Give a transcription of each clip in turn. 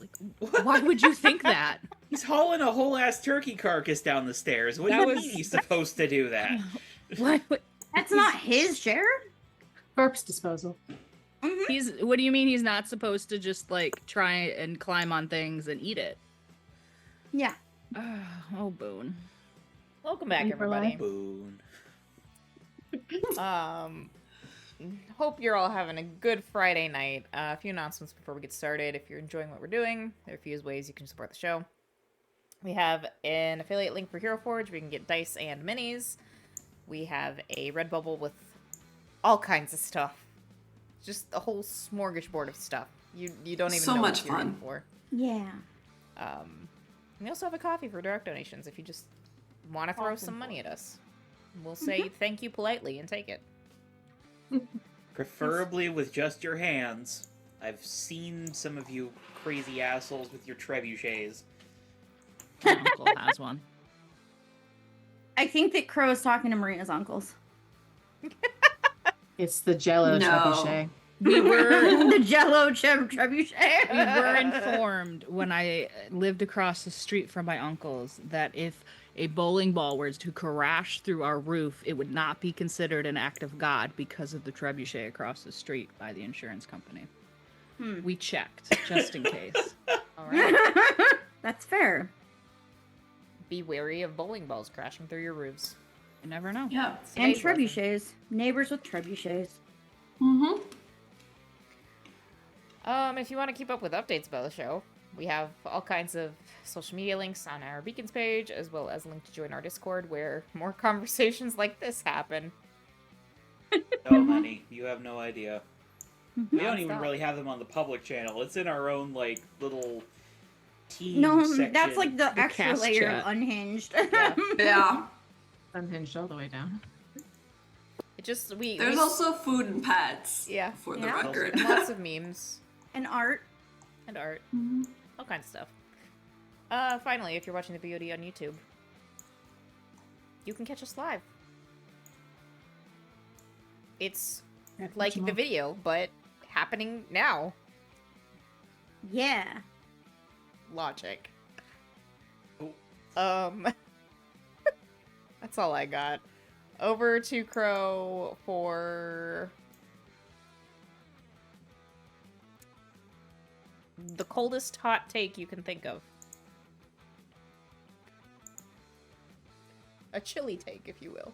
Like, why would you think that? He's hauling a whole ass turkey carcass down the stairs. What do you mean he's supposed to do that? What? That's not his share? Corpse disposal. Mm-hmm. What do you mean he's not supposed to just, like, try and climb on things and eat it? Yeah. Oh, Boone. Welcome back, everybody. Boone. Hope you're all having a good Friday night. A few announcements before we get started. If you're enjoying what we're doing, there are a few ways you can support the show. We have an affiliate link for Hero Forge where you can get dice and minis. We have a Redbubble with all kinds of stuff. Just a whole smorgasbord of stuff. You don't even so know much what you're in fun for. Yeah. We also have a coffee for direct donations if you just want to throw some money at us. We'll say thank you politely and take it. Preferably with just your hands. I've seen some of you crazy assholes with your trebuchets. My uncle has one. I think that Crow is talking to Marina's uncles. It's the Jello No. trebuchet. We were The Jello trebuchet. we were informed when I lived across the street from my uncle's that if a bowling ball were to crash through our roof, it would not be considered an act of God because of the trebuchet across the street by the insurance company. We checked, just in case. All right. That's fair. Be wary of bowling balls crashing through your roofs. You never know. Yeah. And Today's lesson. trebuchets. Neighbors with trebuchets. Mm-hmm. If you want to keep up with updates about the show, we have all kinds of social media links on our Beacons page, as well as a link to join our Discord, where more conversations like this happen. Oh, honey, you have no idea. We don't even Nonstop. really have them on the public channel. It's in our own, like, little team No, section. that's like the extra cast layer chat. of unhinged. Yeah. Yeah. Unhinged all the way down. It just There's also food and pets. Yeah. For the Yeah. record. lots of memes And art. and art, Mhm. all kinds of stuff. Finally, if you're watching the VOD on YouTube, you can catch us live. It's like the video, but happening now. Yeah. Logic. Oh. That's all I got. Over to Crow for the coldest hot take you can think of. A chilly take, if you will.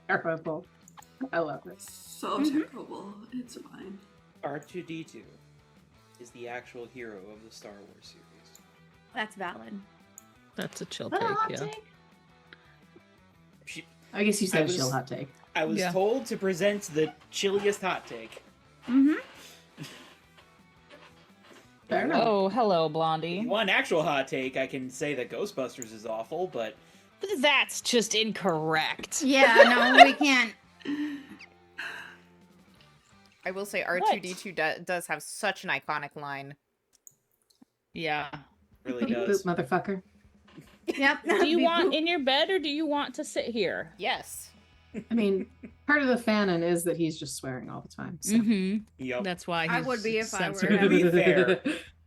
Terrible. I love this. So terrible. It's fine. R2-D2 is the actual hero of the Star Wars series. That's valid. That's a chill Is that a hot take, yeah. take? She, I guess you said was- chill hot take. I was Yeah. told to present the chilliest hot take. Mm-hmm. Fair enough. Oh, hello, If Blondie. you want an actual hot take, I can say that Ghostbusters is awful, but That's just incorrect. Yeah, no, we can't. I will say R2-D2 does have such an iconic line. Yeah. really Beep boop, does. motherfucker. Yep. Do you Beep want boop. in your bed or do you want to sit here? Yes. I mean, part of the fanon is that he's just swearing all the time. So. Mm-hmm. Yep. That's why I he's would be if I were censored. To be fair,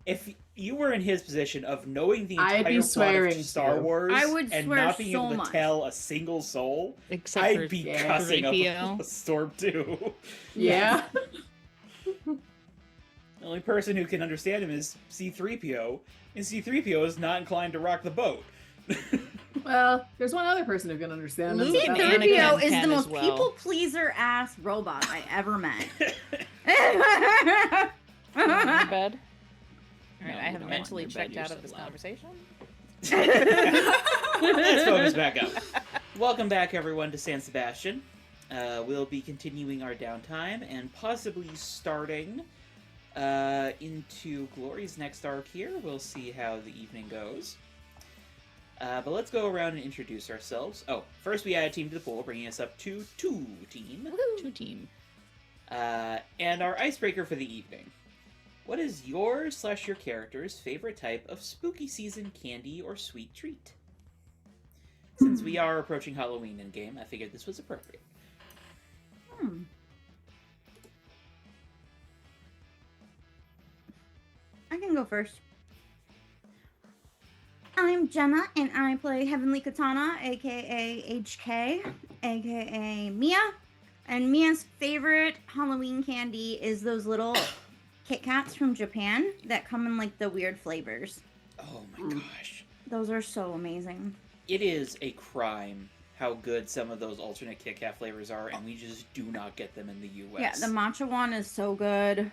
if you were in his position of knowing the I'd entire be plot swearing of Star too. Wars I would and swear not being so able to much. tell a single soul, Except I'd for be yeah, cussing up 3PO. a Storm too. Yeah. The only person who can understand him is C-3PO, and C-3PO is not inclined to rock the boat. Well, there's one other person who can understand this. Luke and and that's Anakin C-3PO is can the as most well. people pleaser ass robot I ever met. In your bed? All right, No, I you have don't mentally want your bed, checked you're out so of this loud. conversation. Let's focus back up. Welcome back, everyone, to San Sebastián. We'll be continuing our downtime and possibly starting into Glory's next arc here. We'll see how the evening goes. But let's go around and introduce ourselves. Oh, first we add a team to the pool, bringing us up to 2-team. Two team. And our icebreaker for the evening. What is your / your character's favorite type of spooky season candy or sweet treat? Since we are approaching Halloween in game, I figured this was appropriate. I can go first. I'm Jenna, and I play Heavenly Katana, aka HK, aka Mia. And Mia's favorite Halloween candy is those little Kit Kats from Japan that come in like the weird flavors. Oh my gosh. Those are so amazing. It is a crime how good some of those alternate Kit Kat flavors are, and we just do not get them in the US. Yeah, the matcha one is so good.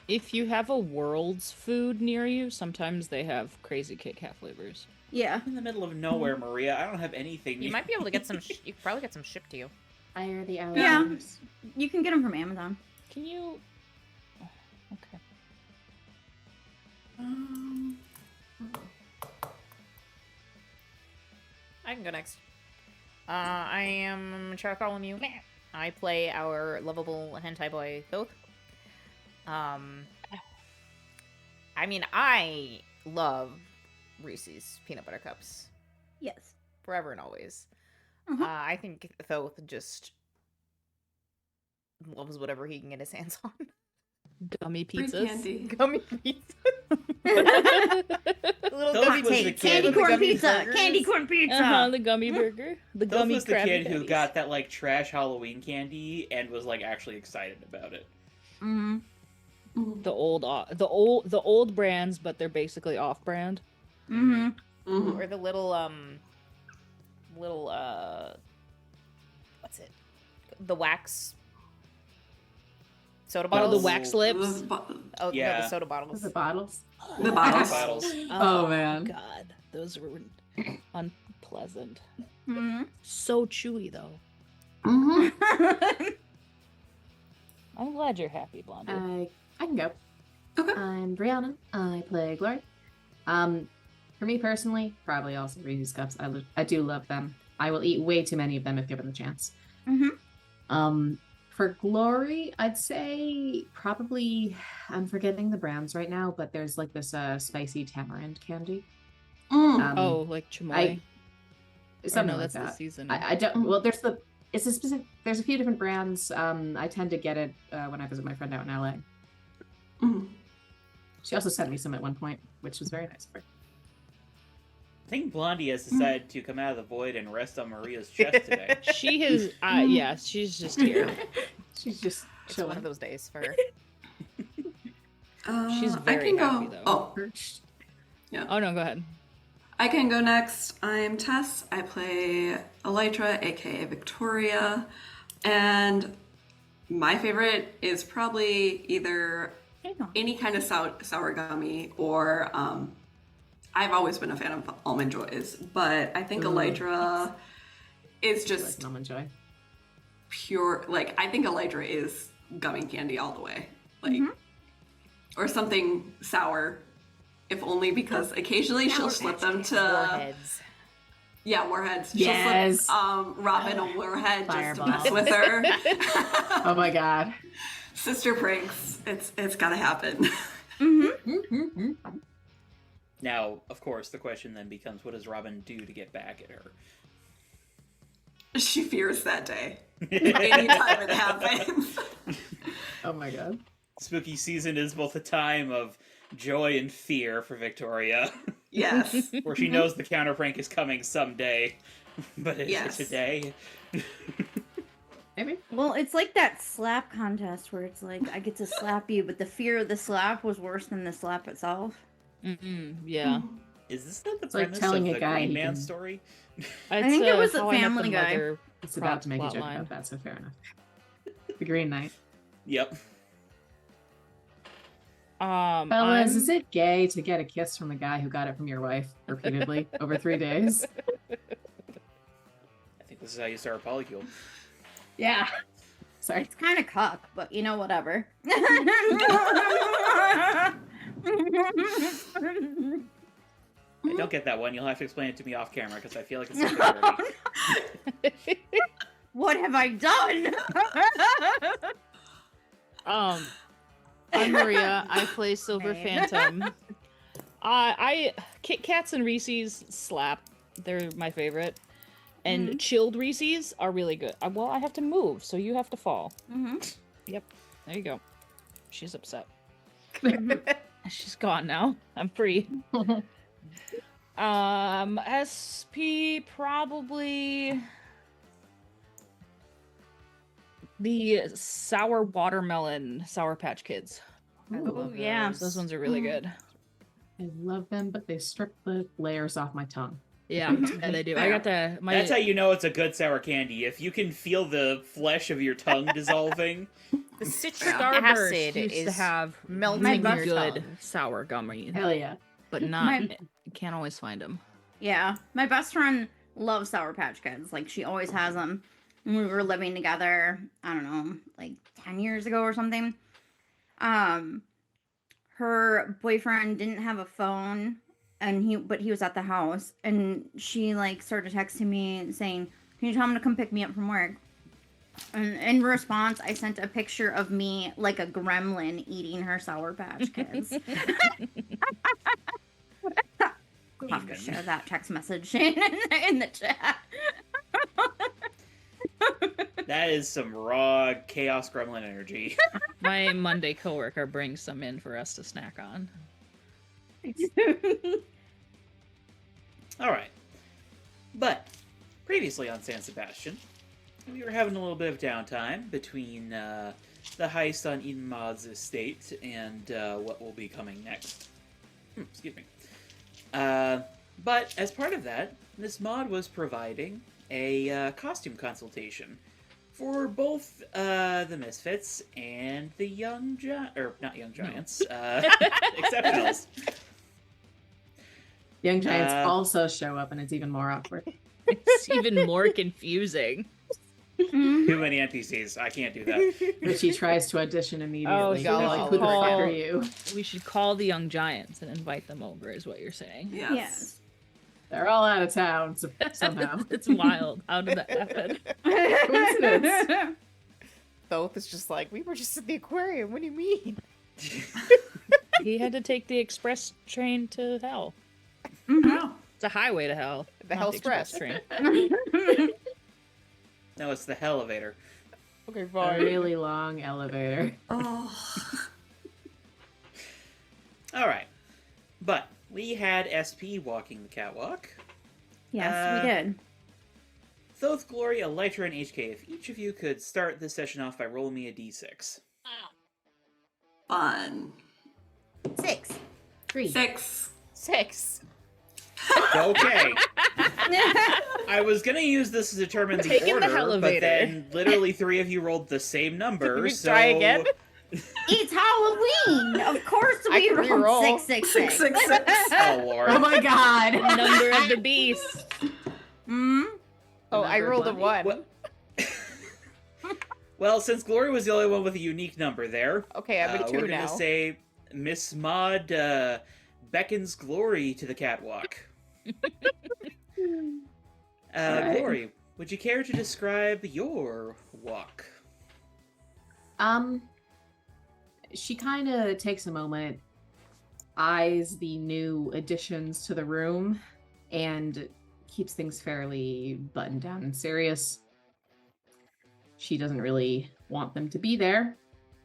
If you have a World's food near you, sometimes they have crazy Kit Kat flavors. Yeah. I'm in the middle of nowhere, Maria. I don't have anything. You might be able to get some. You could probably get some shipped to you. Fire the hours. Yeah. You can get them from Amazon. Can you? Oh, okay. I can go next. I am Bartholomew. I play our lovable hentai boy Thoth. I mean, I love Reese's peanut butter cups Yes. forever and always. Uh-huh. I think Thoth just loves whatever he can get his hands on. Gummy Free pizzas. candy. Gummy pizza. Little Thoth gummy was the pizza. kid- Candy the corn gummy pizza. burgers. Candy corn pizza. The gummy burger. The Thoth gummy was the Krabby kid who Patties. got that like trash Halloween candy and was like actually excited about it. Mm-hmm. the old brands, but they're basically off-brand. Mm-hmm. Mhm. Or the little what's it? The wax soda Oh, bottles. the wax lips. The, bo- Oh, no, Yeah. the soda bottles. The bottles. the bottles. Bottles. Oh, man. God, those were unpleasant. Mm-hmm. So chewy though. Mhm. I'm glad you're happy, Blondie. I can go. Okay. I'm Brianna. I play Glory. For me personally, probably also Reese's Cups. I do love them. I will eat way too many of them if given the chance. Mm-hmm. For Glory, I'd say probably I'm forgetting the brands right now, but there's like this spicy tamarind candy. Mm. Oh, like chamoy. I- Or Something no, like that's the that. season. I don't. Well, there's a specific. There's a few different brands. I tend to get it when I visit my friend out in LA. Mhm. She also sent me some at one point, which was very nice of her. I think Blondie has decided to come out of the void and rest on Maria's chest today. She has. Yeah, she's just here. She's just It's one of chilling. those days for her. She's I very can go. happy, though. Oh, Perched. Oh no, go ahead. I can go next. I'm Tess. I play Elytra, aka Victoria, and my favorite is probably either Hang on. any kind of sour gummy or I've always been a fan of Almond Joys, but I think Ooh. Elytra is Like just Almond Joy. pure. Like I think Elytra is gummy candy all the way, like or something sour. If only because occasionally she'll slip them to Warheads. warheads. Yes. She'll slip Robin a warhead just to Fireball. mess with her. Oh my god. Sister pranks. It's gotta happen. Mm-hmm. Now, of course, the question then becomes, what does Robin do to get back at her? She fears that day. Anytime it happens. Oh my god. Spooky season is both a time of joy and fear for Victoria, Yes. where she knows the counter prank is coming someday, but is Yes. it today? Maybe. Well, it's like that slap contest where it's like I get to slap you, but the fear of the slap was worse than the slap itself. Yeah. Is this not the It's like premise telling of a the guy Green he Man can- story? I think it was a How I Met the Family Guy. Mother It's about to make a joke plotline. about that, so fair enough. The Green Knight. Yep. Fellas, is it gay to get a kiss from a guy who got it from your wife repeatedly over 3 days? I think this is how you start a polycule. Yeah. Sorry. It's kind of cuck, but you know, whatever. I don't get that one. You'll have to explain it to me off camera because I feel like it's something dirty. What have I done? I'm Maria. I play Silver Babe. Phantom. I Kit Kats and Reese's slap. They're my favorite. And chilled Reese's are really good. Well, I have to move, so you have to fall. Mm-hmm. Yep. There you go. She's upset. She's gone now. I'm free. SP probably the sour watermelon Sour Patch Kids. I Oh, love yeah. Those ones are really good. I love them, but they strip the layers off my tongue. Yeah, yeah, they do. I got That's how you know it's a good sour candy. If you can feel the flesh of your tongue dissolving. The citric Starburst acid used is to have melting My really best good tongue. sour gummy, Hell yeah. but not. My- You can't always find them. Yeah, my best friend loves Sour Patch Kids. Like, she always has them. When we were living together, I don't know, like 10 years ago or something. Her boyfriend didn't have a phone, and he was at the house, and she like started texting me saying, "Can you tell him to come pick me up from work?" And in response, I sent a picture of me like a gremlin eating her Sour Patch Kids. I'll have to share that text message in the chat. That is some raw chaos gremlin energy. My Monday coworker brings some in for us to snack on. All right. But previously on San Sebastian, we were having a little bit of downtime between the heist on Eden Maud's estate and what will be coming next. Excuse me. But as part of that, Miss Maud was providing a costume consultation for both the Misfits and the not Young Giants, Exceptionals. Young Giants also show up, and it's even more awkward. It's even more confusing. Too many NPCs. I can't do that. But she tries to audition immediately. so They're we like, should who the fuck call- are you? We should call the Young Giants and invite them over, is what you're saying. Yes. Yes. They're all out of town somehow. It's wild. How did that happen? Coincidence. Thoth is just like, we were just at the aquarium. What do you mean? He had to take the express train to hell. Yeah. It's a highway to hell. The not Hell express Express. train. No, it's the Hellevator. Okay, A fine. really long elevator. Oh. All right. But we had SP walking the catwalk. Yes, we did. Thoth, Glory, Elytra, and HK, if each of you could start this session off by rolling me a d6. Fun. 6. 3. 6. 6. Okay. I was gonna use this to determine the Taking the order, but Hellevator. then literally 3 of you rolled the same number, We so... try again? It's Halloween. Of course I we can rolled reroll. 666. 666. Oh, Lord. Oh my god! Number of the beast. Hmm? Oh, I Number rolled a one. 1. What? Well, since Glory was the only one with a unique number there, Okay, I'm at 2 we're now. gonna say Miss Maud beckons Glory to the catwalk. Alright. Glory, would you care to describe your walk? She kind of takes a moment, eyes the new additions to the room, and keeps things fairly buttoned down and serious. She doesn't really want them to be there,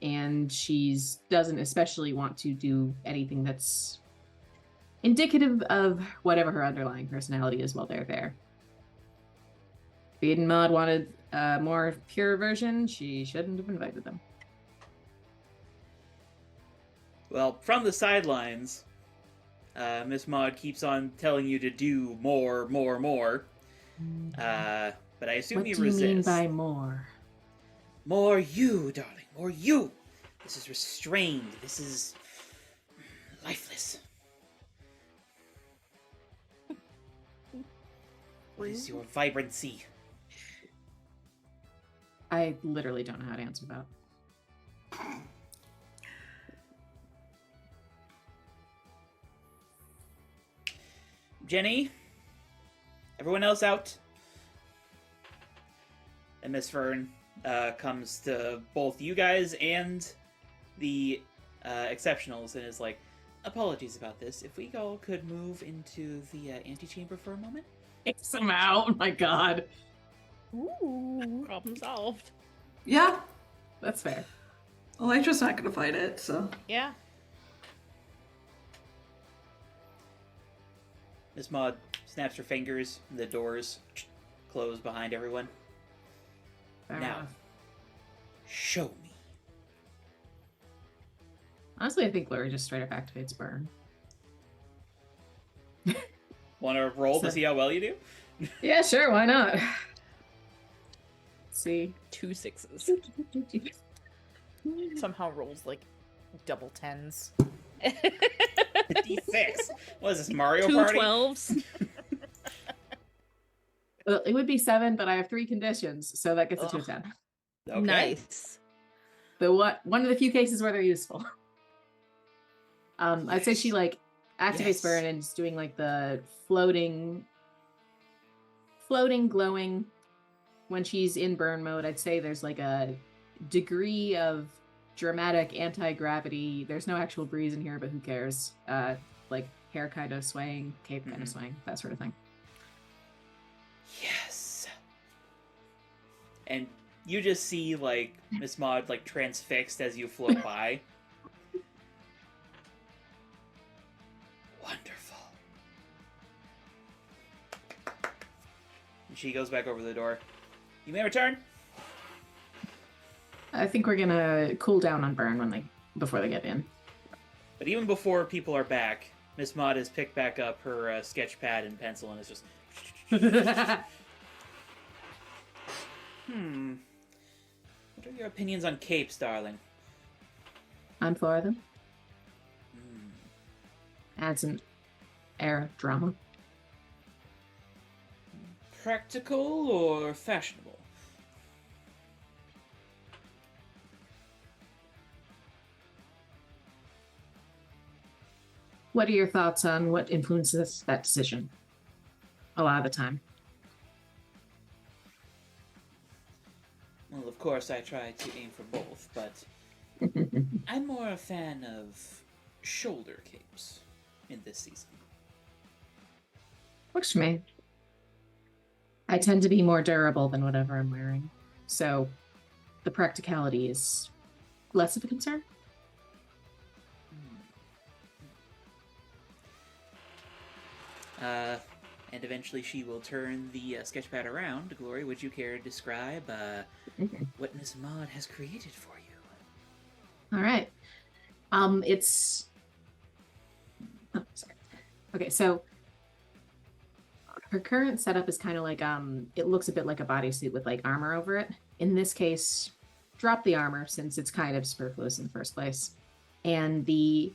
and she doesn't especially want to do anything that's indicative of whatever her underlying personality is while they're there. If Eden Maud wanted a more pure version, she shouldn't have invited them. Well, from the sidelines, Miss Maud keeps on telling you to do more. But I assume What you do you resist. mean by more? More you, darling. More you. This is restrained. This is lifeless. What is your vibrancy? I literally don't know how to answer that. Jenny? Everyone else out? And Miss Fern comes to both you guys and the Exceptionals and is like, apologies about this. If we all could move into the antechamber for a moment? Kicks him out. Oh my god. Ooh, problem solved. Yeah. That's fair. Elytra's not gonna fight it, so. Yeah. Miss Maud snaps her fingers, and the doors close behind everyone. Fair Now. enough. Show me. Honestly, I think Glory just straight up activates burn. Want to roll to So- see how well you do? Yeah, sure, why not? Let's see. 2 6s. Somehow rolls like double 10s. D6. What is this, Mario 2 Party? 12s. Well, it would be 7, but I have 3 conditions, so that gets it to a Ugh. 10. Okay. Nice. One of the few cases where they're useful. I'd say she like activates Yes. burn and is doing like the floating glowing. When she's in burn mode, I'd say there's like a degree of dramatic anti-gravity. There's no actual breeze in here, but who cares? Like hair kind of swaying, cape kind of swaying, that sort of thing. Yes. And you just see, like, Miss Maud, like, transfixed as you float by. Wonderful. And she goes back over the door. You may return. I think we're gonna cool down on burn before they get in. But even before people are back, Miss Maud has picked back up her sketch pad and pencil and is just... What are your opinions on capes, darling? I'm for them. Hmm. Adds an air of drama. Practical or fashionable? What are your thoughts on what influences that decision? A lot of the time. Well, of course, I try to aim for both, but I'm more a fan of shoulder capes in this season. Works for me. I tend to be more durable than whatever I'm wearing, so the practicality is less of a concern. And eventually she will turn the sketchpad around. Glory, would you care to describe what Miss Maud has created for you? All right. It's. Oh, sorry. Okay, so her current setup is kind of like it looks a bit like a bodysuit with like armor over it. In this case, drop the armor since it's kind of superfluous in the first place. And the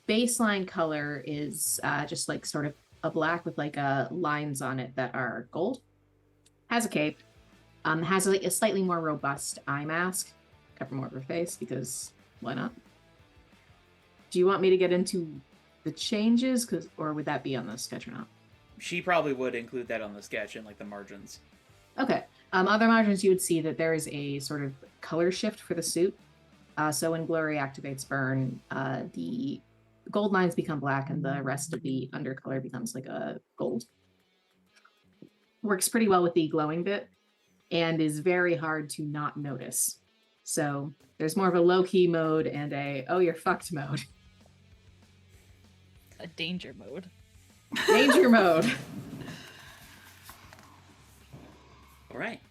baseline color is just like sort of a black with like lines on it that are gold. Has a cape. Has like a slightly more robust eye mask. Cover more of her face because why not? Do you want me to get into the changes, or would that be on the sketch or not? She probably would include that on the sketch in like the margins. Okay. Other margins, you would see that there is a sort of color shift for the suit. So when Glory activates burn, the gold lines become black and the rest of the undercolor becomes like a gold. Works pretty well with the glowing bit and is very hard to not notice. So there's more of a low-key mode and a, oh, you're fucked mode. A danger mode. Danger mode. All right.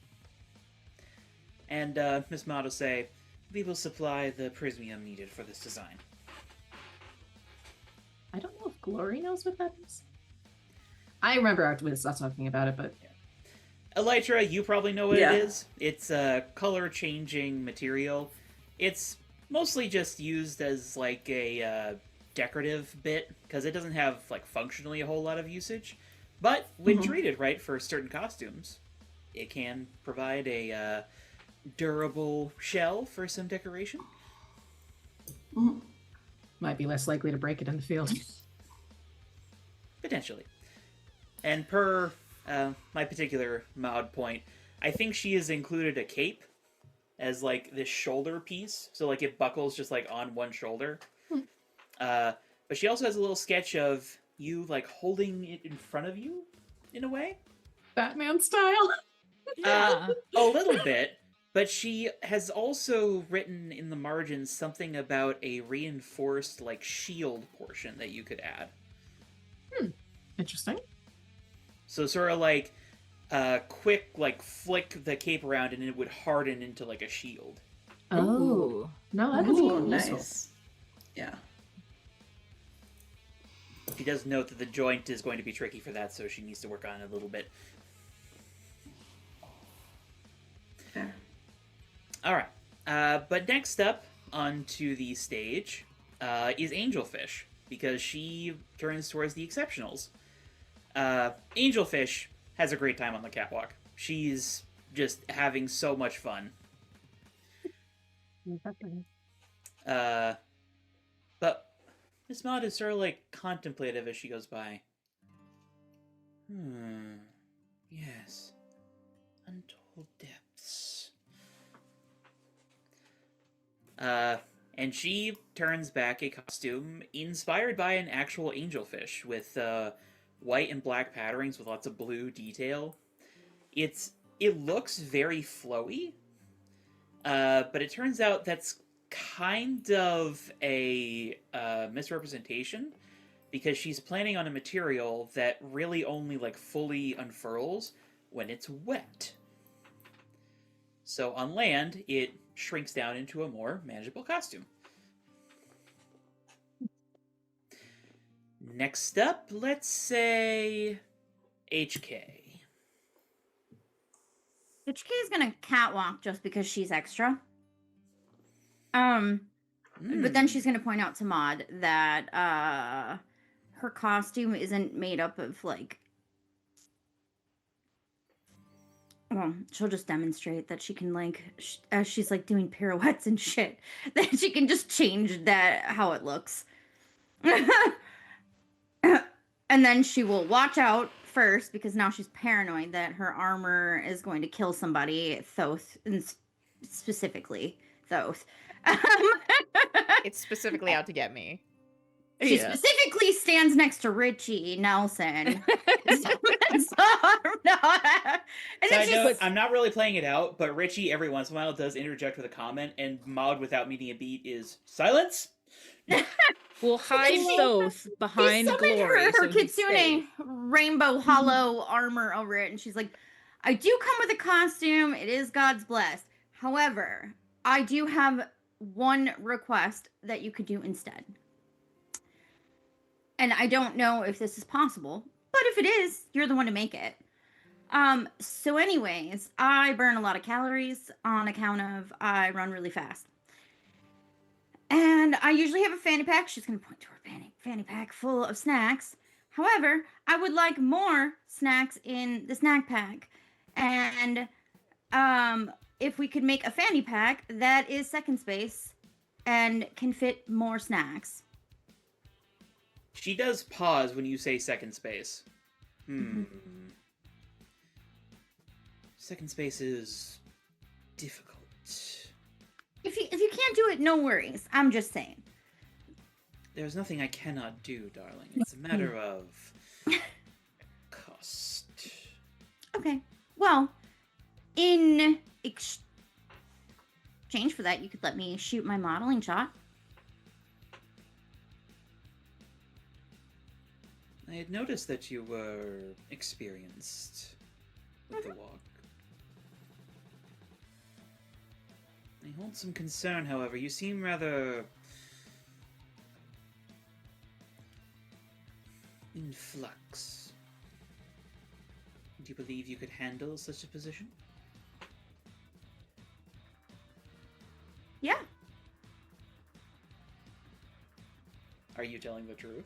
And Miss Maud will say, we will supply the prismium needed for this design. I don't know if Glory knows what that is. I remember us talking about it, but Elytra, you probably know what Yeah. it is. It's a color-changing material. It's mostly just used as like a decorative bit, because it doesn't have like functionally a whole lot of usage. But when treated right for certain costumes, it can provide a durable shell for some decoration. might be less likely to break it in the field. Potentially. And per my particular Maud point, I think she has included a cape as like this shoulder piece, so like it buckles just like on one shoulder. But she also has a little sketch of you like holding it in front of you in a way. Batman style. Yeah. A little bit, but she has also written in the margins something about a reinforced like shield portion that you could add. Interesting. So sort of like quick like flick the cape around and it would harden into like a shield. Oh, Ooh. no, that is Ooh, cool. nice. Yeah. She does note that the joint is going to be tricky for that, so she needs to work on it a little bit. Fair. All right. But next up onto the stage is Angelfish, because she turns towards the exceptionals. Angelfish has a great time on the catwalk. She's just having so much fun. But Miss Maud is sort of like contemplative as she goes by. Yes. Untold depths. And she turns back a costume inspired by an actual angelfish with white and black patterns with lots of blue detail. It looks very flowy, but it turns out that's kind of a misrepresentation, because she's planning on a material that really only like fully unfurls when it's wet. So on land, it shrinks down into a more manageable costume. Next up, let's say HK. HK is gonna catwalk just because she's extra. But then she's gonna point out to Maud that her costume isn't made up of like. Well, she'll just demonstrate that she can like, as she's like doing pirouettes and shit, that she can just change that how it looks. And then she will watch out first, because now she's paranoid that her armor is going to kill somebody, Thoth, and specifically Thoth. It's specifically out to get me. She Yeah. specifically stands next to Richie Nelson. I'm not really playing it out, but Richie every once in a while does interject with a comment, and Maud, without meaning a beat, is silence. We'll hide Thoth behind He summoned glory. her so he's Kitsune safe. rainbow hollow armor over it, and she's like, I do come with a costume. It is God's blessed. However, I do have one request that you could do instead. And I don't know if this is possible, but if it is, you're the one to make it. So anyways, I burn a lot of calories on account of I run really fast. And I usually have a fanny pack. She's going to point to her fanny pack full of snacks. However, I would like more snacks in the snack pack. And if we could make a fanny pack that is second space and can fit more snacks. She does pause when you say second space. Second space is difficult. If you can't do it, no worries. I'm just saying. There's nothing I cannot do, darling. It's a matter of cost. Okay. Well, in exchange for that, you could let me shoot my modeling shot. I had noticed that you were experienced with the walk. I hold some concern, however. You seem rather in flux. Do you believe you could handle such a position? Yeah. Are you telling the truth?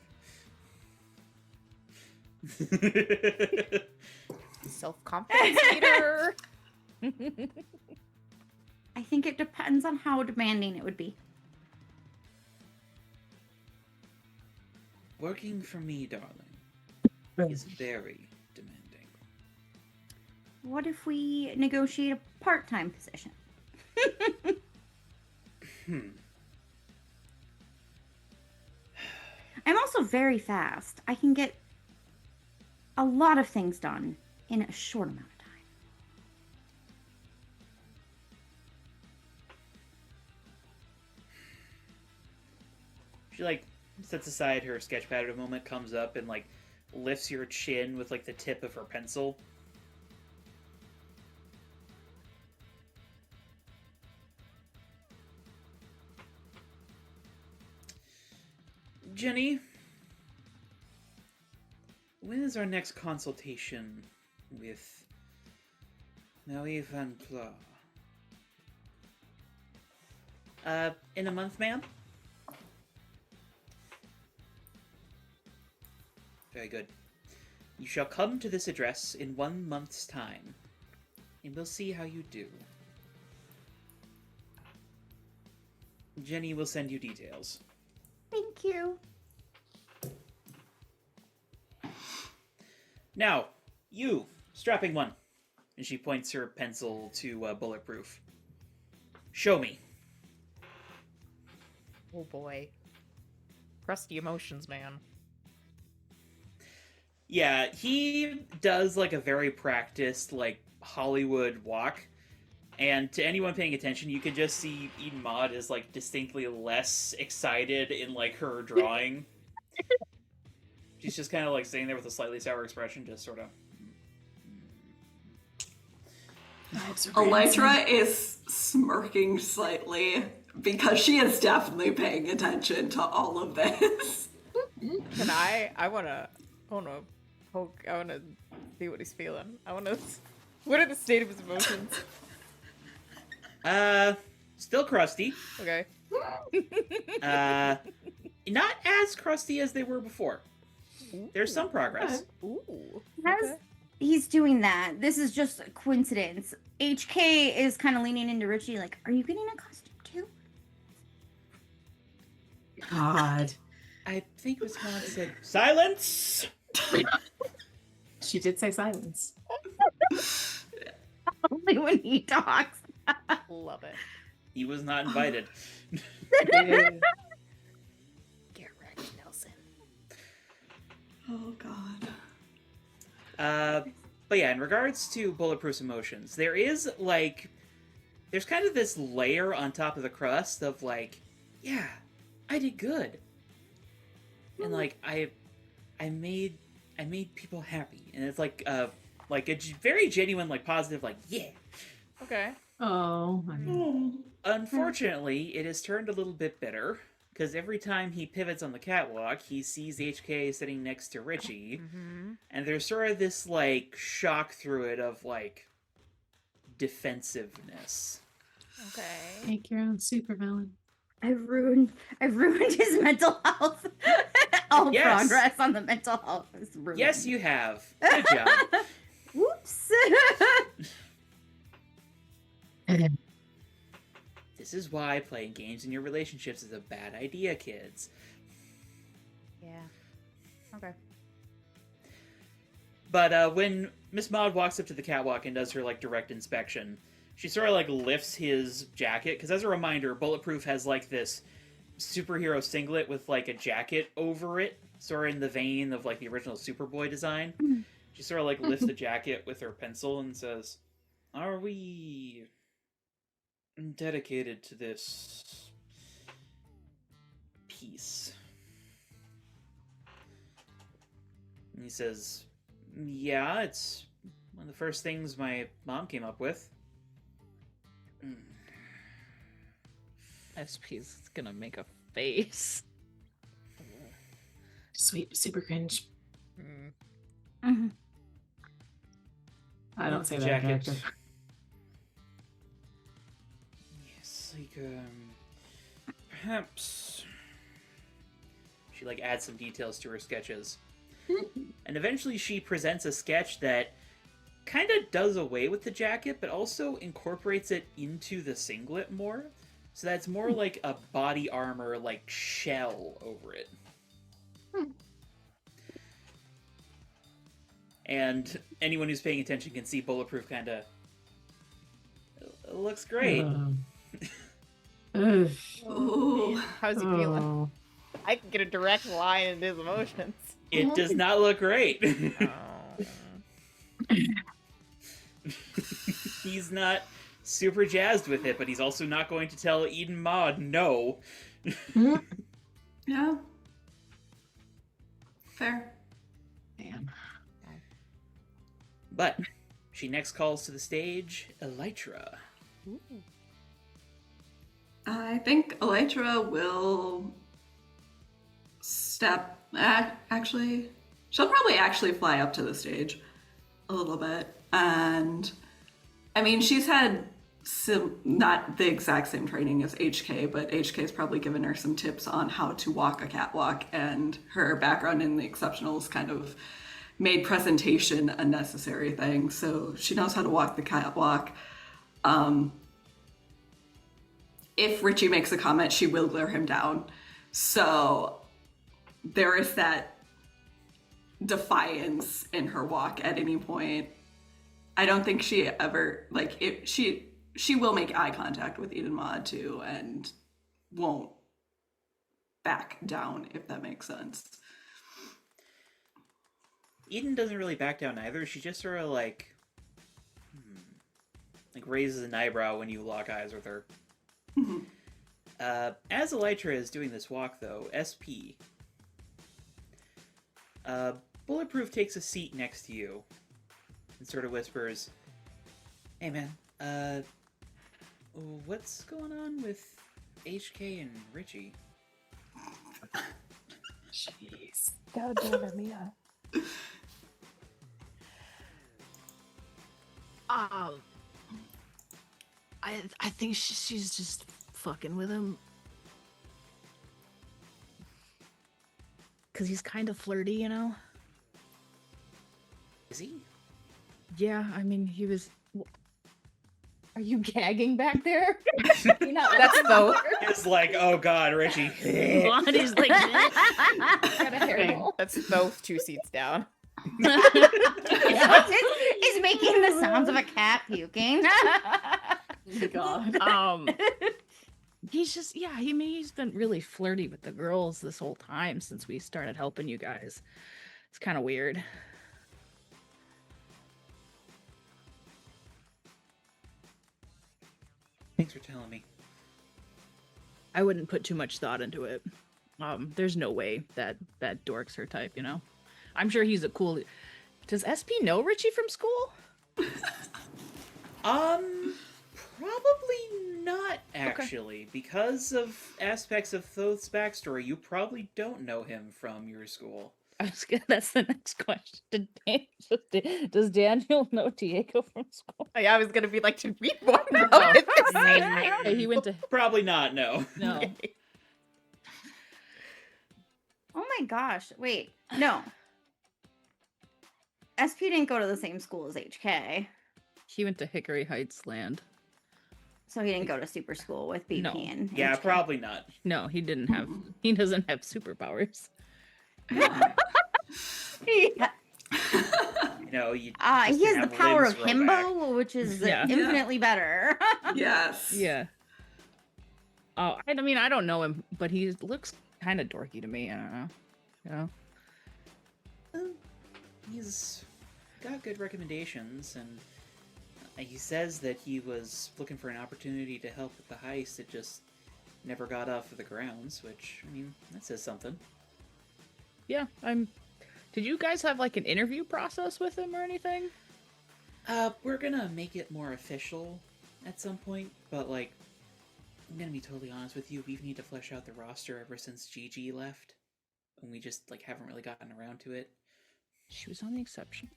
Self-confidence meter. I think it depends on how demanding it would be. Working for me, darling, is very demanding. What if we negotiate a part-time position? I'm also very fast. I can get a lot of things done in a short amount of time. She, like, sets aside her sketch pad at a moment, comes up, and, like, lifts your chin with like the tip of her pencil. Jenny, when is our next consultation with Marie Van Pla? In a month, ma'am? Very good. You shall come to this address in 1 month's time, and we'll see how you do. Jenny will send you details. Thank you. Now, you, strapping one. And she points her pencil to Bulletproof. Show me. Oh boy. Crusty emotions, man. Yeah, he does like a very practiced, like, Hollywood walk. And to anyone paying attention, you can just see Eden Maud is like distinctly less excited in like her drawing. She's just kind of like sitting there with a slightly sour expression, just sort of. Elytra is smirking slightly because she is definitely paying attention to all of this. Can I wanna poke, I wanna see what he's feeling. What are the state of his emotions? Still crusty. Okay. Not as crusty as they were before. There's some progress. Ooh. As he's doing that, this is just a coincidence. HK is kind of leaning into Richie, like, "Are you getting a costume too?" God. I think Miss Maud said silence. She did say silence. Only when he talks. Love it. He was not invited. Get wrecked, Nelson. Oh god. But yeah, in regards to Bulletproof's emotions, there's kind of this layer on top of the crust of like, yeah, I did good. And like, I made people happy. And it's like a very genuine, like positive, like, yeah. Okay. Oh, honey. Unfortunately, it has turned a little bit bitter, because every time he pivots on the catwalk, he sees HK sitting next to Richie, and there's sort of this, like, shock through it of, like, defensiveness. Okay. Make your own supervillain. I've ruined his mental health. All Yes. progress on the mental health is ruined. Yes, you have. Good job. Whoops. This is why playing games in your relationships is a bad idea, kids. Yeah. Okay. But when Miss Maud walks up to the catwalk and does her, like, direct inspection, she sort of, like, lifts his jacket, because as a reminder, Bulletproof has, like, this superhero singlet with, like, a jacket over it, sort of in the vein of, like, the original Superboy design. She sort of, like, lifts the jacket with her pencil and says, "Are we dedicated to this piece?" And he says, "Yeah, it's one of the first things my mom came up with." SP's gonna make a face. Sweet, super cringe. Mhm. I don't say that Jacket. character. Yes, like, perhaps... She, like, adds some details to her sketches. And eventually she presents a sketch that kind of does away with the jacket, but also incorporates it into the singlet more. So that's more like a body armor, like, shell over it. And anyone who's paying attention can see Bulletproof kind of... It looks great. Ugh. Oh. How's he feeling? Oh. I can get a direct line into his emotions. It does not look great. Oh. He's not super jazzed with it, but he's also not going to tell Eden Maud no. Yeah. Fair. But she next calls to the stage Elytra. I think Elytra will actually, she'll probably actually fly up to the stage a little bit. And I mean, she's had not the exact same training as HK, but HK's probably given her some tips on how to walk a catwalk, and her background in the exceptionals kind of made presentation a necessary thing. So she knows how to walk the catwalk. If Richie makes a comment, she will glare him down. So there is that defiance in her walk at any point. I don't think she ever, she will make eye contact with Eden Maud too, and won't back down, if that makes sense. Eden doesn't really back down either. She just sort of raises an eyebrow when you lock eyes with her. As Elytra is doing this walk, though, SP, Bulletproof takes a seat next to you and sort of whispers, "Hey, man, what's going on with HK and Richie?" Jeez. God damn it, Mia. I think she's just fucking with him. Cause he's kind of flirty, you know? Is he? Yeah, I mean, he was... Are you gagging back there? You're not That's both. It's like, oh god, Richie. He's like... got a hairball. That's both 2 seats down. He's making the sounds of a cat puking. Oh my god. He's just, yeah, he's been really flirty with the girls this whole time since we started helping you guys. It's kind of weird. Thanks for telling me. I wouldn't put too much thought into it. There's no way that dork's her type, you know? I'm sure he's a cool... Does SP know Richie from school? Probably not, actually. Okay. Because of aspects of Thoth's backstory, you probably don't know him from your school. That's the next question. Does Daniel know Diego from school? Oh, yeah, I was gonna be like, did we both know at the same time? He went to... Probably not, no. No. Oh my gosh. Wait. No. SP didn't go to the same school as HK. He went to Hickory Heights Land. So he didn't go to super school with BP No. and Yeah, HK. probably not. No, he didn't have... He doesn't have superpowers. Yeah. No, you. He has the power of grow back. himbo, which is Yeah. infinitely better. Yes. Yeah. Oh, I mean, I don't know him, but he looks kind of dorky to me. I don't know. You know? He's got good recommendations, and he says that he was looking for an opportunity to help with the heist. It just never got off of the grounds, which, I mean, that says something. Yeah, Did you guys have like an interview process with him or anything? We're gonna make it more official at some point, but like, I'm gonna be totally honest with you, we need to flesh out the roster ever since Gigi left, and we just like haven't really gotten around to it. She was on the exception.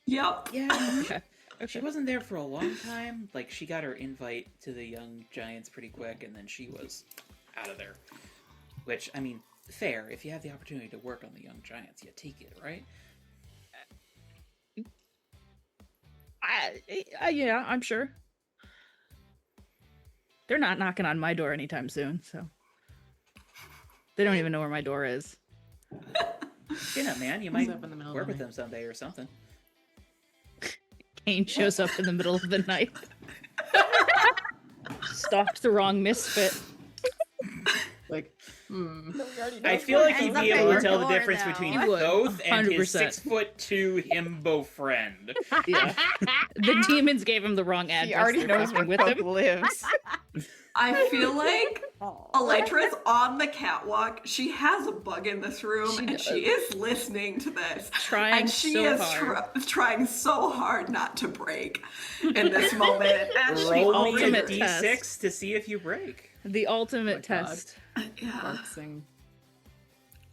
Yep. Yeah. Okay. She wasn't there for a long time. Like, she got her invite to the Young Giants pretty quick, and then she was out of there. Which, I mean, fair. If you have the opportunity to work on the Young Giants, you take it, right? Yeah, I'm sure. They're not knocking on my door anytime soon, so they don't even know where my door is. You know, man, you might up in the middle of work the with night. them someday or something. Kane shows up in the middle of the night. Stalked the wrong misfit. Like, I feel like he'd Ends be up able at to tell your the door, difference though. between He would, Thoth and his 100%. 6'2" himbo friend. Yeah. The demons gave him the wrong address. He already They're knows where fucking with Thoth him. lives. I feel like Oh. Elytra's on the catwalk. She has a bug in this room, She and does. she is listening to this. Trying and she so is hard. trying so hard not to break in this moment. And she Roll me a ultimate always test. d6 to see if you break. The ultimate Oh my God. test. Yeah. Boxing.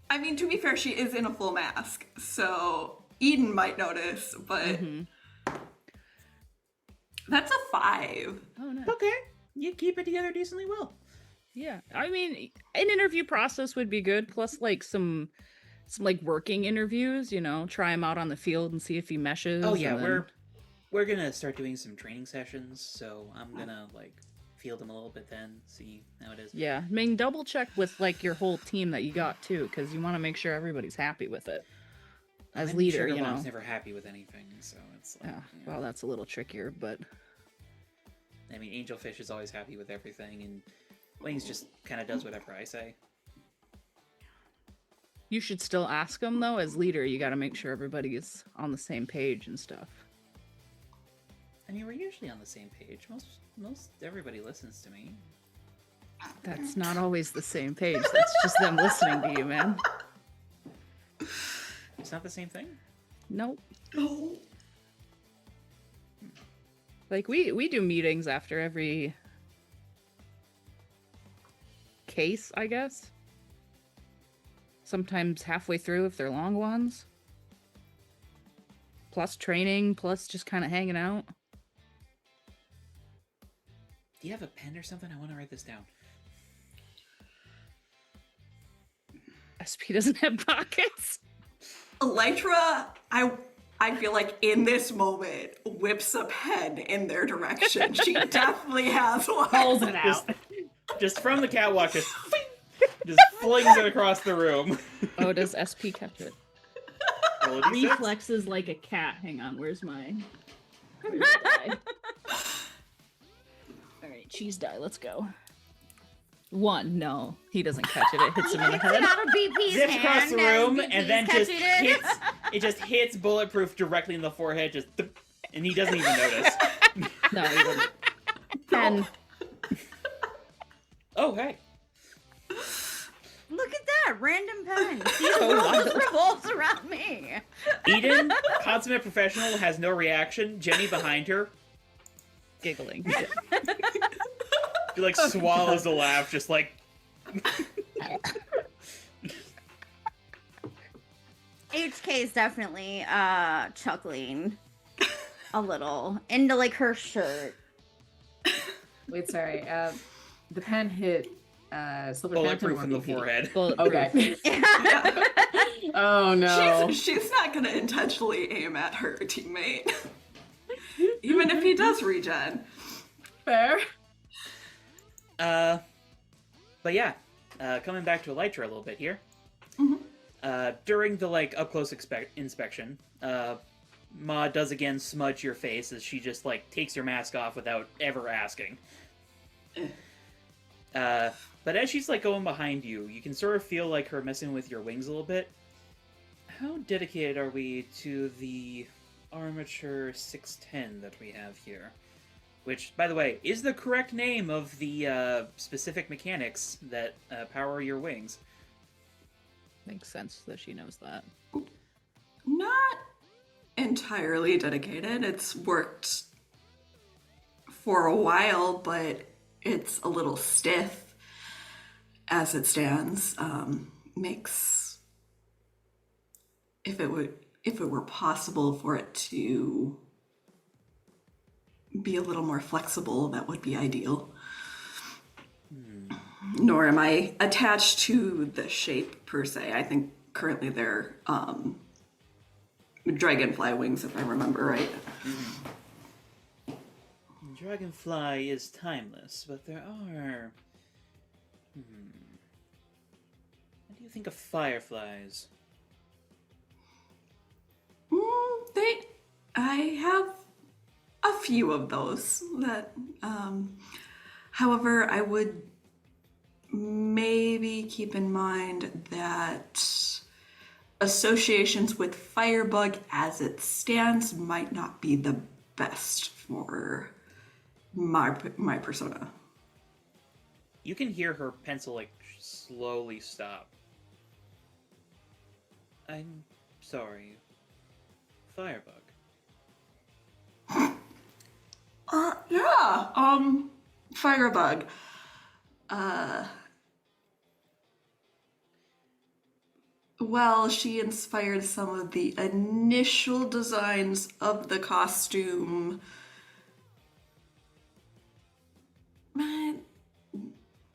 I mean, to be fair, she is in a full mask, so Eden might notice, but that's a 5. Oh no. Okay, you keep it together decently well. Yeah, I mean, an interview process would be good. Plus, like some like working interviews. You know, try him out on the field and see if he meshes. Oh yeah, and then- we're gonna start doing some training sessions, so I'm gonna like field him a little bit then, see how it is. Yeah, I mean, double check with like your whole team that you got too, because you want to make sure everybody's happy with it. As I'm leader, sure you know. Galon's never happy with anything, so it's like, Yeah, you know. well, that's a little trickier, but I mean, Angelfish is always happy with everything, and Wings just kind of does whatever I say. you should still ask him though. As leader, you got to make sure everybody's on the same page and stuff. I mean, we're usually on the same page. Most everybody listens to me. That's not always the same page. That's just them listening to you, man. It's not the same thing. Nope. Oh. Like we do meetings after every case, I guess. Sometimes halfway through if they're long ones. Plus training, plus just kind of hanging out. Do you have a pen or something? I want to write this down. SP doesn't have pockets. Elytra, I feel like in this moment whips a pen in their direction. She definitely has one. Pulls it out. Just from the catwalk, just flings it across the room. Oh, does SP catch it? Roll a d6. Reflexes like a cat. Hang on, where's my die? Alright, cheese die, let's go. 1, no. He doesn't catch it. It hits him in the head. Out of BP's Zips hand, across the now room BP's and then just catching it. hits. It hits bulletproof directly in the forehead, and he doesn't even notice. No, he didn't. 10. Oh hey, Look at that random pen. See, So the world wild. revolves around me. Eden, consummate professional, has no reaction. Jenny behind her, Giggling. she like swallows a laugh, just like. HK is definitely chuckling a little into like her shirt. Wait, sorry. The pen hit Silver Phantom Bulletproof or in the BP? forehead. Bulletproof. Okay. Oh no. She's not gonna intentionally aim at her teammate. Even if he does regen. Fair. But yeah, coming back to Elytra a little bit here. During the like up close inspection, Ma does again smudge your face as she just like takes your mask off without ever asking. But as she's like going behind you, you can sort of feel like her messing with your wings a little bit. How dedicated are we to the Armature 610 that we have here? Which, by the way, is the correct name of the specific mechanics that power your wings. Makes sense that she knows that. Not entirely dedicated. It's worked for a while, but it's a little stiff as it stands. Makes if it were possible for it to be a little more flexible, that would be ideal. Nor am I attached to the shape per se. I think currently they're dragonfly wings, if I remember right. Dragonfly is timeless, but there are... What do you think of fireflies? I have a few of those that, however, I would maybe keep in mind that associations with firebug as it stands might not be the best for my persona. You can hear her pencil, like, slowly stop. I'm sorry. Firebug. Yeah, Firebug. Well, she inspired some of the initial designs of the costume. Man,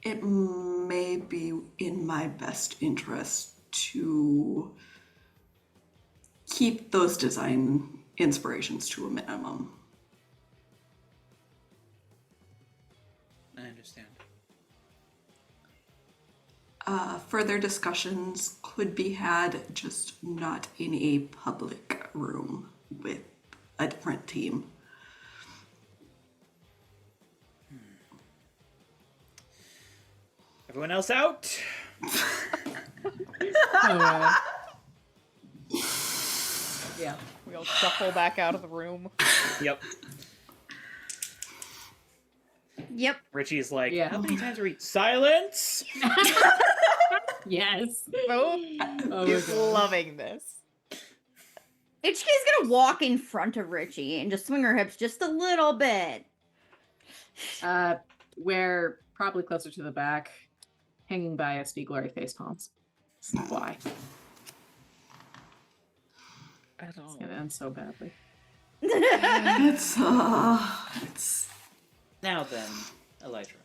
it may be in my best interest to keep those design inspirations to a minimum. I understand. Further discussions could be had, just not in a public room with a different team. Everyone else out? Yeah. We all shuffle back out of the room. Yep. Yep. Richie's like, Yeah. how many times are we... Silence! Yes. Both Oh is my God. loving this. HK's gonna walk in front of Richie and just swing her hips just a little bit. We're probably closer to the back, hanging by SD Glory face palms. Why? It's gonna end so badly. It's Now then, Elytra.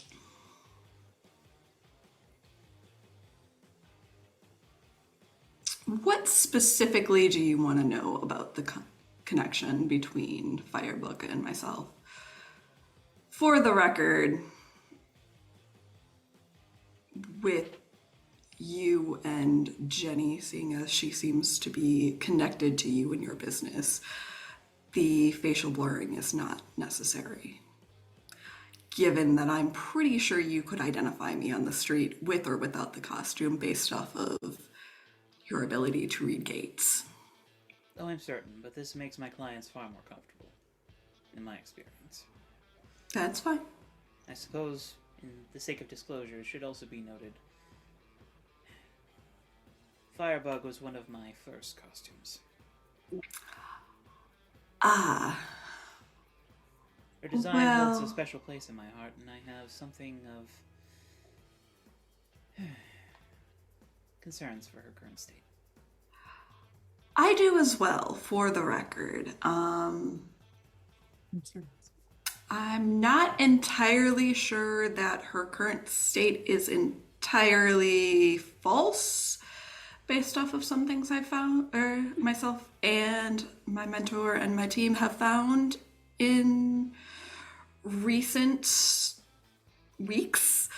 what specifically do you want to know about the connection between Firebug and myself? For the record, with you and Jenny, seeing as she seems to be connected to you in your business, the facial blurring is not necessary. Given that I'm pretty sure you could identify me on the street with or without the costume based off of your ability to read gates. Oh, I'm certain, but this makes my clients far more comfortable, in my experience. That's fine. I suppose, in the sake of disclosure, it should also be noted, Firebug was one of my first costumes. Ah, Her design holds a well- special place in my heart, and I have something of concerns for her current state. I do as well, for the record. I'm not entirely sure that her current state is entirely false based off of some things I found, or myself and my mentor and my team have found in recent weeks.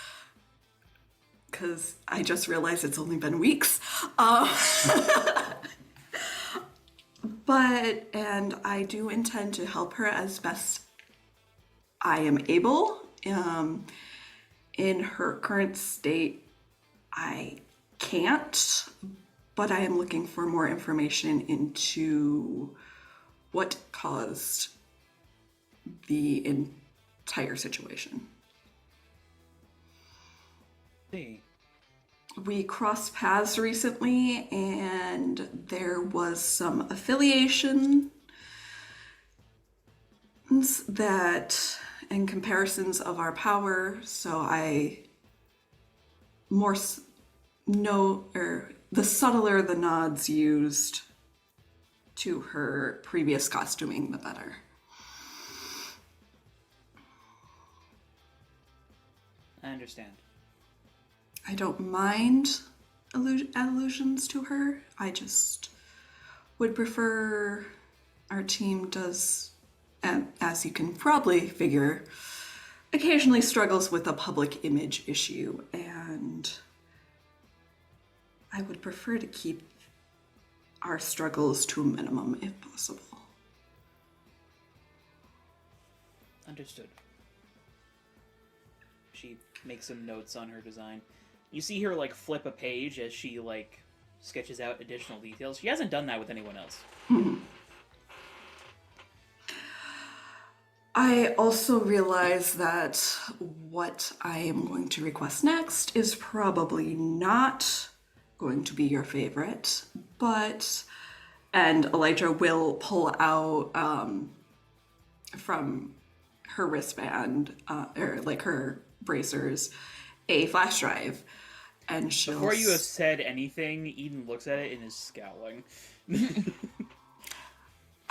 Because I just realized it's only been weeks. And I do intend to help her as best I am able. In her current state, I can't, but I am looking for more information into what caused the entire situation. See. We crossed paths recently, and there was some affiliation that, and comparisons of our power, so I more know, or the subtler the nods used to her previous costuming, the better. I understand. I don't mind allusions to her. I just would prefer our team does, as you can probably figure, occasionally struggles with a public image issue, and I would prefer to keep our struggles to a minimum if possible. Understood. She makes some notes on her design. You see her, like, flip a page as she, like, sketches out additional details. She hasn't done that with anyone else. I also realize that what I am going to request next is probably not going to be your favorite, but, and Elytra will pull out from her wristband, or like her bracers, a flash drive. And she'll... Before you have said anything, Eden looks at it and is scowling.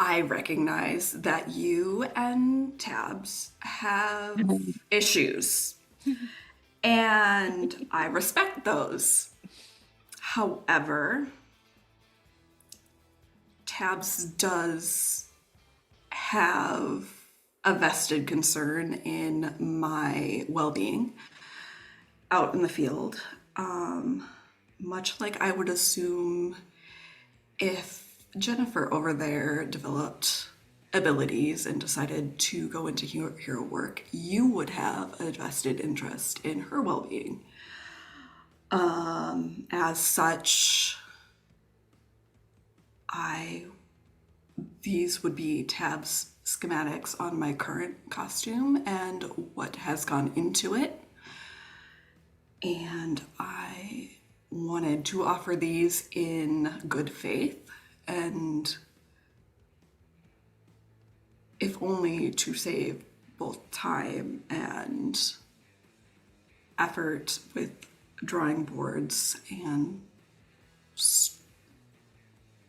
I recognize that you and Tabs have issues, and I respect those. However, Tabs does have a vested concern in my well-being out in the field, much like I would assume if Jennifer over there developed abilities and decided to go into hero work, you would have a vested interest in her well-being. As such, these would be Tab's schematics on my current costume and what has gone into it. And I wanted to offer these in good faith, and if only to save both time and effort with drawing boards and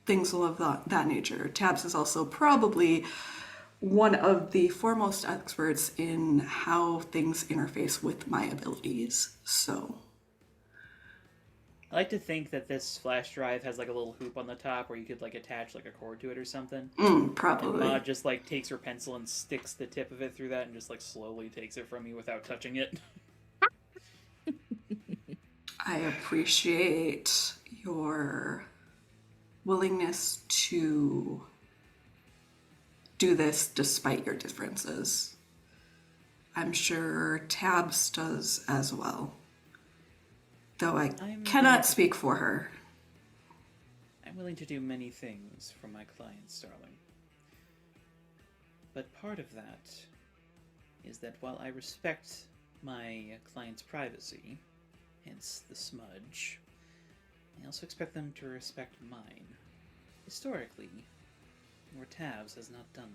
things of that nature. Tabs is also probably one of the foremost experts in how things interface with my abilities, so... I like to think that this flash drive has like a little hoop on the top where you could like attach like a cord to it or something. Probably. And Maud just like takes her pencil and sticks the tip of it through that and just like slowly takes it from you without touching it. I appreciate your willingness to do this despite your differences. I'm sure Tabs does as well. Though I cannot speak for her. I'm willing to do many things for my clients, darling. But part of that is that while I respect my client's privacy, hence the smudge, I also expect them to respect mine. Historically, your Tabs has not done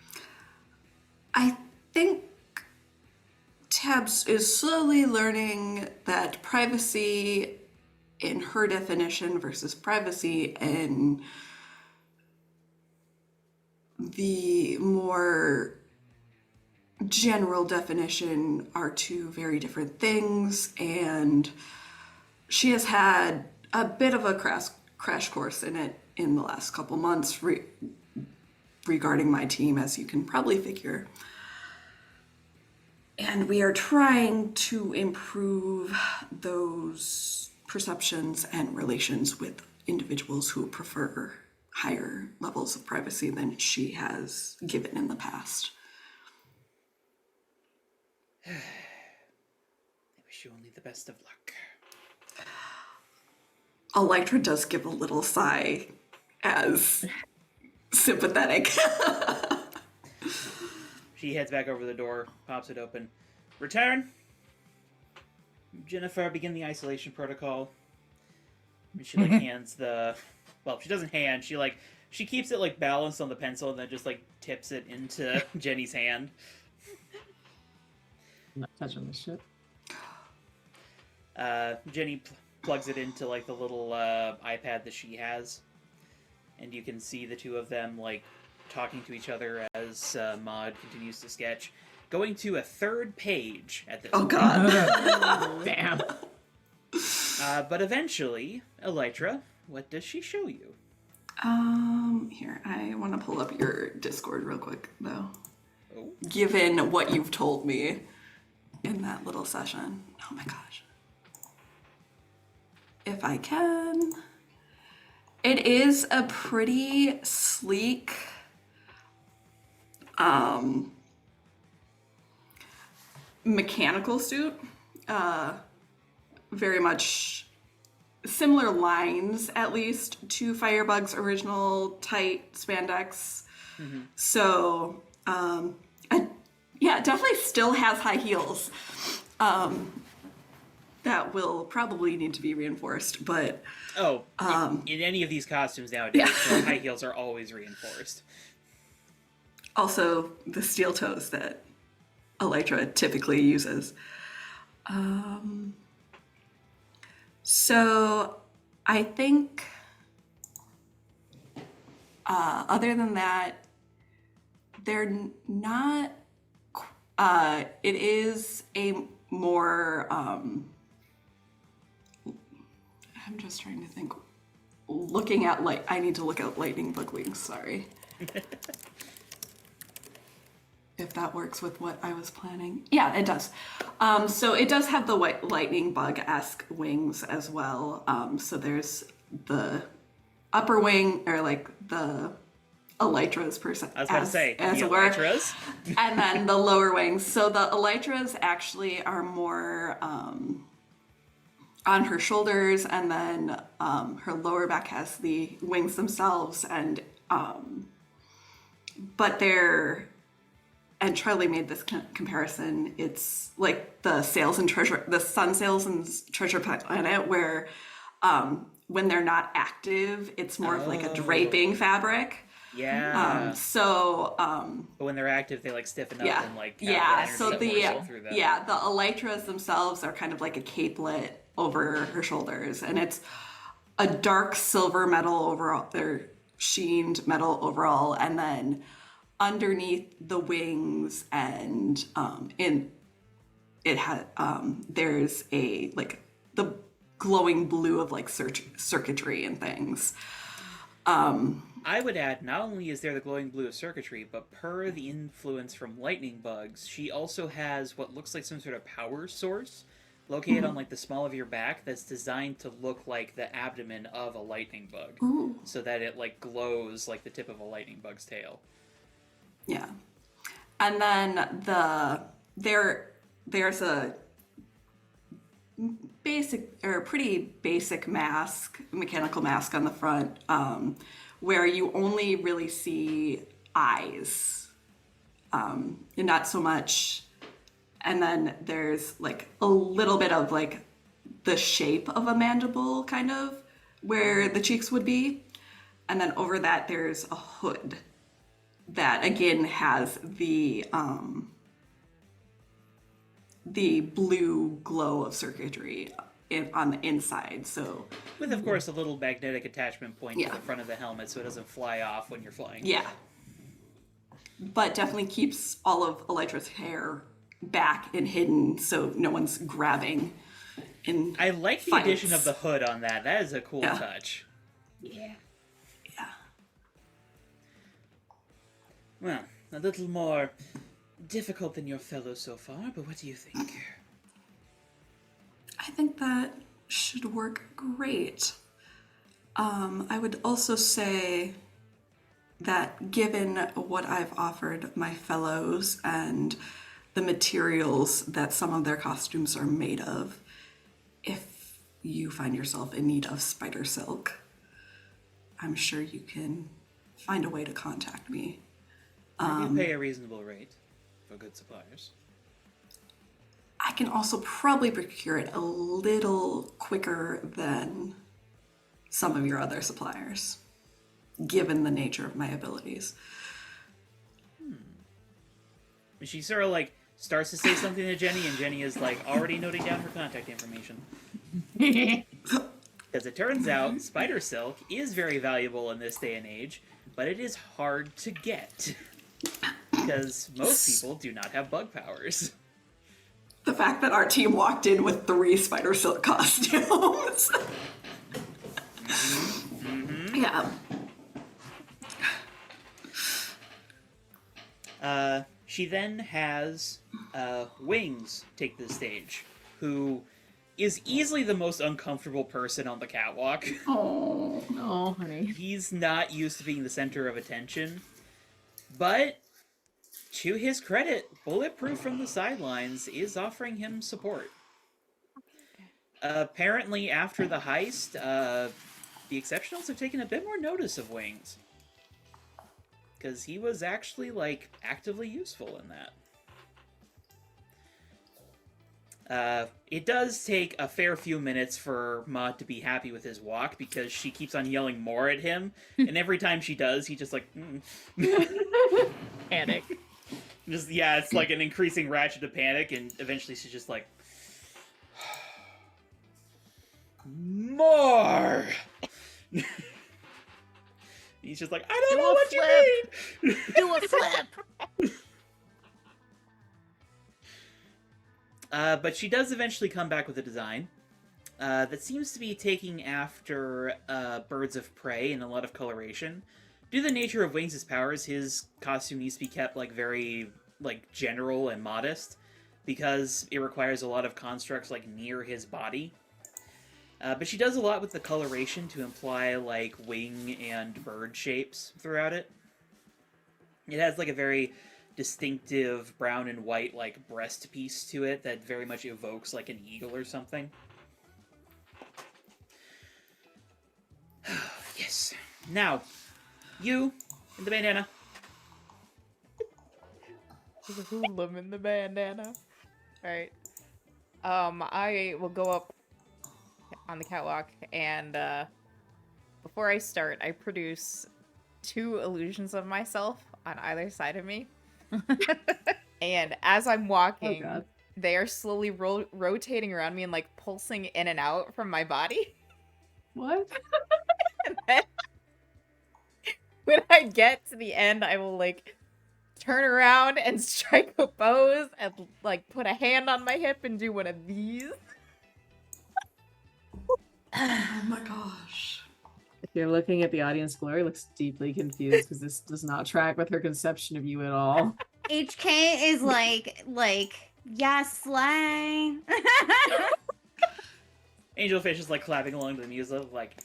that. I think Tabs is slowly learning that privacy in her definition versus privacy in the more general definition are two very different things, and she has had a bit of a crash course in it in the last couple months regarding my team, as you can probably figure. And we are trying to improve those perceptions and relations with individuals who prefer higher levels of privacy than she has given in the past. I wish you only the best of luck. Elytra does give a little sigh as sympathetic. She heads back over the door, pops it open. Return! Jennifer, begin the isolation protocol. And she like hands the... Well, she doesn't hand, she keeps it like balanced on the pencil and then just like tips it into Jenny's hand. I'm not touching this shit. Jenny plugs it into like the little iPad that she has. And you can see the two of them like talking to each other as Maud continues to sketch, going to a third page at this point. God. Damn. But eventually, Elytra, what does she show you? Here, I want to pull up your Discord real quick, though. Oh. Given what you've told me in that little session. Oh my gosh. If I can. It is a pretty sleek, mechanical suit. Very much similar lines, at least, to Firebug's original tight spandex. Mm-hmm. So, Yeah, definitely still has high heels. That will probably need to be reinforced, but in any of these costumes nowadays, the high heels are always reinforced. Also the steel toes that Elytra typically uses. So I think other than that, they're not. It is a more. I'm just trying to think. Looking at I need to look at lightning bug wings. Sorry. If that works with what I was planning. Yeah, it does. So it does have the white lightning bug-esque wings as well. So there's the upper wing, or like the elytras per se. I was about to say, the elytras. And then the lower wings. So the elytras actually are more on her shoulders, and then her lower back has the wings themselves, and but they're. And Charlie made this comparison. It's like the sun sails and treasure planet, where when they're not active, it's more of like a draping fabric. Yeah. But when they're active, they like stiffen up and like so the elytras themselves are kind of like a capelet over her shoulders, and it's a dark silver metal overall. They're sheened metal overall, and then underneath the wings and there's a like the glowing blue of like circuitry and things. I would add, not only is there the glowing blue of circuitry, but per the influence from lightning bugs, she also has what looks like some sort of power source located on like the small of your back that's designed to look like the abdomen of a lightning bug. Ooh. So that it like glows like the tip of a lightning bug's tail. Yeah. And then there's a basic or pretty basic mechanical mask on the front, where you only really see eyes, and not so much. And then there's like a little bit of like the shape of a mandible, kind of where the cheeks would be. And then over that, there's a hood that again has the blue glow of circuitry on the inside. So with, of course, a little magnetic attachment point to the front of the helmet so it doesn't fly off when you're flying. Yeah. But definitely keeps all of Elytra's hair back and hidden so no one's grabbing. I like the addition of the hood on that. That is a cool touch. Yeah. Well, a little more difficult than your fellow so far, but what do you think? I think that should work great. I would also say that given what I've offered my fellows and the materials that some of their costumes are made of, if you find yourself in need of spider silk, I'm sure you can find a way to contact me. I do pay a reasonable rate for good suppliers. I can also probably procure it a little quicker than some of your other suppliers, given the nature of my abilities. She sort of like starts to say something to Jenny, and Jenny is like already noting down her contact information. Because it turns out spider silk is very valuable in this day and age, but it is hard to get. Because most people do not have bug powers. The fact that our team walked in with 3 spider silk costumes. Yeah. She then has Wings take the stage, who is easily the most uncomfortable person on the catwalk. Oh, honey. He's not used to being the center of attention, but to his credit, Bulletproof from the sidelines is offering him support. Apparently, after the heist, the Exceptionals have taken a bit more notice of Wings. Because he was actually, like, actively useful in that. It does take a fair few minutes for Maud to be happy with his walk because she keeps on yelling more at him, and every time she does, he just like Panic. just yeah, it's like an increasing ratchet of panic, and eventually she's just like more. He's just like, I don't Do know a what you mean. Do a flip. But she does eventually come back with a design that seems to be taking after Birds of Prey and a lot of coloration. Due to the nature of Wings' powers, his costume needs to be kept like very like general and modest because it requires a lot of constructs like near his body. But she does a lot with the coloration to imply like wing and bird shapes throughout it. It has like a very distinctive brown and white like breast piece to it that very much evokes like an eagle or something. Yes. Now, you in the bandana. There's a hoodlum in the bandana. Alright. I will go up on the catwalk, and before I start, I produce 2 illusions of myself on either side of me. And as I'm walking, God. they are slowly rotating around me and like pulsing in and out from my body. What? And then when I get to the end, I will like turn around and strike a pose and like put a hand on my hip and do one of these. Oh my gosh. If you're looking at the audience, Glory looks deeply confused because this does not track with her conception of you at all. HK is like, yes, slay. Angelfish is like clapping along to the music, like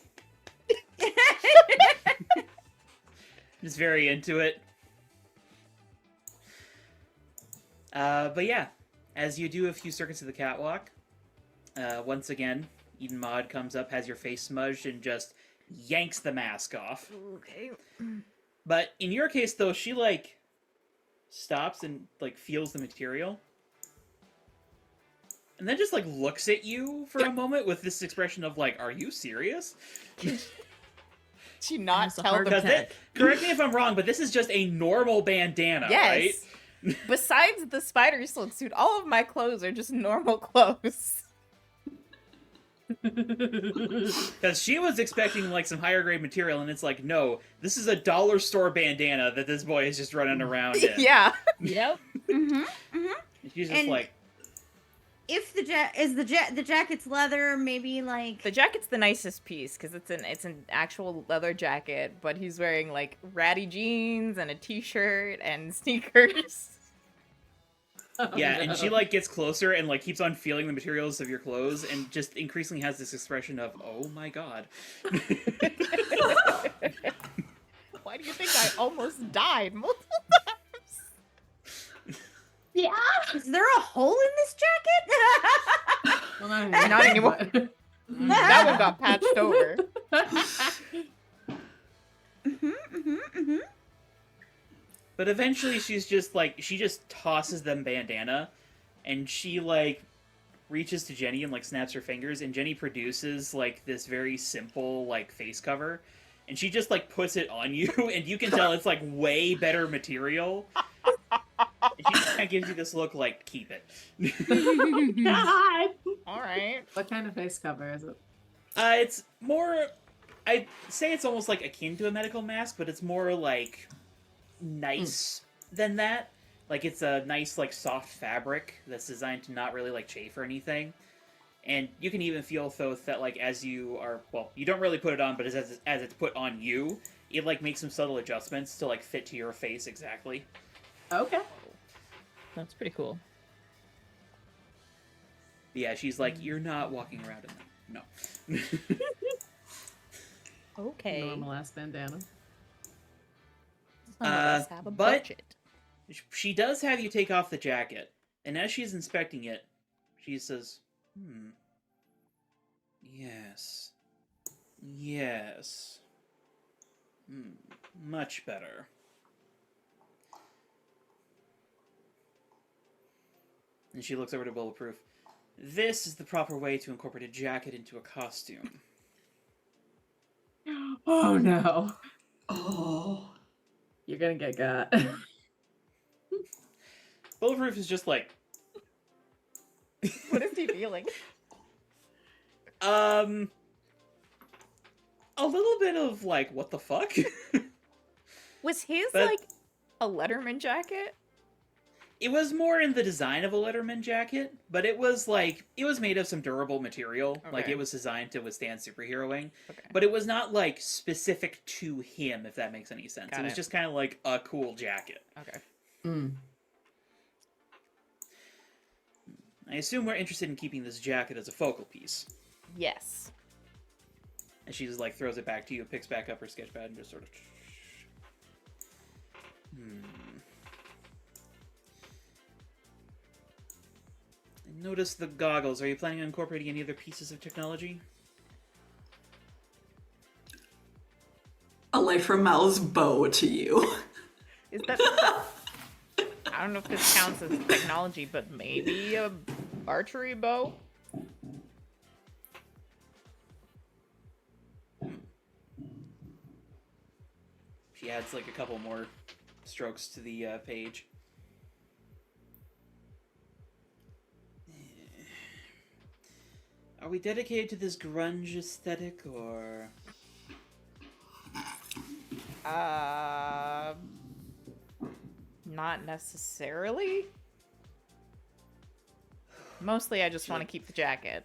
just very into it. But yeah, as you do a few circuits of the catwalk, once again, Eden Maud comes up, has your face smudged, and just yanks the mask off. Okay. But in your case, though, she, like, stops and, like, feels the material. And then just, like, looks at you for a moment with this expression of, like, are you serious? She not That's a tell hard the attack. Correct me if I'm wrong, but this is just a normal bandana, right? Yes. Besides the spider silk suit, all of my clothes are just normal clothes. Because she was expecting, like, some higher grade material, and it's like, no, this is a dollar store bandana that this boy is just running around in. Yeah. Yep. And She's just And- like, if the jacket's leather, maybe like The jacket's the nicest piece because it's an actual leather jacket, but he's wearing like ratty jeans and a t-shirt and sneakers. yeah, and she, like, gets closer and, like, keeps on feeling the materials of your clothes and just increasingly has this expression of, oh my god. Why do you think I almost died multiple times? yeah. Is there a hole in this jacket? Well, not Not anymore. but- That one got patched over. But eventually she's just, like, she just tosses them bandana, and she, like, reaches to Jenny and, like, snaps her fingers, and Jenny produces, like, this very simple, like, face cover, and she just, like, puts it on you, and you can tell it's, like, way better material. And she just kind of gives you this look like, keep it. God! All right. What kind of face cover is it? It's more, I'd say it's almost, like, akin to a medical mask, but it's more, like, nice than that. Like, it's a nice, like, soft fabric that's designed to not really, like, chafe or anything. And you can even feel, though, that, like, as you are, well, you don't really put it on, but as it's put on you, it, like, makes some subtle adjustments to, like, fit to your face exactly. Okay. That's pretty cool. But yeah, she's like, you're not walking around in them. No. Okay. Normal ass bandana. Some of us have a but- budget. She does have you take off the jacket, and as she's inspecting it, she says, yes. Yes. Much better. And she looks over to Bulletproof. This is the proper way to incorporate a jacket into a costume. Oh no. Oh. You're gonna get got. Bulletproof is just like, What is he feeling? a little bit of like, what the fuck? Was his But- like a Letterman jacket? It was more in the design of a Letterman jacket, but it was made of some durable material. Like Okay. it was designed to withstand superheroing, Okay. but it was not like specific to him, if that makes any sense. Got It was it. just kind of like a cool jacket. Okay. Mm. I assume we're interested in keeping this jacket as a focal piece. Yes. And she just like throws it back to you, picks back up her sketchpad, and just sort of. I noticed the goggles. Are you planning on incorporating any other pieces of technology? A life from Mal's bow to you. Is that? I don't know if this counts as technology, but maybe a archery bow. She adds like a couple more strokes to the page. Are we dedicated to this grunge aesthetic, or Not necessarily. Mostly, I just want to keep the jacket.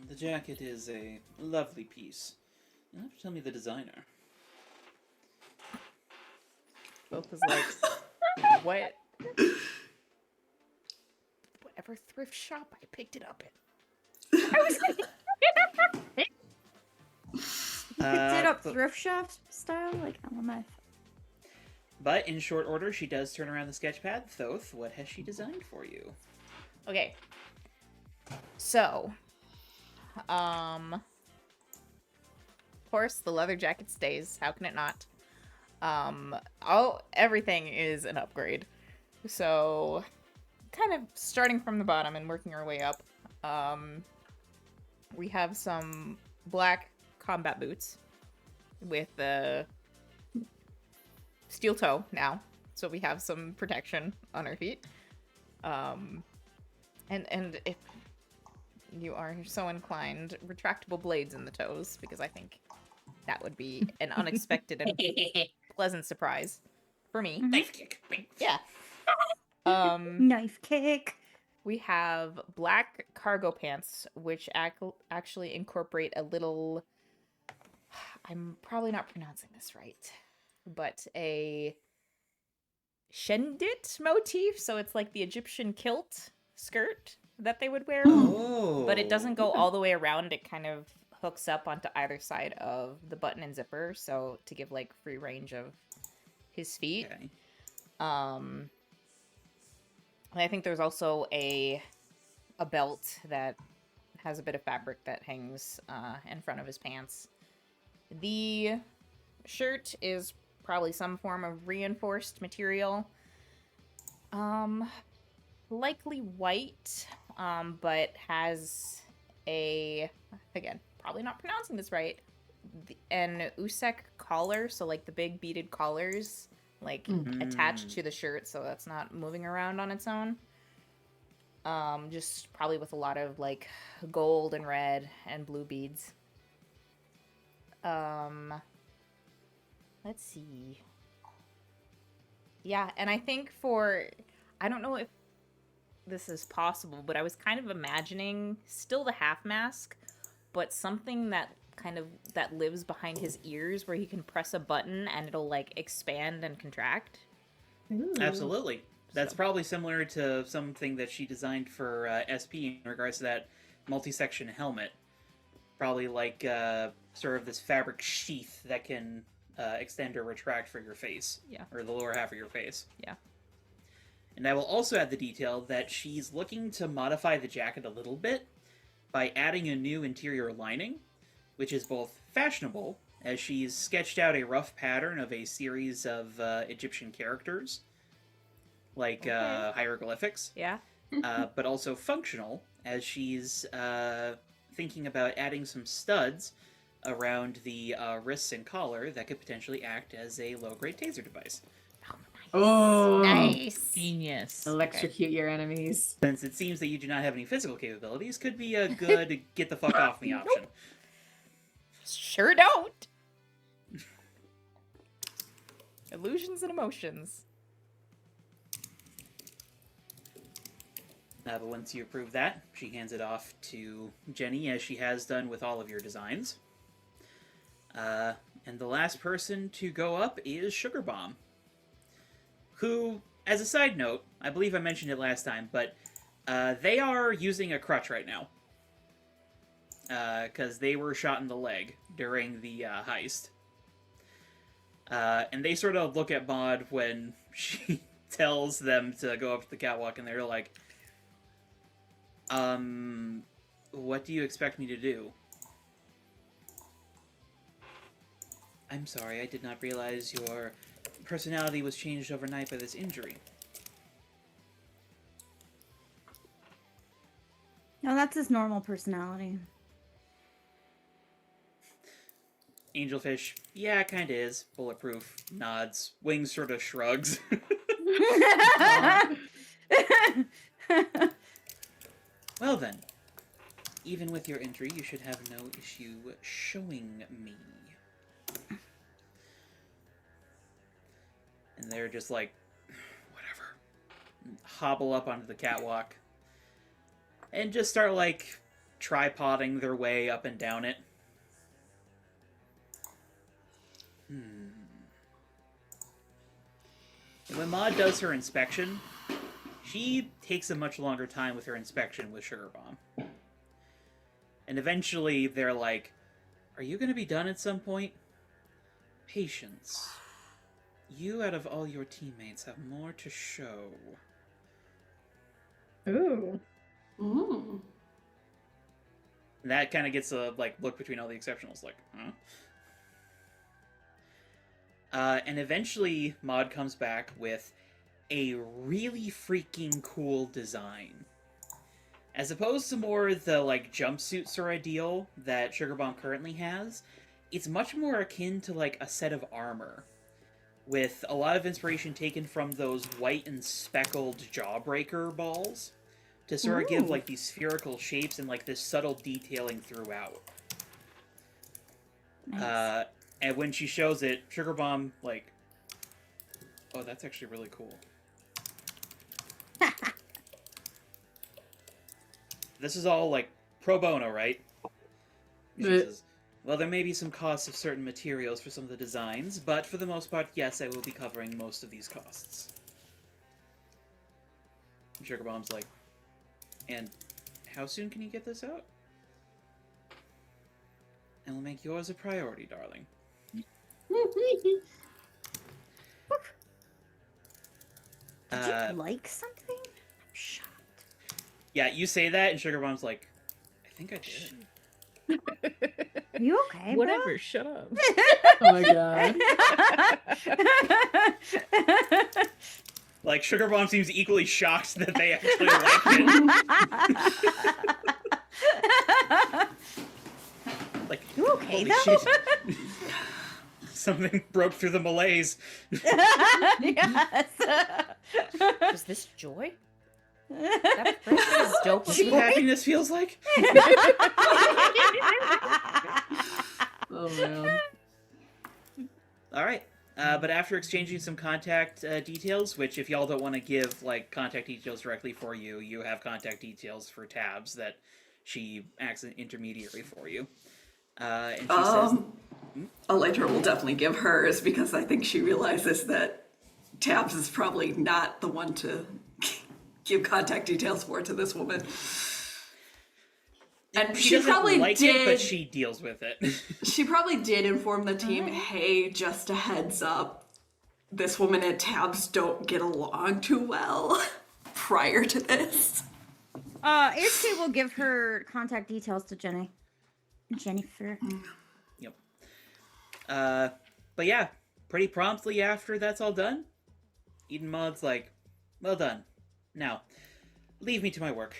the jacket is a lovely piece? You'll have to tell me the designer. Both is like, what? Whatever thrift shop I picked it up in. Picked it up but- thrift shop style, like LMF. But in short order, she does turn around the sketchpad. Thoth, what has she designed for you? Okay. So, of course, the leather jacket stays. How can it not? Everything is an upgrade. So, kind of starting from the bottom and working our way up. We have some black combat boots with the steel toe now, so we have some protection on our feet. And if you are so inclined, retractable blades in the toes, because I think that would be an unexpected and pleasant surprise for me. Knife kick. Yeah. Knife kick. We have black cargo pants, which actually incorporate a little. I'm probably not pronouncing this right, but a shendit motif. So it's like the Egyptian kilt skirt that they would wear, Oh. but it doesn't go all the way around. It kind of hooks up onto either side of the button and zipper, so to give like free range of his feet. Okay. And I think there's also a belt that has a bit of fabric that hangs in front of his pants. The shirt is probably some form of reinforced material. Likely white, but has again, probably not pronouncing this right, an usek collar, so like the big beaded collars, like attached to the shirt, so that's not moving around on its own. Just probably with a lot of like gold and red and blue beads. Let's see. Yeah, and I think I don't know if this is possible, but I was kind of imagining still the half mask, but something that lives behind his ears where he can press a button and it'll like expand and contract. Absolutely. That's So- probably similar to something that she designed for SP in regards to that multi-section helmet. Probably like sort of this fabric sheath that can extend or retract for your face. Yeah. Or the lower half of your face. Yeah. And I will also add the detail that she's looking to modify the jacket a little bit by adding a new interior lining, which is both fashionable, as she's sketched out a rough pattern of a series of Egyptian characters, like Okay. hieroglyphics, Yeah. but also functional, as she's thinking about adding some studs around the wrists and collar that could potentially act as a low-grade taser device. Oh, Nice. Genius. Electrocute your enemies. Since it seems that you do not have any physical capabilities, could be a good get the fuck off me option. Sure don't. Illusions and emotions. But once you approve that, she hands it off to Jenny, as she has done with all of your designs. And the last person to go up is Sugar Bomb, who, as a side note, I believe I mentioned it last time, but they are using a crutch right now. Because they were shot in the leg during the heist. And they sort of look at Maud when she tells them to go up to the catwalk, and they're like, what do you expect me to do? I'm sorry, I did not realize your personality was changed overnight by this injury. No, that's his normal personality. Angelfish, yeah, it kinda is. Bulletproof, nods. Wings sort of shrugs. Well then, even with your injury, you should have no issue showing me. And they're just like, whatever. Hobble up onto the catwalk. And just start, like, tripoding their way up and down it. And when Maud does her inspection, she takes a much longer time with her inspection with Sugar Bomb. And eventually they're like, are you going to be done at some point? Patience. You, out of all your teammates, have more to show. Ooh. Ooh. And that kind of gets a look between all the exceptionals, like, huh? And eventually Maud comes back with a really freaking cool design. As opposed to more the, jumpsuit sort of deal that Sugar Bomb currently has, it's much more akin to, a set of armor, with a lot of inspiration taken from those white and speckled Jawbreaker balls, to sort of give, these spherical shapes and, this subtle detailing throughout. Nice. And when she shows it, Sugar Bomb, oh, that's actually really cool. This is all, pro bono, right? She says, well, there may be some costs of certain materials for some of the designs, but for the most part, yes, I will be covering most of these costs. And Sugar Bomb's like, and how soon can you get this out? And we'll make yours a priority, darling. Did you like something? I'm shocked. Yeah, you say that, and Sugar Bomb's like, I think I did. Are you okay? Whatever, shut up. Oh my god. Sugar Bomb seems equally shocked that they actually liked it. You okay holy though? shit. Something broke through the malaise. Yes. Was this joy? That is dope. See what happiness feels like? Oh man. Alright. But after exchanging some contact details, which if y'all don't want to give, contact details directly for you, you have contact details for Tabs that she acts as an intermediary for you. And she says... Elytra will definitely give hers, because I think she realizes that Tabs is probably not the one to give contact details for to this woman. And She she doesn't probably like did. it, but she deals with it. She probably did inform the team, hey, just a heads up, this woman and Tabs don't get along too well prior to this. HK will give her contact details to Jennifer. Yep. But yeah, pretty promptly after that's all done, Eden Maud's like, well done. Now, leave me to my work.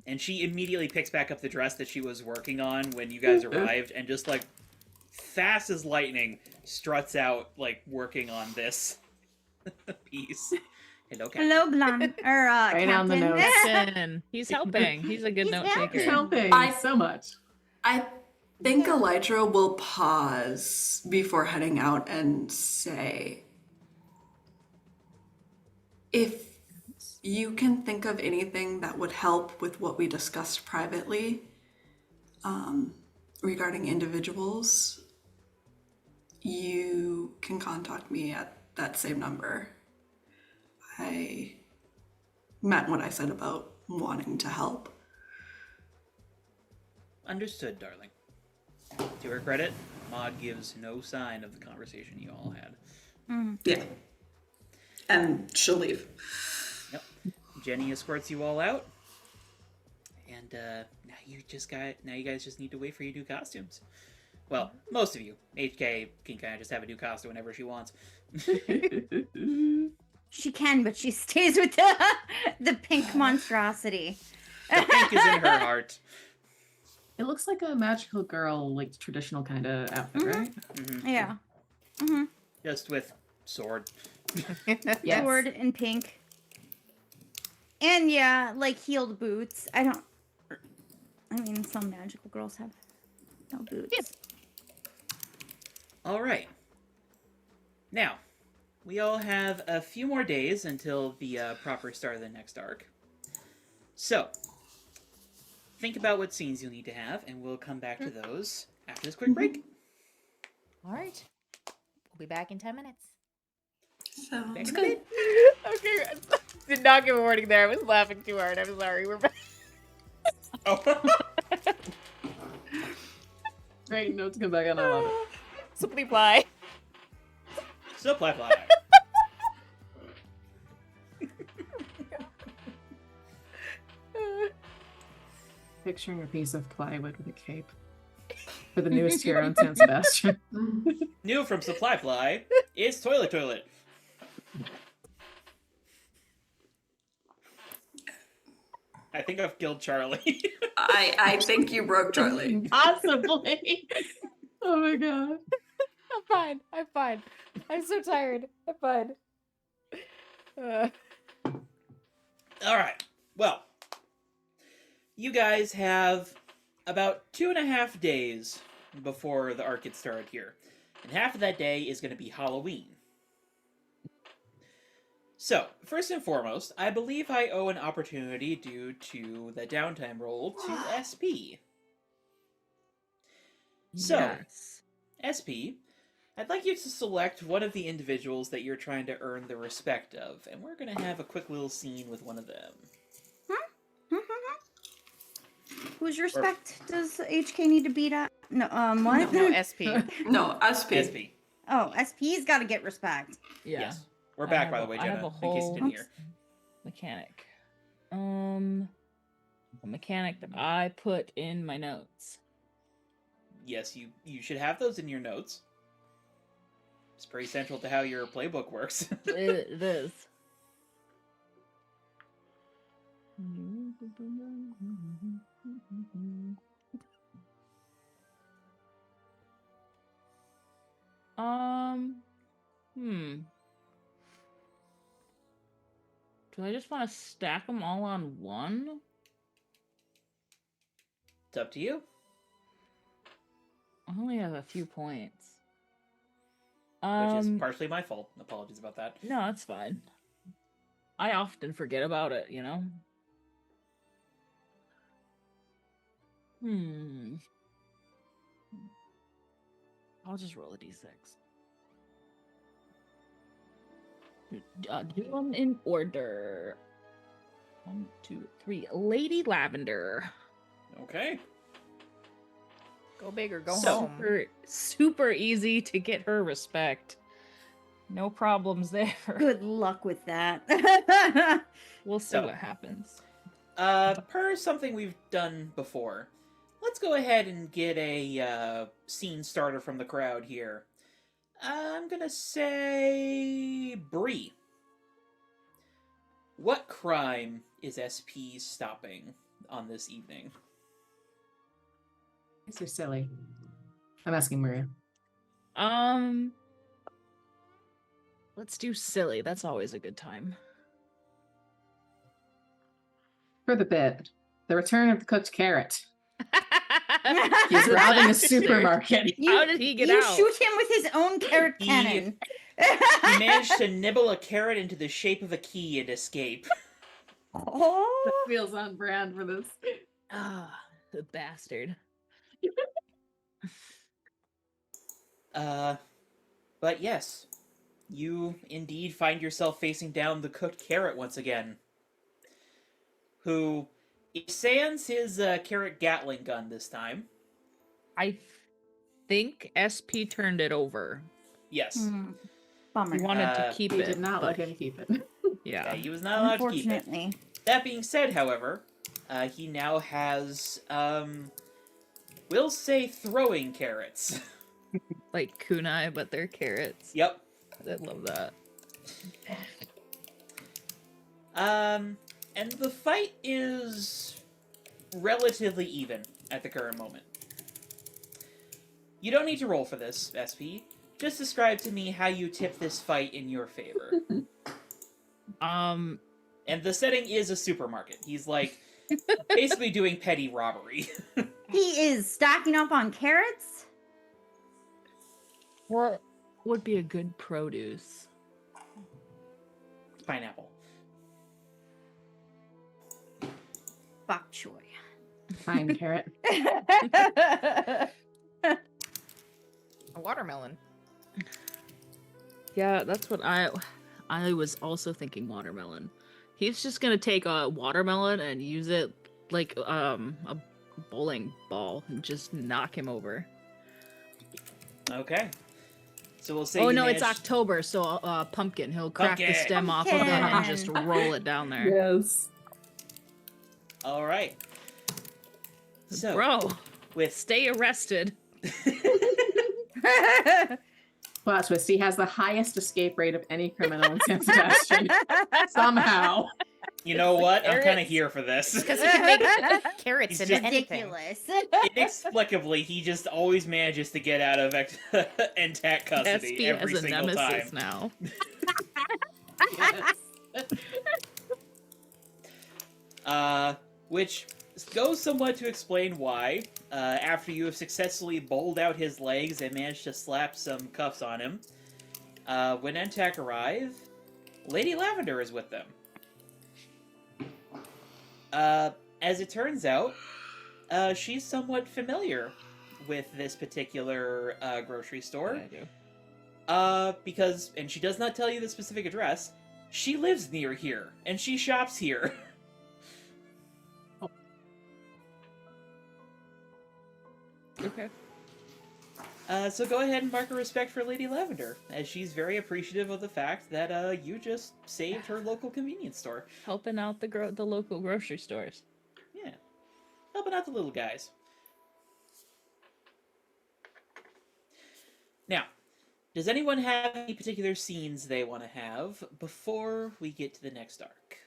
And she immediately picks back up the dress that she was working on when you guys arrived, and just, like, fast as lightning, struts out, like, working on this piece. Hello, Captain. Hello, Blan. Or, Right on the Captain. nose. Captain. He's helping. He's a good He's note helping. taker. Helping I- so much. I think Elytra will pause before heading out and say, if you can think of anything that would help with what we discussed privately regarding individuals, you can contact me at that same number. I meant what I said about wanting to help. Understood, darling. To her credit, Maud gives no sign of the conversation you all had. Yeah. And she'll leave. Yep. Jenny escorts you all out, and now you guys just need to wait for your new costumes. Well, most of you. HK can kind of just have a new costume whenever she wants. She can, but she stays with the pink monstrosity. The pink is in her heart. It looks like a magical girl, like traditional kind of outfit, right? Mhm. Yeah. Just with sword. Yes. Sword and pink. And yeah, like heeled boots. I mean, some magical girls have no boots. Yes. All right. Now, we all have a few more days until the proper start of the next arc. So, think about what scenes you'll need to have, and we'll come back to those after this quick break. All right. We'll be back in 10 minutes. So Thanks. Okay. Did not give a warning there. I was laughing too hard. I'm sorry. We're back. Oh. Great notes come back on. I love it. Simply fly. So, fly. Picturing a piece of plywood with a cape for the newest hero in San Sebastián. New from Supply Fly, it's Toilet. I think I've killed Charlie. I think you broke Charlie. Possibly. Oh my god. I'm fine. I'm so tired. I'm fine. All right. Well, you guys have about 2.5 days before the arc gets started here. And half of that day is going to be Halloween. So, first and foremost, I believe I owe an opportunity due to the downtime roll to SP. So, Yes. SP, I'd like you to select one of the individuals that you're trying to earn the respect of, and we're going to have a quick little scene with one of them. Whose respect does HK need to beat up? No, what? No, SP. No, SP. SP. Oh, SP's got to get respect. Yeah. Yes. We're I back, have by a- the way, I have Jenna, a in case you whole- didn't hear. Mechanic. A mechanic that I put in my notes. Yes, you should have those in your notes. It's pretty central to how your playbook works. It is. Do I just want to stack them all on one? It's up to you. I only have a few points. Which is partially my fault. Apologies about that. No, that's fine. I often forget about it, you know? I'll just roll a d6. Do them in order. 1, 2, 3. Lady Lavender. Okay. Go big or go So- home. Super easy to get her respect. No problems there. Good luck with that. We'll see So- what happens. Per something we've done before, let's go ahead and get a scene starter from the crowd here. I'm gonna say Bree. what crime is SP stopping on this evening? These are silly. I'm asking Maria. Let's do silly. That's always a good time. For the bit, the return of the cooked carrot. He's robbing a Bastard. supermarket. How did he get you out? shoot him with his own carrot He- cannon. He managed to nibble a carrot into the shape of a key and escape. Oh. That feels on brand for this. Ah, the bastard. But yes, you indeed find yourself facing down the cooked carrot once again. Who sans his carrot Gatling gun this time. I think SP turned it over. Yes. Bummer. He wanted to keep He it. did not let but- him keep it. Yeah, Yeah. he was not allowed to keep it. Unfortunately. That being said, however, he now has, we'll say throwing carrots. Like kunai, but they're carrots. Yep. I love that. And the fight is relatively even at the current moment. You don't need to roll for this, SP. Just describe to me how you tip this fight in your favor. And the setting is a supermarket. He's like basically doing petty robbery. He is stocking up on carrots. What would be a good produce? Pineapple. Bok choy. Fine carrot. A watermelon. Yeah, that's what I was also thinking watermelon. He's just gonna take a watermelon and use it like a bowling ball and just knock him over. Okay. So we'll say Oh you no, it's managed- October, so pumpkin. He'll crack the Pumpkin. stem off of it and just Pumpkin. roll it down there. Yes. All right. So, Bro, with stay arrested. Plot twist, he has the highest escape rate of any criminal in San Sebastian. Somehow. you know what? I'm kind of Carrots. here for this. Because he can make carrots He's into just anything. Ridiculous. Inexplicably, he just always manages to get out of intact custody SP every has a single nemesis time. now. Which goes somewhat to explain why, after you have successfully bowled out his legs and managed to slap some cuffs on him, when Entak arrive, Lady Lavender is with them. As it turns out, she's somewhat familiar with this particular grocery store. I do. Because, and she does not tell you the specific address, she lives near here, and she shops here. Okay. So go ahead and mark a respect for Lady Lavender, as she's very appreciative of the fact that you just saved her local convenience store. Helping out the local grocery stores. Yeah. Helping out the little guys. Now, does anyone have any particular scenes they want to have before we get to the next arc?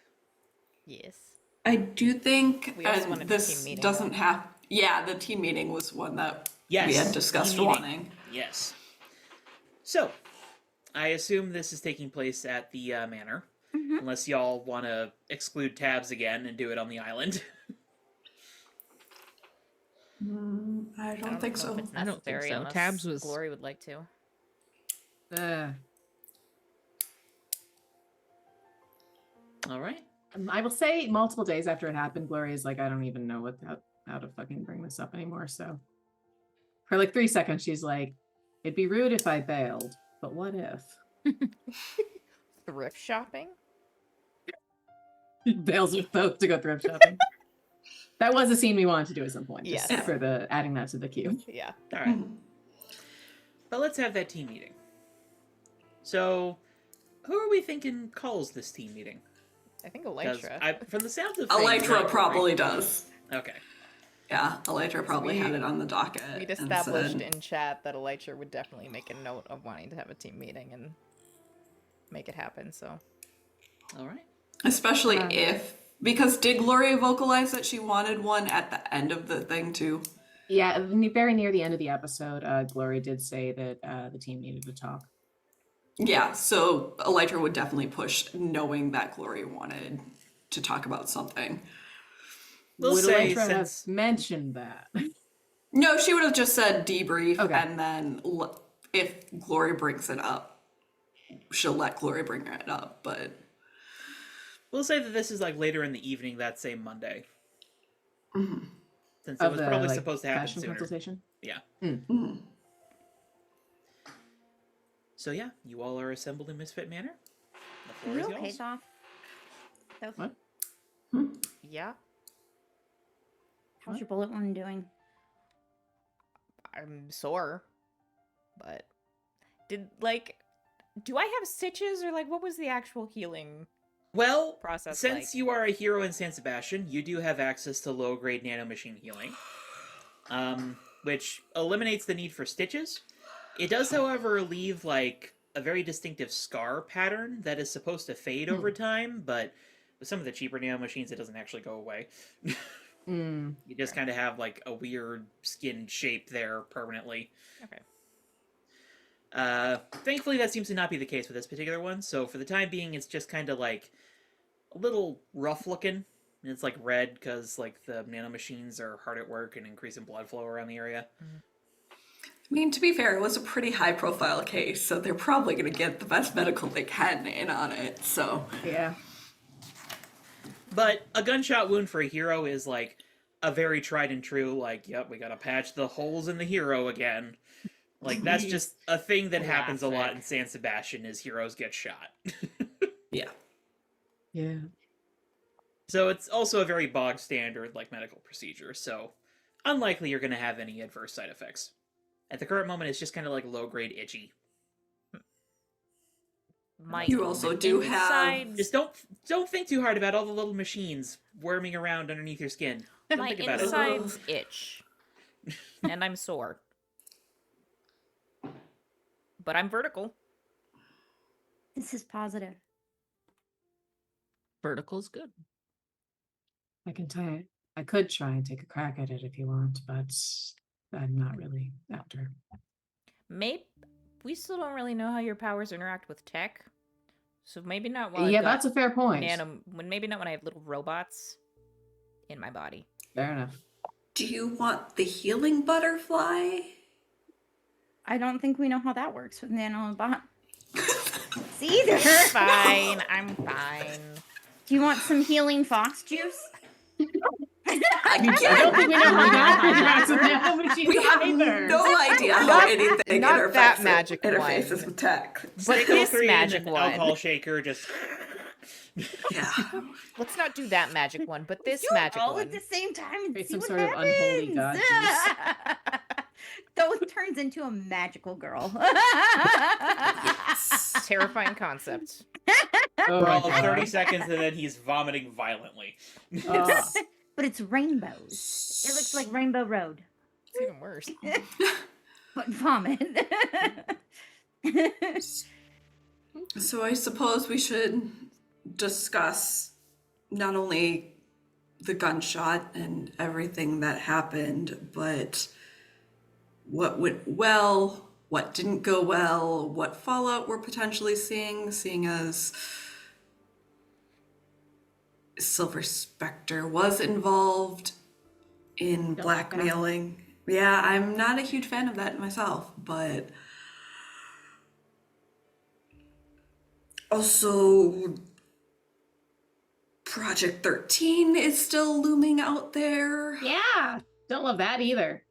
Yes. I do think We also wanted a this team meeting, doesn't though. have. Yeah, the team meeting was one that Yes. we had discussed team meeting. wanting. Yes. So, I assume this is taking place at the manor, Mhm. unless y'all want to exclude tabs again and do it on the island. I don't think know so. if it's I don't think necessary so. unless Tabs was- Glory would like to. All right. I will say multiple days after it happened, Gloria's like, I don't even know how to fucking bring this up anymore. So for like 3 seconds, she's like, it'd be rude if I bailed, but what if? Thrift shopping? Bails with both to go thrift shopping. That was a scene we wanted to do at some point. Just Yes. for the adding that to the queue. Yeah. All right. But let's have that team meeting. So, who are we thinking calls this team meeting? I think 'Cause Elytra. from the sounds of things, Elytra not probably does. Okay. Yeah, Elytra probably had it on the docket. We'd and established said- in chat that Elytra would definitely make a note of wanting to have a team meeting and make it happen, so. All right. Especially because did Gloria vocalize that she wanted one at the end of the thing too? Yeah, very near the end of the episode, Gloria did say that the team needed to talk. Yeah, so Elytra would definitely push, knowing that Gloria wanted to talk about something. We'll Would say Elytra have since mentioned that? No, she would have just said debrief, Okay. and then if Gloria brings it up, she'll let Gloria bring it up. But we'll say that this is like later in the evening that same Monday, since it Of was the, probably like, supposed to happen passion sooner. consultation? Yeah. mm. So yeah, you all are assembled in Misfit Manor. The Are floor you is okay, yours. Thoth? Sophie, What? Yeah, how's your bullet wound doing? I'm sore, but do I have stitches or like what was the actual healing Well, process since like? you are a hero in San Sebastian, you do have access to low-grade nanomachine healing, which eliminates the need for stitches. It does, however, leave like a very distinctive scar pattern that is supposed to fade over time, but with some of the cheaper nanomachines, it doesn't actually go away. You just kind of have like a weird skin shape there permanently. Okay. Thankfully, that seems to not be the case with this particular one. So for the time being, it's just kind of like a little rough looking. And it's like red because like the nanomachines are hard at work and increasing blood flow around the area. I mean, to be fair, it was a pretty high-profile case, so they're probably going to get the best medical they can in on it. So Yeah. But a gunshot wound for a hero is like a very tried and true, like, yep, we gotta patch the holes in the hero again. Like, that's just a thing that happens a lot in San Sebastian is heroes get shot. yeah. Yeah. So it's also a very bog standard, like, medical procedure, so unlikely you're gonna have any adverse side effects. At the current moment, it's just kind of like low-grade itchy. You also do have... Just don't think too hard about all the little machines worming around underneath your skin. Don't My think about it. insides itch, and I'm sore, but I'm vertical. This is positive. Vertical's good. I could try and take a crack at it if you want, but I'm not really after. Maybe we still don't really know how your powers interact with tech, so maybe not while Yeah, I've got that's a fair point. maybe not when I have little robots in my body. Fair enough. Do you want the healing butterfly? I don't think we know how that works with nanobot. See there. Fine, I'm fine. Do you want some healing fox juice? I don't think we know how that interacts with nanomachines We have either. no idea how anything not that magic interfaces one. with tech. But this Psycho-3 magic and an one. alcohol shaker just... Yeah. Let's not do that magic one, but this Do it magic all one. at the same time and Create see some what sort of unholy happens. god Thoth turns into a magical girl. Terrifying concept. Oh For my all of 30 God. seconds, and then he's vomiting violently. But it's rainbows. It looks like Rainbow Road. It's even worse. But vomit. So I suppose we should discuss not only the gunshot and everything that happened, but what went well, what didn't go well, what fallout we're potentially seeing as Silver Spectre was involved in blackmailing. Yeah, I'm not a huge fan of that myself, but also Project 13 is still looming out there. Yeah, don't love that either.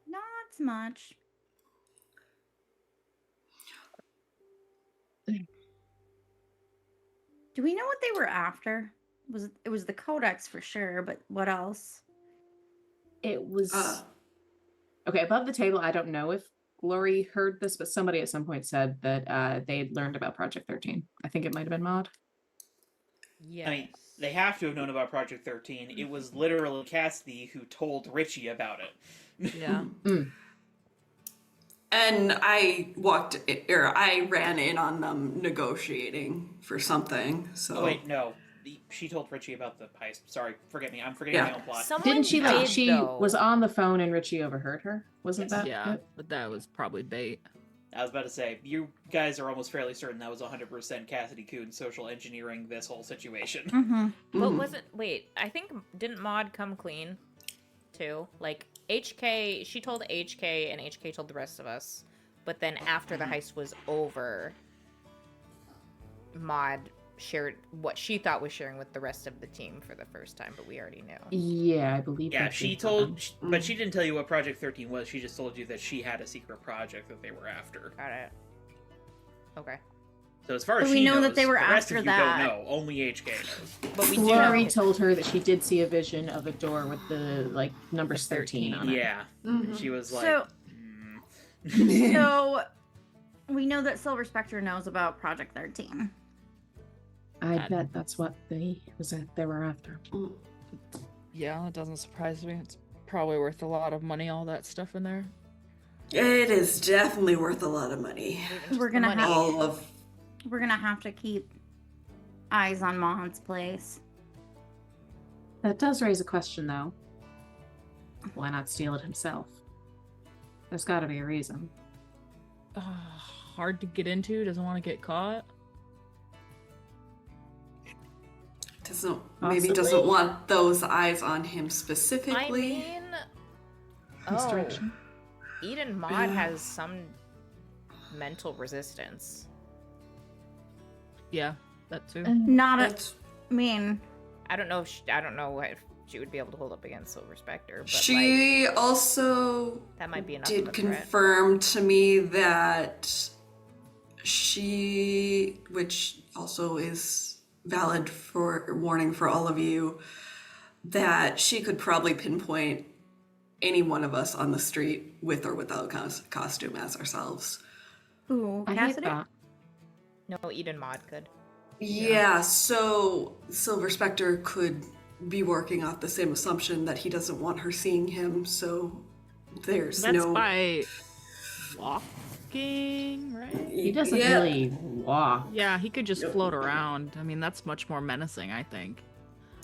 Not so much. Do we know what they were after? It was the codex for sure, but what else? It was Uh. okay. Above the table, I don't know if Glory heard this, but somebody at some point said that they had learned about Project 13. I think it might have been Maud. Yeah. I mean, they have to have known about Project 13. It was literally Cassidy who told Richie about it. Yeah. And I ran in on them negotiating for something. So Oh, wait, no. she told Richie about the heist. Sorry, forget me. I'm forgetting my own plot. Someone Didn't she like did, she though. was on the phone and Richie overheard her? Wasn't Yes. that Yeah, it? but that was probably bait. I was about to say, you guys are almost fairly certain that was 100% Cassidy Coon social engineering this whole situation. Mm-hmm. But wasn't wait? I think didn't Maud come clean, too? Like HK, she told HK, and HK told the rest of us. But then after the heist was over, Maud shared what she thought was sharing with the rest of the team for the first time. But we already knew. Yeah, I believe. Yeah, that's she what told, happened. but she didn't tell you what Project 13 was. She just told you that she had a secret project that they were after. Got it. Okay. So as far as But we she know knows, that they were the rest after of you that. don't know. Only HK knows. But we do know. Lori told her that she did see a vision of a door with the like numbers 13 on it. Yeah, Mhm. she was like, So, "Hmm." so we know that Silver Spectre knows about Project 13. I bet that's what they were after. Yeah, it doesn't surprise me. It's probably worth a lot of money, all that stuff in there. It is definitely worth a lot of money. We're gonna Money. have All of we're gonna have to keep eyes on Maud's place. That does raise a question, though. Why not steal it himself? There's got to be a reason. Hard to get into. Doesn't want to get caught. maybe Possibly. doesn't want those eyes on him I specifically. mean, Misdirection. Eden Maud Yeah. has some mental resistance. Yeah, that too. Not a, That's- I mean, I don't know if she would be able to hold up against Silver Spectre, but She also that might be enough of did a threat. confirm to me that she, which also is valid for warning for all of you, that she could probably pinpoint any one of us on the street with or without costume as ourselves. ooh, I hate Cassidy? that. No, Eden Maud could. Yeah, so Silver Spectre could be working off the same assumption that he doesn't want her seeing him, so there's That's no... by walking, right? He doesn't Yeah. really walk. Yeah, he could just float around. I mean, that's much more menacing, I think.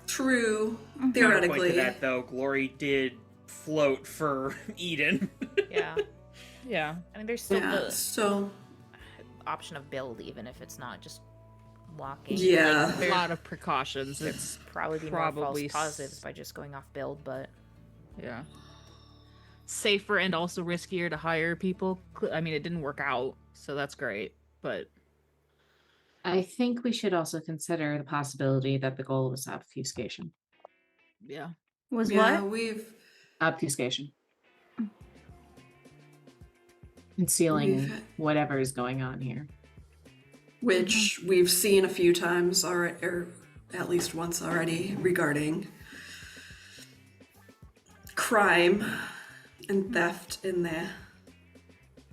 True, Counterpoint theoretically. to that, though, Glory did float for Eden. Yeah. Yeah. I mean, there's still Yeah, the so... option of build, even if it's not just walking. Yeah. Like, A there's lot of precautions. It's probably be probably more s- false positives by just going off build, but yeah. Safer and also riskier to hire people. I mean, it didn't work out, so that's great. But I think we should also consider the possibility that the goal was obfuscation. yeah. Was Yeah, what? we've Obfuscation. Concealing We've- whatever is going on here. which we've seen a few times already, or at least once already, regarding crime and theft in the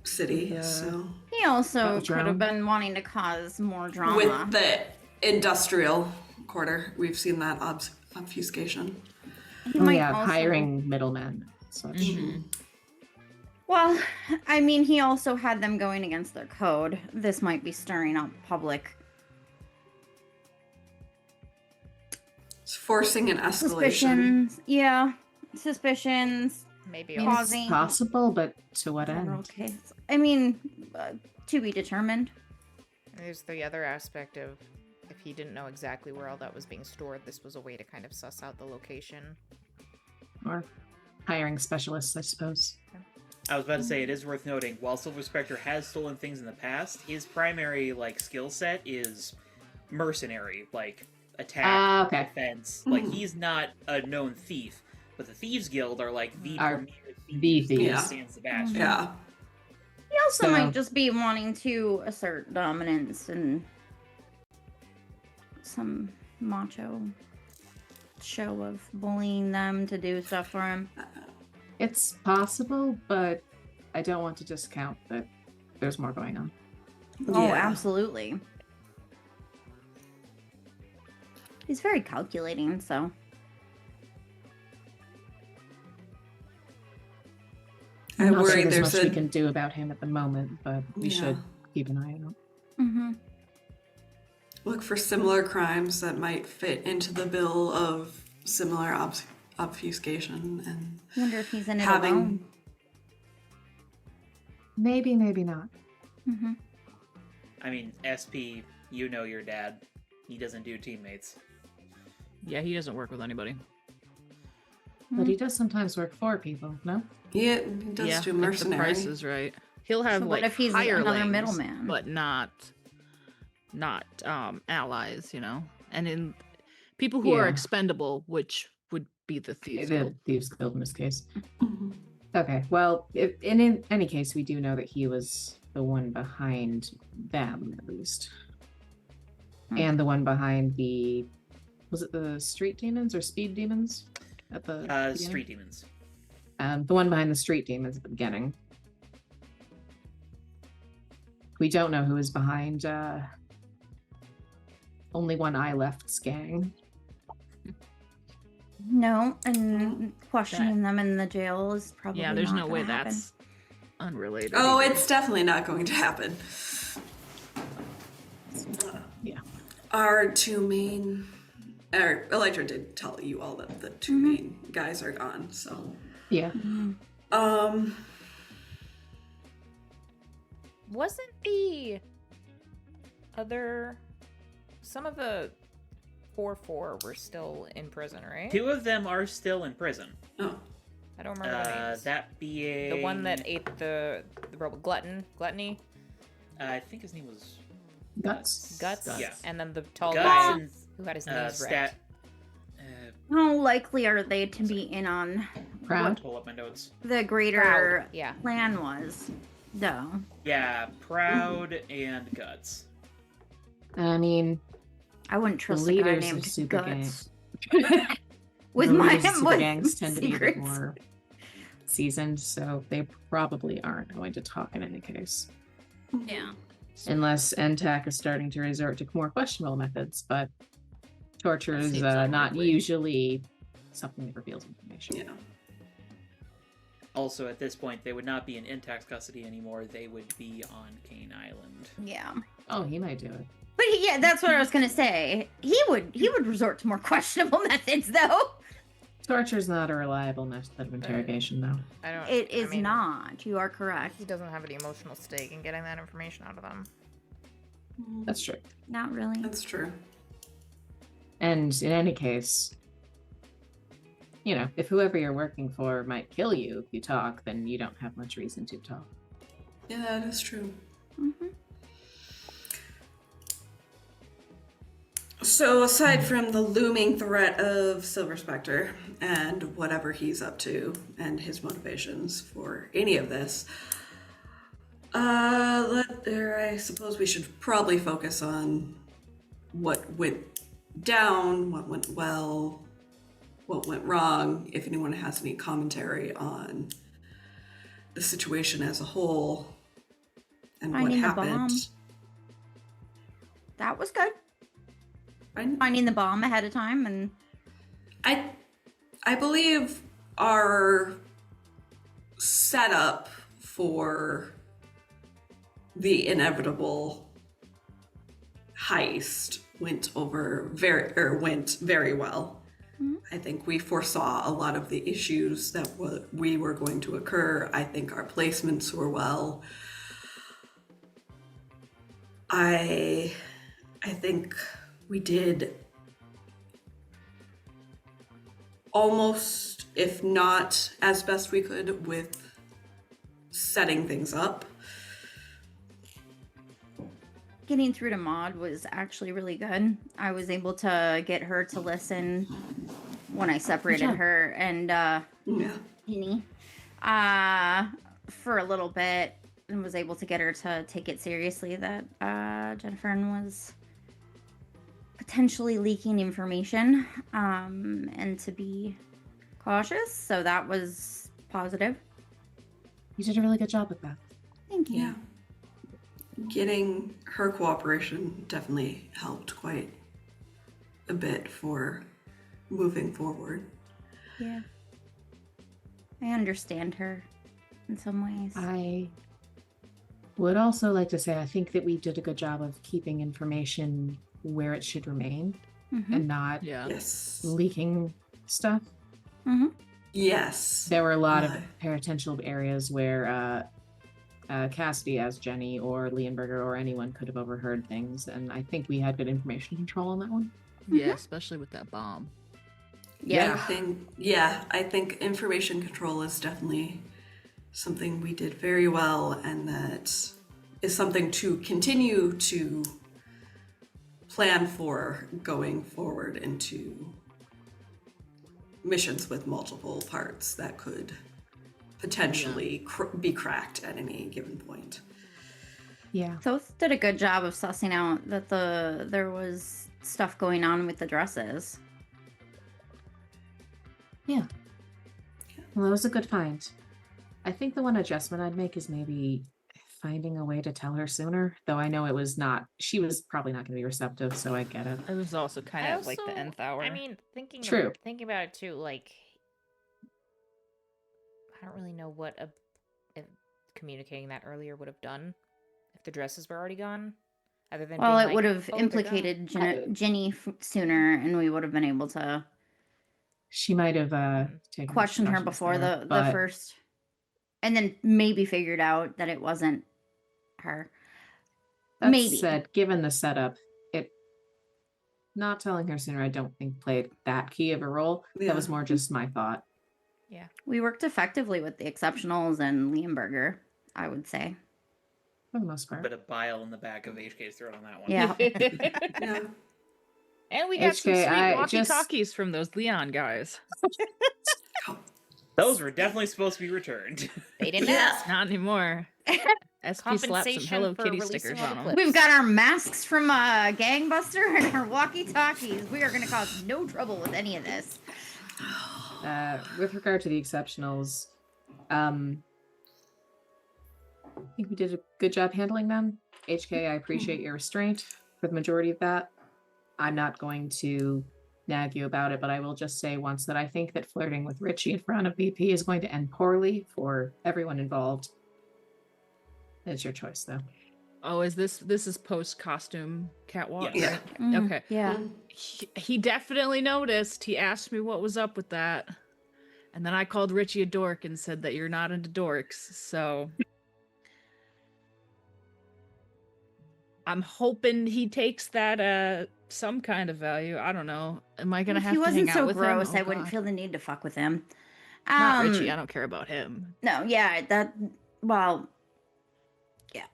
city. Yeah. So He also About could have drone? been wanting to cause more drama. with the industrial quarter, we've seen that obfuscation. He Oh might yeah, also- hiring middlemen. Such. Mhm. Well, I mean, he also had them going against their code. This might be stirring up public It's forcing an escalation. suspicions. Yeah, suspicions. maybe I mean, also it's Causing- possible, but to what General end? case. I mean, to be determined. there's the other aspect of if he didn't know exactly where all that was being stored, this was a way to kind of suss out the location. Or hiring specialists, I suppose. I was about to say, it is worth noting, while Silver Spectre has stolen things in the past, his primary, skill set is mercenary, attack, Okay. defense. Mhm. He's not a known thief, but the Thieves Guild are, the Are premier the thieves in thieves. San Sebastian. Yeah. He also So- might just be wanting to assert dominance and some macho show of bullying them to do stuff for him. It's possible, but I don't want to discount that there's more going on. Oh, Yeah. absolutely. He's very calculating, so. I I'm not worry sure there's there's much we a can do about him at the moment, but we Yeah. should keep an eye out. Mm-hmm. look for similar crimes that might fit into the bill of similar obfuscation and I wonder if he's in it having. alone. Maybe, maybe not. Mm-hmm. I mean, SP, you know your dad. He doesn't do teammates. Yeah, he doesn't work with anybody. But he does sometimes work for people, no? Yeah, he does Yeah, do if the mercenary. price is right. He'll have So what like if he's another hirelings, middleman? but not allies, you know. And in people who are Yeah. expendable, which would be the thieves. The Guild. Thieves Guild in this case. Mhm. Okay, well, if, in any case, we do know that he was the one behind them, at least. And the one behind the... Was it the street demons or speed demons? At the beginning? Street demons. The one behind the street demons at the beginning. We don't know who is behind Only One Eye Left's gang. No, and questioning them in the jail is probably Yeah, there's not no way gonna happen. that's unrelated. Oh, either. it's definitely not going to happen. Yeah. Our two main... Elytra did tell you all that the two main guys are gone, so... Yeah. Wasn't the other... Some of the 4-4 were still in prison, right? 2 of them are still in prison. Oh. I don't remember their names. That being... The one that ate the robot Gluttony? I think his name was... Guts. Guts? Yeah. And then the tall Guts guy and who had his knees Stat... wrecked. How likely are they to be in on Proud. Pull up my notes. the greater Proud, yeah. plan was? Though. Yeah, Proud and Guts. I mean, I wouldn't the trust a guy leaders of named super Guts. gangs. With the my leaders of super with gangs tend to be a bit secrets. more seasoned, so they probably aren't going to talk in any case. Yeah. Unless NTAC is starting to resort to more questionable methods, but torture That is seems not unlikely. usually something that reveals information. Yeah. Also, at this point, they would not be in Intact custody anymore. They would be on Cane Island. Yeah. Oh, he might do it. But yeah, that's what I was gonna say. He would resort to more questionable methods, though. Torture is not a reliable method of interrogation, though. I don't. It I is mean, not. You are correct. He doesn't have any emotional stake in getting that information out of them. That's true. Not really. That's true. And in any case, you know, if whoever you're working for might kill you if you talk, then you don't have much reason to talk. Yeah, that is true. Mm-hmm. So aside from the looming threat of Silver Spectre and whatever he's up to and his motivations for any of this, I suppose we should probably focus on what went down, what went well, what went wrong, if anyone has any commentary on the situation as a whole and what Finding the happened. bomb. That was good. I- Finding the bomb ahead of time and I believe our setup for the inevitable heist went very well. Mhm. I think we foresaw a lot of the issues that we were going to occur. I think our placements were well. I think we did almost, if not as best we could, with setting things up. getting through to Maud was actually really good. I was able to get her to listen when I separated job. her and Yeah. Penny for a little bit, and was able to get her to take it seriously that Jennifer was potentially leaking information and to be cautious. So that was positive. You did a really good job with that. Thank you. Yeah. Getting her cooperation definitely helped quite a bit for moving forward. Yeah. I understand her in some ways. I would also like to say I think that we did a good job of keeping information where it should remain Mm-hmm. and not Yeah. Yes. leaking stuff. Mm-hmm. Yes. There were a lot of Right. potential areas where Cassidy as Jenny or Leonberger or anyone could have overheard things, and I think we had good information control on that one. Yeah, especially with that bomb. Yeah. I think information control is definitely something we did very well, and that is something to continue to plan for going forward into missions with multiple parts that could potentially be cracked at any given point. Yeah. Thoth did a good job of sussing out that there was stuff going on with the dresses. Well, that was a good find. I think the one adjustment I'd make is maybe finding a way to tell her sooner, though I know she was probably not going to be receptive, so I get it. It was also kind of like the nth hour. I mean, thinking True. thinking about it too, like I don't really know what if communicating that earlier would have done if the dresses were already gone. Other than Well, being it like, would have "Oh, they're gone." implicated Ginny sooner, and we would have been able to She might have taken question her precautions before there, the but first, and then maybe figured out that it wasn't her. that Maybe. said, given the setup, it not telling her sooner I don't think played that key of a role. Yeah. That was more just my thought. Yeah. We worked effectively with the Exceptionals and Leonberger, I would say. For the most A part. bit of bile in the back of HK's throat on that one. Yeah. Yeah. And we got some HK, sweet I walkie-talkies from those Leon guys. Those were definitely supposed to be returned. They didn't Yeah. ask. Not anymore. SP slapped some Compensation Hello for Kitty releasing stickers all the on them. clips. We've got our masks from Gangbuster and our walkie-talkies. We are going to cause no trouble with any of this. With regard to the exceptionals, I think we did a good job handling them. HK, I appreciate your restraint for the majority of that. I'm not going to nag you about it, but I will just say once that I think that flirting with Richie in front of BP is going to end poorly for everyone involved. It's your choice, though. Oh, is this is post costume catwalk? Yes. Right? Mm, Okay. Yeah. He definitely noticed. He asked me what was up with that. And then I called Richie a dork and said that you're not into dorks. So I'm hoping he takes that some kind of value. I don't know. Am I gonna If have he to wasn't hang so out with gross, him? I wouldn't God. feel the need to fuck with him. Not Richie. I don't care about him. No, yeah, well, yeah.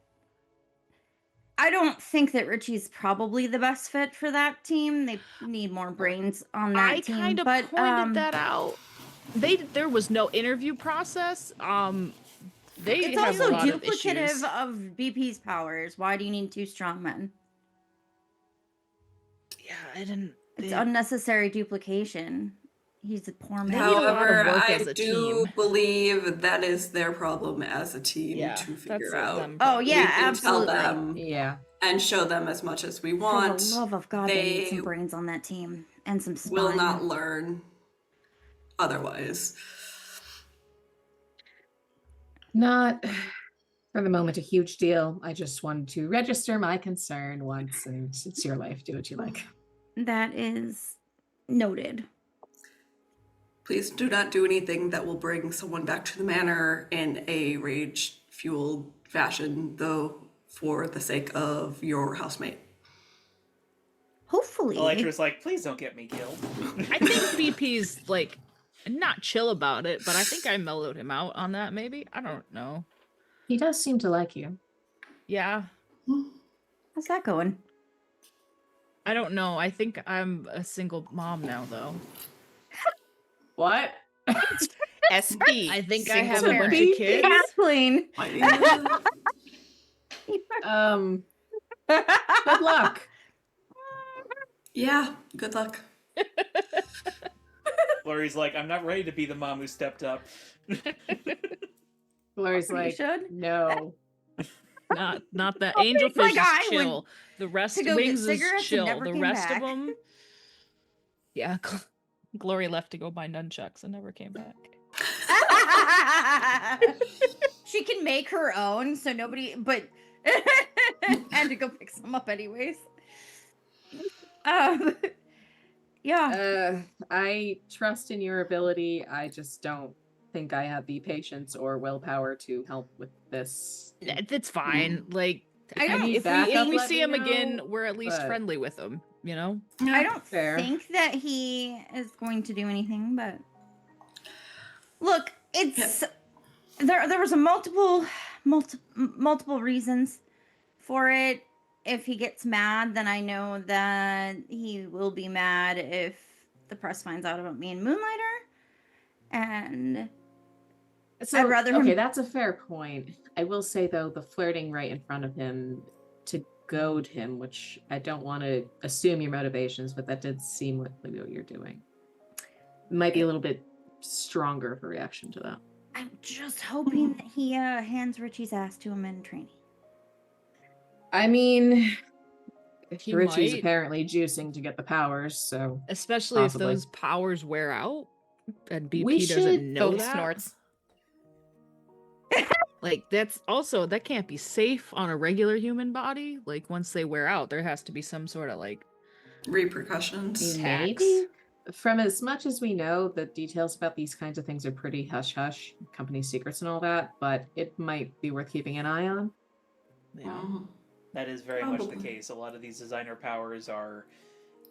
I don't think that Richie's probably the best fit for that team. They need more brains on that I team. kind of but pointed that out. There was no interview process. They it's have also a lot of duplicative issues. of BP's powers. Why do you need two strong men? Yeah, I didn't. It's unnecessary duplication. He's a poor man. They need a lot of However, work I as a do team. believe that is their problem as a team Yeah, to that's figure a out. them Oh, problem. yeah, We can absolutely. tell them Yeah. and show them as much as we For want. the love of God, they need They some brains on that team and some spine. will not learn otherwise. Not for the moment a huge deal. I just wanted to register my concern once, and it's your life. Do what you like. That is noted. Please do not do anything that will bring someone back to the manor in a rage-fueled fashion, though, for the sake of your housemate. Hopefully. Electra's like, please don't get me killed. I think BP's like not chill about it, but I think I mellowed him out on that. Maybe I don't know. He does seem to like you. Yeah, How's that going? I don't know. I think I'm a single mom now, though. What? SP. I think I single have a bunch parent. of kids. Kathleen. Good luck. Yeah, good luck. Lori's like, I'm not ready to be the mom who stepped up. Gloria's You like, should. no. Not that Angelfish like is I went chill. The rest to of go get Wings is cigarettes and chill. never The came rest back. of them, yeah. Glory left to go buy nunchucks and never came back. She can make her own, so nobody. But had to go pick some up anyways. Yeah. I trust in your ability. I just don't think I have the patience or willpower to help with this. It's fine. Like, I If you don't need if backup, we let see me him again, know, we're at least but- friendly with him. You know. Yeah. I don't Fair. think that he is going to do anything, but look, it's there was a multiple reasons for it. If he gets mad, then I know that he will be mad if the press finds out about me and Moonlighter. And So, I'd rather him- okay, that's a fair point. I will say though, the flirting right in front of him to goad him, which I don't want to assume your motivations, but that did seem like what you're doing. Might be a little bit stronger of a reaction to that. I'm just hoping that he hands Richie's ass to him in training. I mean, He Richie's might. apparently juicing to get the powers, so Especially Possibly. if those powers wear out and BP We doesn't should know Both that. snorts. Like, that's also, that can't be safe on a regular human body. Like, once they wear out, there has to be some sort of like Repercussions. Tax. maybe. From as much as we know, the details about these kinds of things are pretty hush hush, company secrets and all that, but it might be worth keeping an eye on. Yeah. Mhm. That is very much the Probably. case. A lot of these designer powers are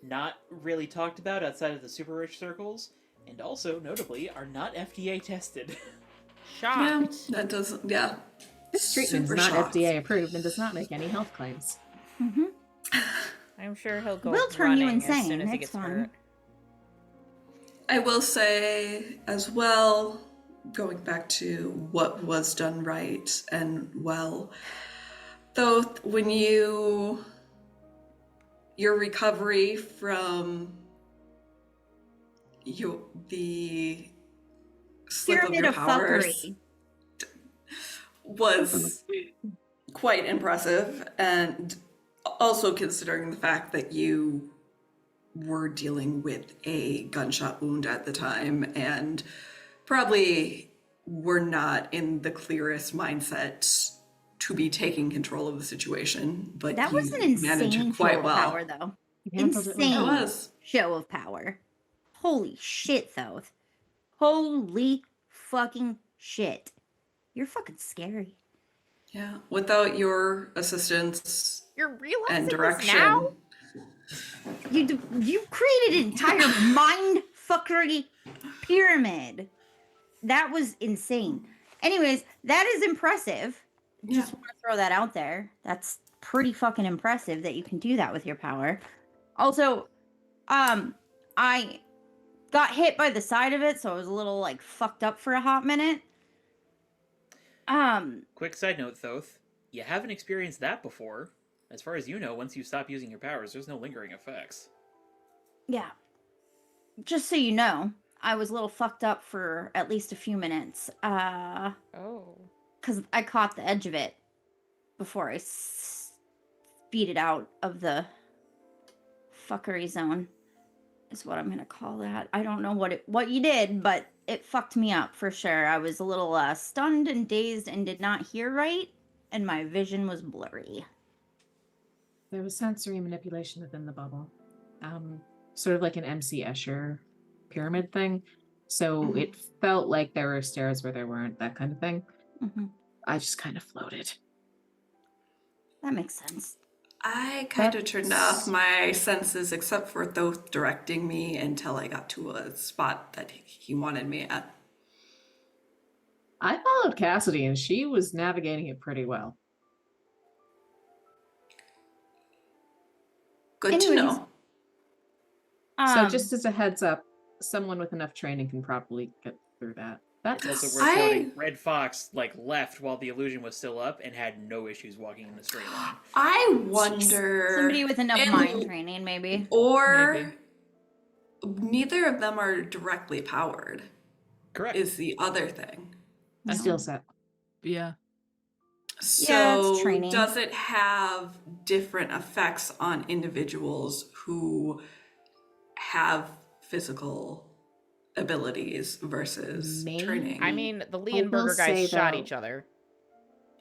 not really talked about outside of the super rich circles, and also, notably, are not FDA tested. Yeah, Shocked. that doesn't. Yeah. This treatment is Super not shocked. FDA approved and does not make any health claims. Mm-hmm. I'm sure he'll go We'll turn you running as insane, soon as he it's gets fine. hurt. I will say as well, going back to what was done right and well, though, when your recovery from the slip of Pyramid your of powers fuckery. was quite impressive, and also considering the fact that you were dealing with a gunshot wound at the time and probably were not in the clearest mindset to be taking control of the situation, but That you was an managed insane it quite show of well. power, though. Handled it Insane It was. show of power. Holy shit, though. Holy fucking shit. You're fucking scary. Yeah, without your assistance You're realizing and this direction. now? You created an entire mind fuckery pyramid. That was insane. Anyways, that is impressive. Just want to throw that out there. That's pretty fucking impressive that you can do that with your power. Also, I got hit by the side of it, so I was a little like fucked up for a hot minute. Quick side note, Thoth. You haven't experienced that before. As far as you know, once you stop using your powers, there's no lingering effects. Yeah. Just so you know, I was a little fucked up for at least a few minutes. Oh. Because I caught the edge of it before I speed it out of the fuckery zone, is what I'm gonna call that. I don't know what you did, but it fucked me up for sure. I was a little stunned and dazed and did not hear right, and my vision was blurry. There was sensory manipulation within the bubble. Sort of like an MC Escher pyramid thing. So it felt like there were stairs where there weren't, that kind of thing. Mm-hmm. I just kind of floated. That makes sense. I kind of turned off my senses except for Thoth directing me until I got to a spot that he wanted me at. I followed Cassidy and she was navigating it pretty well. Good to Anyways, know. So just as a heads up, someone with enough training can probably get through that. It's That's also worth noting, Red Fox left while the illusion was still up and had no issues walking in the straight line. I wonder. somebody with enough And- mind training, maybe. Or neither of them are directly powered, Correct. is the other thing. a skill set. Yeah. So it's training. does it have different effects on individuals who have physical abilities versus Maybe. training? I mean, the Lee I and will Burger guys say, shot though- each other.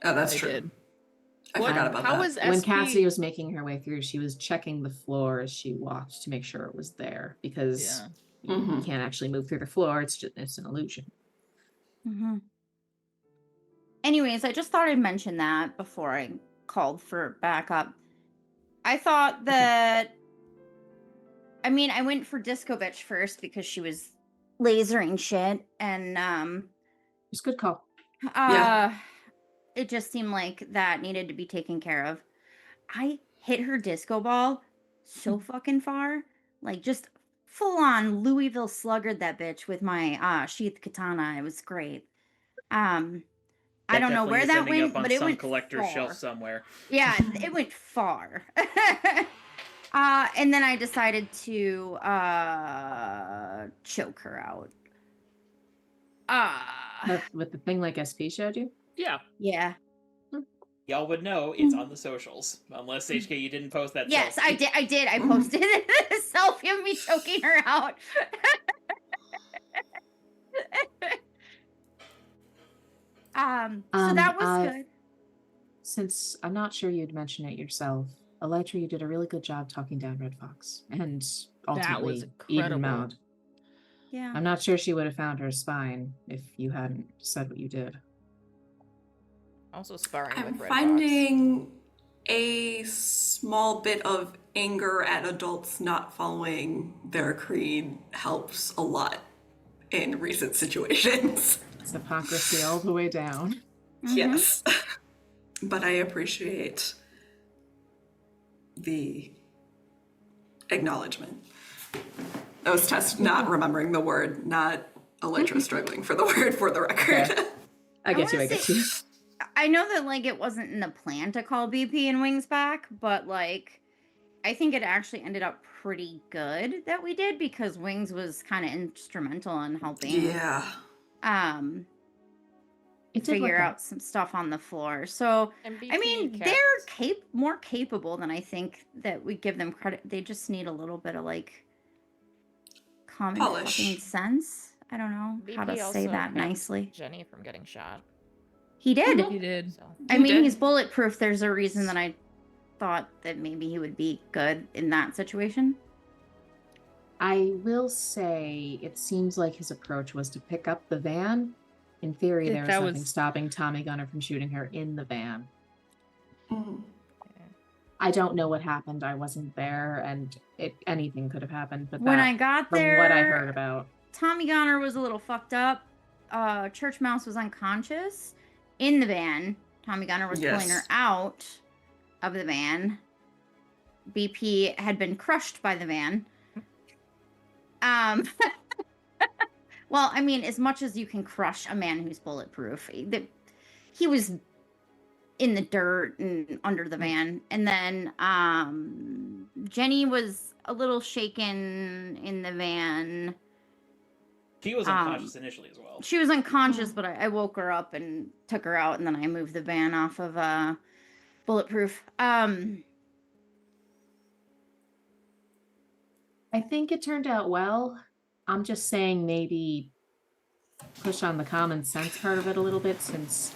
Oh, that's They true. did. I What- forgot about how that. was When SP Cassie was making her way through, she was checking the floor as she walked to make sure it was there because Yeah. you Mhm. can't actually move through the floor. It's an illusion. Mm-hmm. Anyways, I just thought I'd mention that before I called for backup. I thought that. I mean, I went for Disco Bitch first because she was lasering shit, and It's a good call. Yeah. it just seemed like that needed to be taken care of. I hit her disco ball so fucking far, like just full on Louisville sluggered that bitch with my sheath katana. It was great. I That don't know definitely where is that ending went, up on but it some went collector's far. shelf somewhere. Yeah, it went far. And then I decided to choke her out. With the thing like SP showed you? Yeah. Yeah. Y'all would know it's on the socials. Unless HK you didn't post that Yes, selfie. I did. I did. I posted a selfie of me choking her out. So that was good. Since I'm not sure you'd mention it yourself, Elytra, you did a really good job talking down Red Fox and That was ultimately even incredible. Maud. Yeah. I'm not sure she would have found her spine if you hadn't said what you did. Also sparring I'm with Red Fox. finding a small bit of anger at adults not following their creed helps a lot in recent situations. It's hypocrisy all the way down. Mhm. Yes. But I appreciate the acknowledgement. I was not remembering the word, not Elytra struggling for the word for the record. Okay. I get you. I know that like it wasn't in the plan to call BP and Wings back, but like I think it actually ended up pretty good that we did because Wings was kind of instrumental in helping. Yeah. It did Figure work out some stuff on the floor. So And BP I mean, kept- they're more capable than I think that we give them credit. They just need a little bit of like common Polish. fucking sense. I don't know how to BP say also that kept nicely. Jenny from getting shot. He did. He did. So I He mean, did. he's bulletproof. There's a reason that I thought that maybe he would be good in that situation. I will say it seems like his approach was to pick up the van. In theory, there was That nothing was- stopping Tommy Gunner from shooting her in the van. Mhm. I don't know what happened. I wasn't there, and anything could have happened. But When that, I got from there, what I heard about, Tommy Gunner was a little fucked up. Church Mouse was unconscious in the van. Tommy Gunner was pulling her Yes. out of the van. BP had been crushed by the van. Well, I mean, as much as you can crush a man who's bulletproof, he was in the dirt and under the van. And then Jenny was a little shaken in the van. She was unconscious initially as well. She was unconscious, but I woke her up and took her out, and then I moved the van off of bulletproof. I think it turned out well. I'm just saying maybe push on the common sense part of it a little bit, since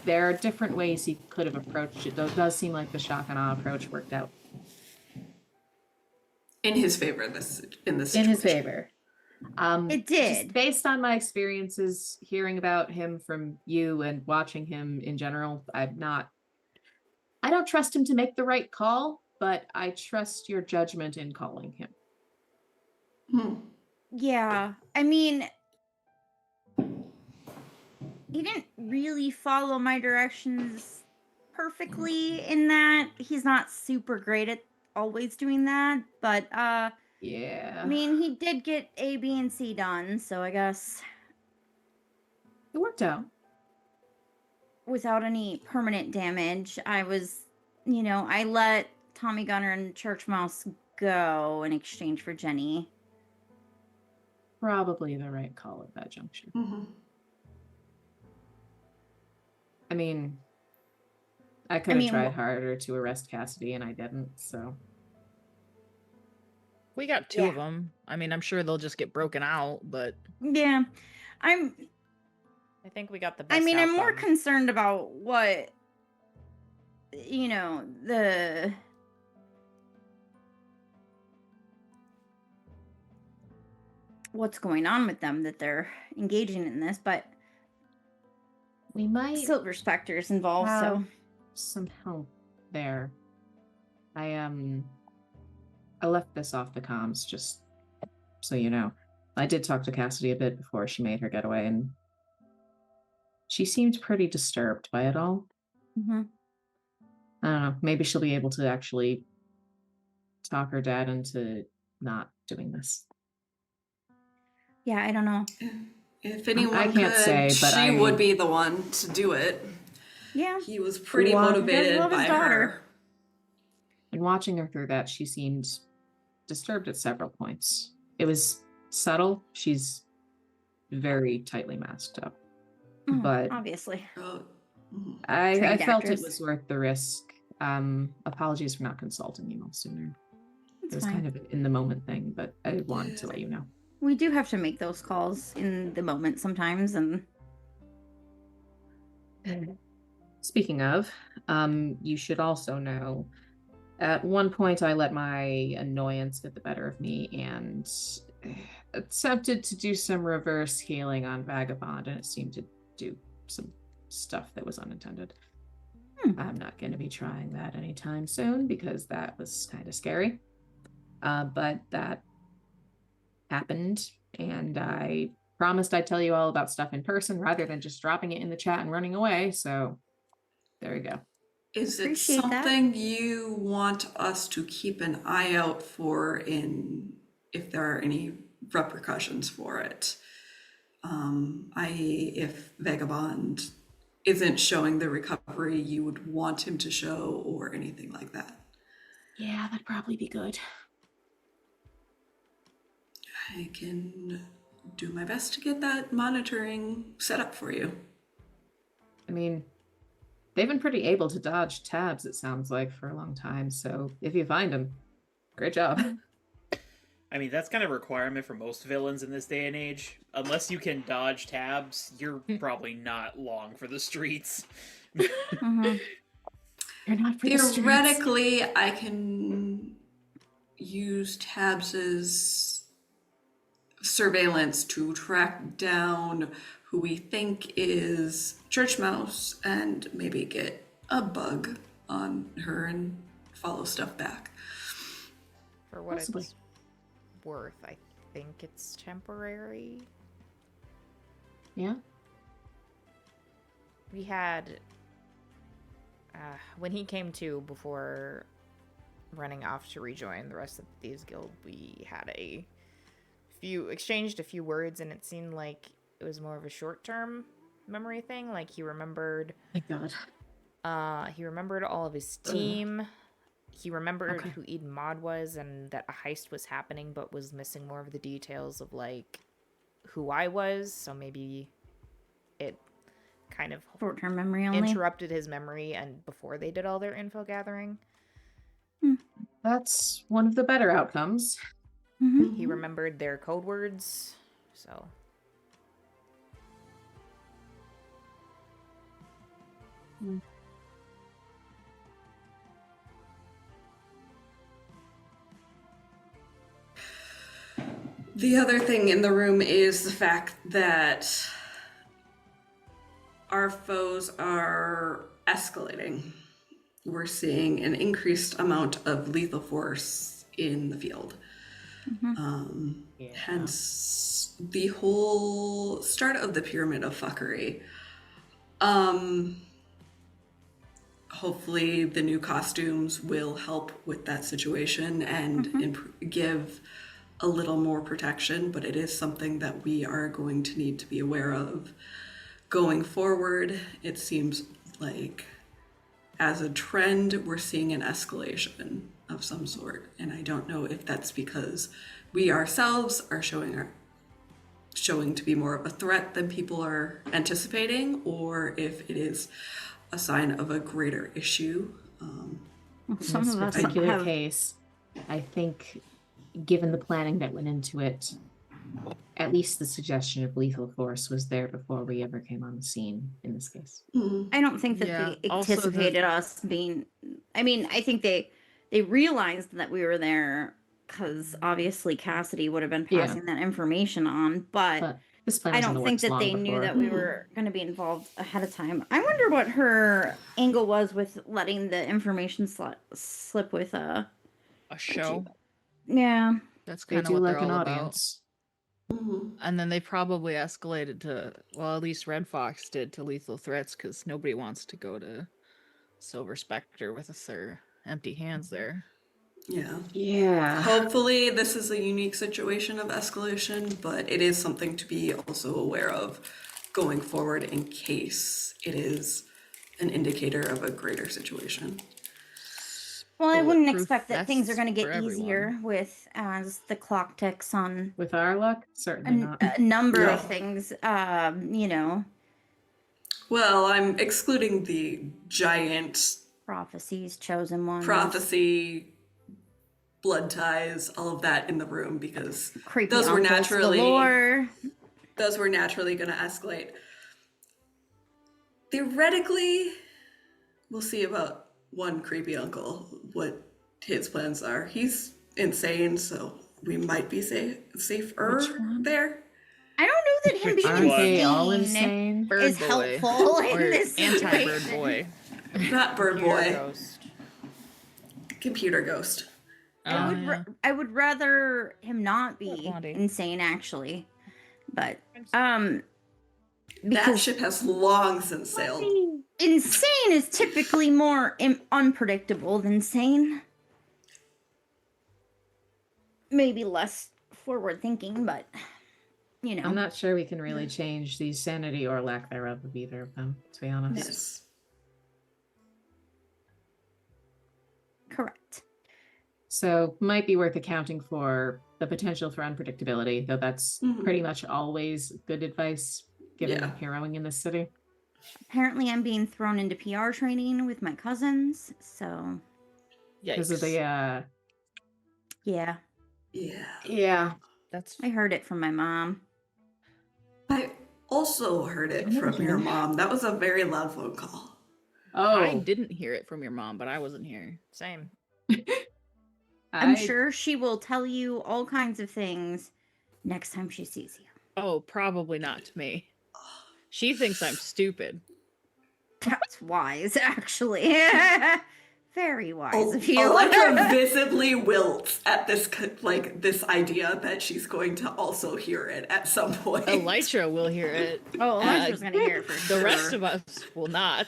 there are different ways he could have approached it. Though it does seem like the shock and awe approach worked out In his favor in this in situation. his favor. It did. Just based on my experiences hearing about him from you and watching him in general, I don't trust him to make the right call, but I trust your judgment in calling him. Hmm. Yeah, I mean, he didn't really follow my directions perfectly in that he's not super great at always doing that, but Yeah. I mean, he did get A, B, and C done, so I guess It worked out. without any permanent damage, I let Tommy Gunner and Church Mouse go in exchange for Jenny. Probably the right call at that juncture. Mhm. I mean, I could have tried harder to arrest Cassidy and I didn't, so. We got two of them. I mean, I'm sure they'll just get broken out, but Yeah, I think we got the best I'm more outcome. concerned about what the what's going on with them that they're engaging in this, but We might Silver Spectre's involved, so have some help there. I left this off the comms just so you know. I did talk to Cassidy a bit before she made her getaway, and she seemed pretty disturbed by it all. Mhm. I don't know. Maybe she'll be able to actually talk her dad into not doing this. yeah, I don't know. If anyone I can't could, say, but she would be the one to do it. Yeah, He was pretty Well, he does motivated love his by daughter. her. And watching her through that, she seemed disturbed at several points. It was subtle. She's very tightly masked up. But obviously. Oh, mhm. I Trained felt actress. it was worth the risk. Apologies for not consulting you all sooner. It's It was fine. kind of in the moment thing, but I wanted to let you know. We do have to make those calls in the moment sometimes, and Speaking of, you should also know, at one point I let my annoyance get the better of me and attempted to do some reverse healing on Vagabond, and it seemed to do some stuff that was unintended. I'm not going to be trying that anytime soon because that was kind of scary. But that happened, and I promised I'd tell you all about stuff in person rather than just dropping it in the chat and running away. So there you go. Is it Appreciate that. something you want us to keep an eye out for if there are any repercussions for it? If Vagabond isn't showing the recovery you would want him to show or anything like that. Yeah, that'd probably be good. I can do my best to get that monitoring set up for you. I mean, they've been pretty able to dodge tabs, it sounds like, for a long time. So if you find them, great job. I mean, that's kind of a requirement for most villains in this day and age. Unless you can dodge tabs, you're probably not long for the streets. Mhm. You're not for the streets. Theoretically, I can use tabs as surveillance to track down who we think is Church Mouse and maybe get a bug on her and follow stuff back. For what Possibly. it's worth, I think it's temporary. Yeah. We had when he came to before running off to rejoin the rest of the Thieves Guild, we had exchanged a few words, and it seemed like it was more of a short-term memory thing. Like he remembered Thank God. he remembered all of his team. He remembered Okay. who Eden Maud was and that a heist was happening, but was missing more of the details of like who I was. So maybe it kind of Short-term memory only. interrupted his memory and before they did all their info gathering. That's one of the better outcomes. Mhm. He remembered their code words. So The other thing in the room is the fact that our foes are escalating. We're seeing an increased amount of lethal force in the field. Hence the whole start of the pyramid of fuckery. Hopefully the new costumes will help with that situation and give a little more protection, but it is something that we are going to need to be aware of going forward. It seems like as a trend, we're seeing an escalation of some sort. And I don't know if that's because we ourselves are showing to be more of a threat than people are anticipating, or if it is a sign of a greater issue. Some In this of us particular have. case, I think, given the planning that went into it, at least the suggestion of lethal force was there before we ever came on the scene in this case. Mhm. I don't think that Yeah, they also the- anticipated us being. I mean, I think they realized that we were there because obviously Cassidy would have been Yeah. passing that information on, but This plan I was in don't the think works that long they knew before. that we were going to be involved ahead of time. I wonder what her angle was with letting the information slip with A show. Yeah. That's They kind of do what like they're an all about. audience. Mhm. And then they probably escalated to, well, at least Red Fox did, to lethal threats, because nobody wants to go to Silver Spectre with their empty hands there. Yeah. Yeah. Hopefully, this is a unique situation of escalation, but it is something to be also aware of going forward in case it is an indicator of a greater situation. Well, I wouldn't Bulletproof expect that things are vests going to for get everyone. easier with as the clock ticks on With our luck, certainly not. a number of No. things. You know, Well, I'm excluding the giant prophecies, chosen ones, prophecy, blood ties, all of that in the room because creepy those were uncles naturally galore. going to escalate. Theoretically, we'll see about one creepy uncle, what his plans are. He's insane, so we might be safer Which one? there. I don't know that him Which being one? Aren't they all insane insane? Bird is boy. helpful in Or this anti-bird situation. boy. Not bird Computer boy, ghost. computer ghost. Yeah. I would rather him not be Blondie. insane, actually, but That because ship has long since sailed. insane is typically more unpredictable than sane. Maybe less forward thinking, but you know. I'm not sure we can really change the sanity or lack thereof of either of them, to be honest. Yes. Correct. So might be worth accounting for the potential for unpredictability, though that's Mhm. pretty much always good advice given Yeah. heroing in this city. Apparently, I'm being thrown into PR training with my cousins, so Because of the Yikes. yeah, yeah. That's I heard it from my mom. I also heard it from your mom. That was a very loud phone call. I Oh, didn't hear it from your mom, but I wasn't here. Same. I'm I- sure she will tell you all kinds of things next time she sees you. Oh, probably not to me. She thinks I'm stupid. That's wise, actually. Very wise of you. Electra visibly wilts at this idea that she's going to also hear it at some point. Elytra will hear it. Oh, Elytra's gonna hear it for The sure. rest of us will not.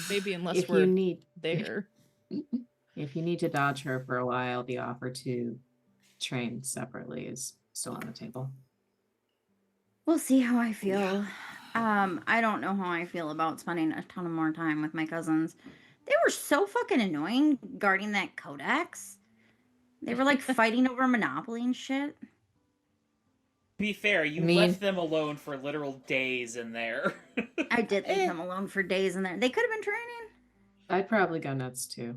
Maybe unless if we're you need there. if you need to dodge her for a while, the offer to train separately is still on the table. We'll see how I feel. I don't know how I feel about spending a ton of more time with my cousins. They were so fucking annoying guarding that codex. They were like fighting over Monopoly and shit. To be fair, you left them alone for literal days in there. I did leave them alone for days in there. They could have been training. I'd probably go nuts too.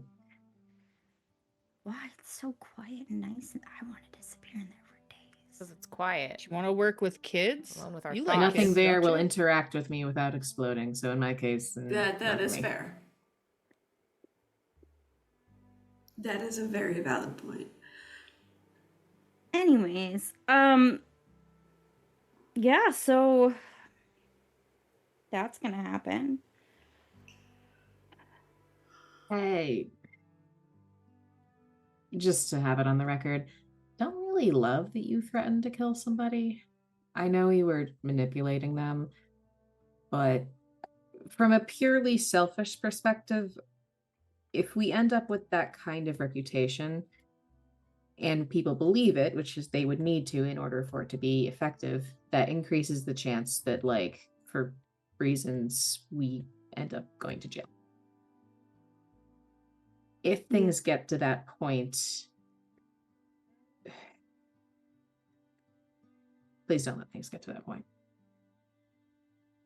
Why? It's so quiet and nice, and I want to disappear in there for days. Because it's quiet. Do you want to work with kids? Alone with our You thoughts. like Nothing kids, there don't will you? interact with me without exploding. So in my case, That not for is me. fair. That is a very valid point. Anyways, yeah, so that's gonna happen. Hey, just to have it on the record, don't really love that you threatened to kill somebody. I know you were manipulating them, but from a purely selfish perspective, if we end up with that kind of reputation and people believe it, which is they would need to in order for it to be effective, that increases the chance that, like, for reasons, we end up going to jail. If things get to that point, please don't let things get to that point.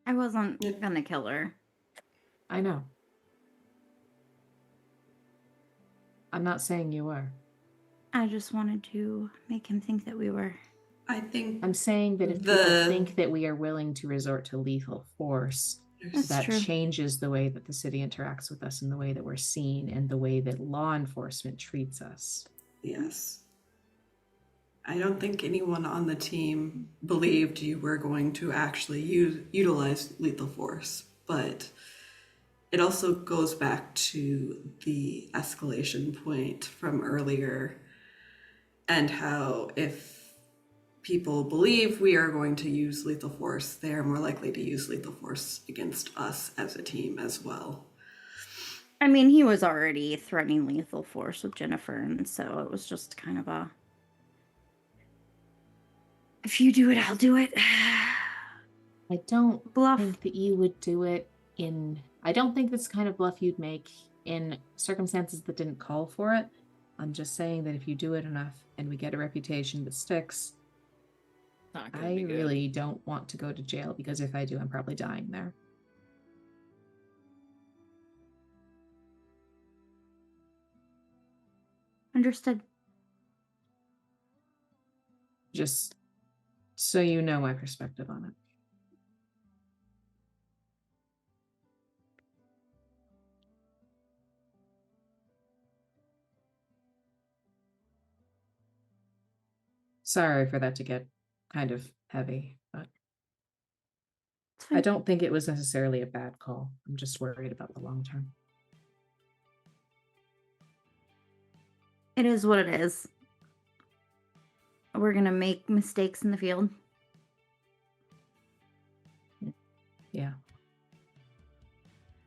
I wasn't gonna kill her. I know. I'm not saying you were. I just wanted to make him think that we were I think I'm saying that if people think that we are willing to resort to lethal force, That's that true. changes the way that the city interacts with us and the way that we're seen and the way that law enforcement treats us. yes. I don't think anyone on the team believed you were going to actually utilize lethal force, but it also goes back to the escalation point from earlier and how if people believe we are going to use lethal force, they are more likely to use lethal force against us as a team as well. I mean, he was already threatening lethal force with Jennifer, and so it was just kind of a, if you do it, I'll do it. I don't Bluff. think that you would do it I don't think this kind of bluff you'd make in circumstances that didn't call for it. I'm just saying that if you do it enough and we get a reputation that sticks, Not gonna I be good. really don't want to go to jail, because if I do, I'm probably dying there. Understood. Just so you know my perspective on it. Sorry for that to get kind of heavy, but It's fine. I don't think it was necessarily a bad call. I'm just worried about the long term. It is what it is. We're gonna make mistakes in the field. Yeah.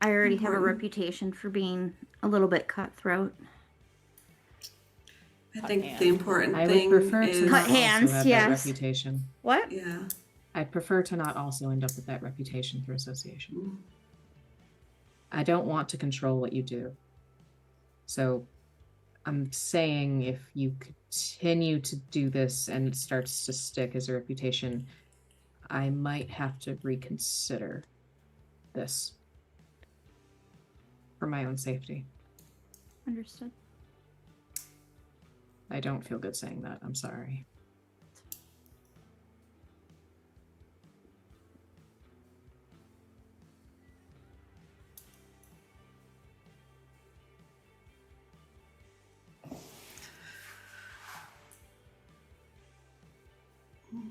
I already have a Important. reputation for being a little bit cutthroat. I think hands. the important I thing would prefer is to Cut not hands, also have yes. that reputation. What? yeah. I prefer to not also end up with that reputation through association. Mm. I don't want to control what you do. So I'm saying if you continue to do this and it starts to stick as a reputation, I might have to reconsider this for my own safety. Understood. I don't feel good saying that. I'm sorry.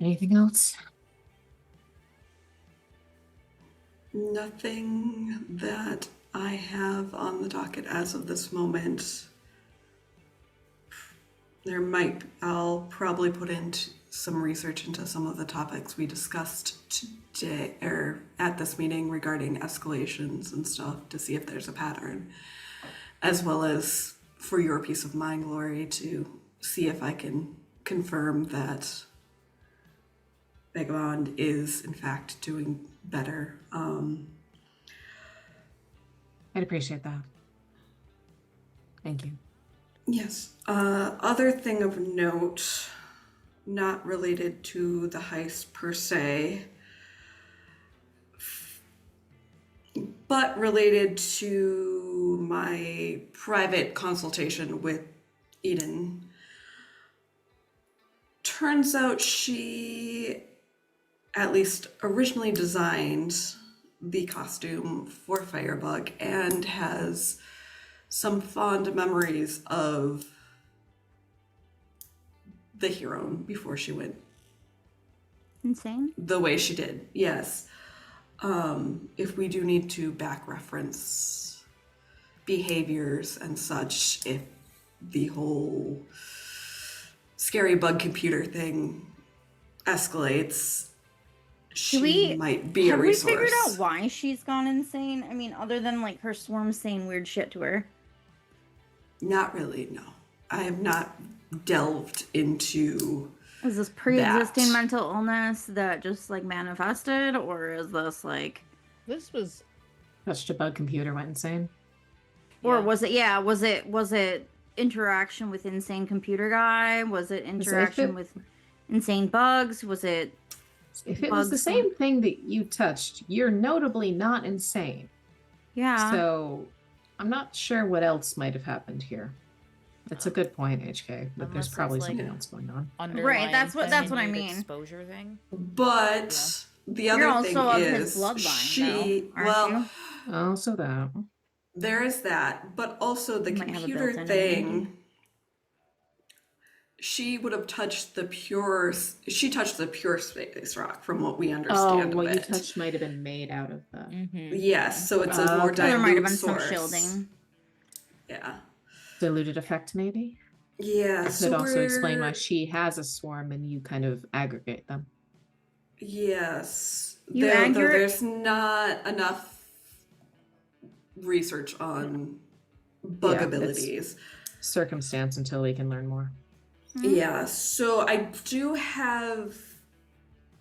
Anything else? Nothing that I have on the docket as of this moment. I'll probably put into some research into some of the topics we discussed today or at this meeting regarding escalations and stuff to see if there's a pattern, as well as for your peace of mind, Lori, to see if I can confirm that Vagabond is in fact doing better. I'd appreciate that. Thank you. Yes. Other thing of note, not related to the heist per se, but related to my private consultation with Eden. Turns out she at least originally designed the costume for Firebug and has some fond memories of the hero before she went Insane. the way she did. Yes. If we do need to back reference behaviors and such, if the whole scary bug computer thing escalates, she might be a resource. Have we figured out why she's gone insane? I mean, other than like her swarm saying weird shit to her. Not really, no. I have not delved into. Is this pre-existing mental illness that just like manifested, or is this like? This was. Touched a bug computer, went insane. Or was it? Yeah, was it interaction with insane computer guy? Was it interaction with insane bugs? Was it? If it was the same thing that you touched, you're notably not insane. Yeah. So I'm not sure what else might have happened here. It's a good point, HK, but Unless there's it's probably like- something else going on. Underlying that's what I Continued mean. Exposure thing. But the You're other thing also of his is bloodline, she though, aren't well you? Also that. there is that, but also the You might have a computer built-in thing. immunity. She would have touched the pure. She touched the pure space rock, from what we Oh, understand what of you it. touched might have been made out of the. Mm-hmm. Yes, so it's a more Okay. So there might have dilute been source. some shielding. Yeah, Diluted effect, maybe? yeah. That So could also explain why we're- she has a swarm and you kind of aggregate them. Yes, You though aggregate- there's not enough research on bug Yeah, it's- abilities. Circumstance until we can learn more. Yeah, so I do have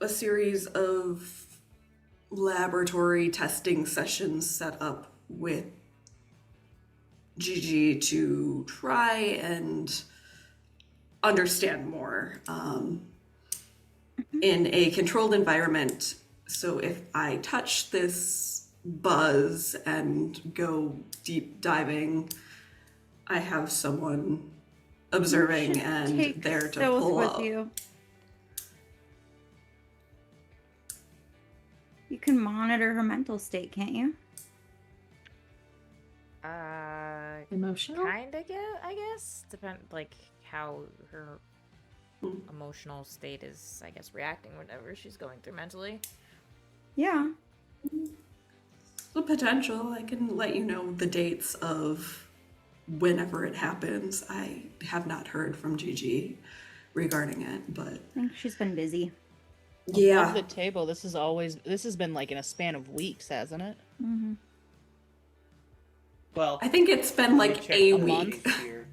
a series of laboratory testing sessions set up with Gigi to try and understand more in a controlled environment. So if I touch this buzz and go deep diving, I have someone observing and Take there to stealth pull with up. you. You can monitor her mental state, can't you? Emotional? Kind of, I guess. Depend, like, how her emotional state is, I guess, reacting whatever she's going through mentally. Yeah. The potential. I can let you know the dates of whenever it happens. I have not heard from Gigi regarding it, but I think she's been busy. yeah. Above the table, this has been like in a span of weeks, hasn't it? Mm-hmm. Well, I think it's been let me like check a the week. month here.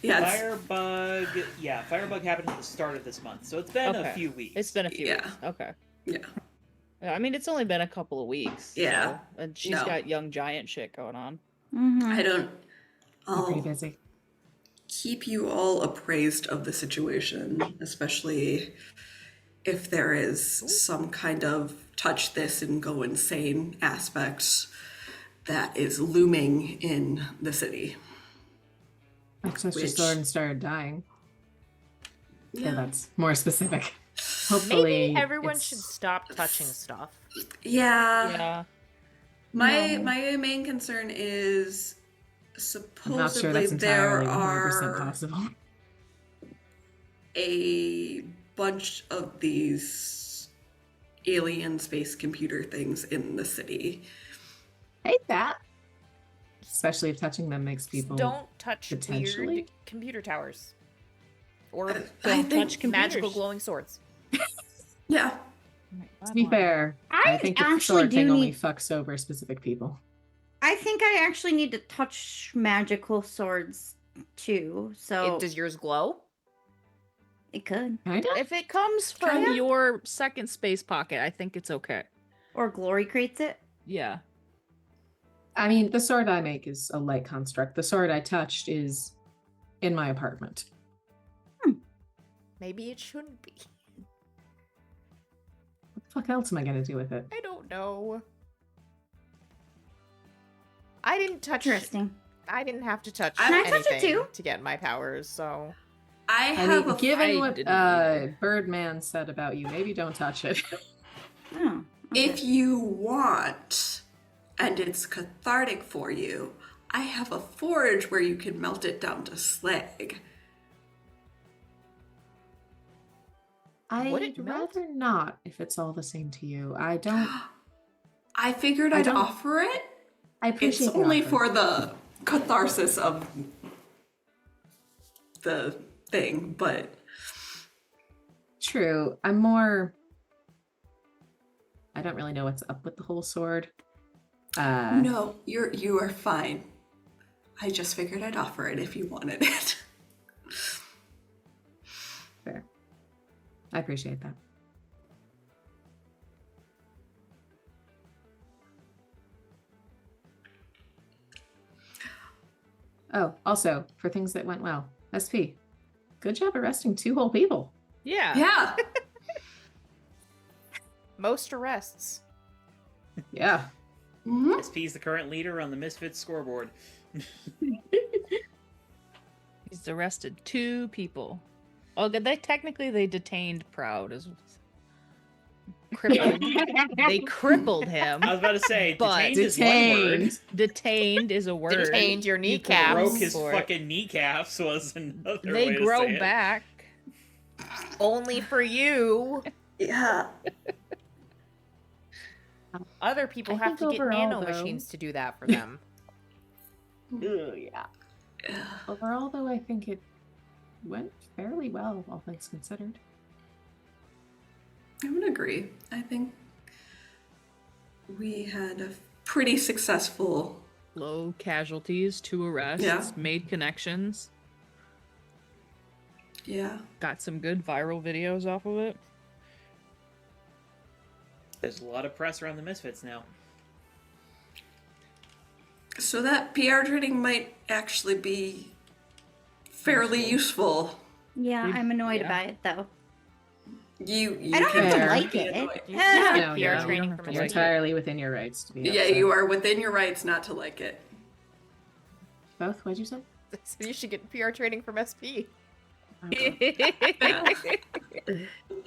Yeah, it's, Firebug happened at the start of this month, so it's been a Okay. few weeks. It's been a few Yeah. weeks. Okay. yeah. Yeah, I mean, it's only been a couple of weeks. Yeah. so- and she's No. got young giant shit going on. Mm-hmm. I don't. I'm pretty I'll busy. keep you all appraised of the situation, especially if there is some kind of touch this and go insane aspect that is looming in the city. Access your Which- sword and started dying. Yeah, Yeah. that's more specific. Hopefully, Maybe everyone it's- should stop touching stuff. Yeah. Yeah. My No. my main concern is I'm not sure supposedly that's there entirely 100% are possible. a bunch of these alien space computer things in the city. Hate that. Especially if touching them makes people. Don't touch potentially- weird computer towers. Or I Don't think, touch magical computers. glowing swords. yeah, To be fair, I think the actually sword do thing only need. fucks over specific people. I think I actually need to touch magical swords too. So Does yours glow? it could. Kinda? If it comes from Kinda. your second space pocket, I think it's okay. Or glory creates it. Yeah. I mean, the sword I make is a light construct. The sword I touched is in my apartment. Maybe it shouldn't be. What the fuck else am I gonna do with it? I don't know. I didn't touch. Interesting. I didn't have to touch Can I touch it anything too? to get my powers, so I I have mean, a given I what didn't either. Birdman said about you, maybe don't touch it. Oh. Okay. If you want, and it's cathartic for you, I have a forge where you can melt it down to slag. Would it I'd melt? rather not if it's all the same to you. I don't. I figured I I'd don't- offer it. I appreciate It's the only offer. for the catharsis of the thing, but True. I'm more. I don't really know what's up with the whole sword. no, you are fine. I just figured I'd offer it if you wanted it. Fair. I appreciate that. Oh, also, for things that went well, SP, good job arresting 2 whole people. Yeah. Yeah. most arrests. Yeah. Mhm. SP is the current leader on the Misfits scoreboard. It's arrested 2 people. Oh, they detained Proud as crippled. They crippled him. I was about to say, But- detained is one word. Detained is a word. Detained your He kneecaps. Broke his for it. fucking kneecaps was another They way to grow say it. back. Only for you. Yeah. Other people I have think to get overall, nano though- machines to do that for them. Yeah. Overall, though, I think it went fairly well, all things considered. I would agree. I think we had a pretty successful. Low casualties, 2 arrests, Yeah. made connections, Yeah. got some good viral videos off of it. There's a lot of press around the Misfits now. So that PR training might actually be fairly useful. Yeah, You- I'm annoyed yeah. by it though. You I don't have to Fair. like be it. annoyed. You Eh. can No, have yeah, PR you training don't from have to You're like Misfits. it. entirely within your rights to be Yeah, upset. you are within your rights not to like it. Both? What'd you say? So you should get PR training from SP.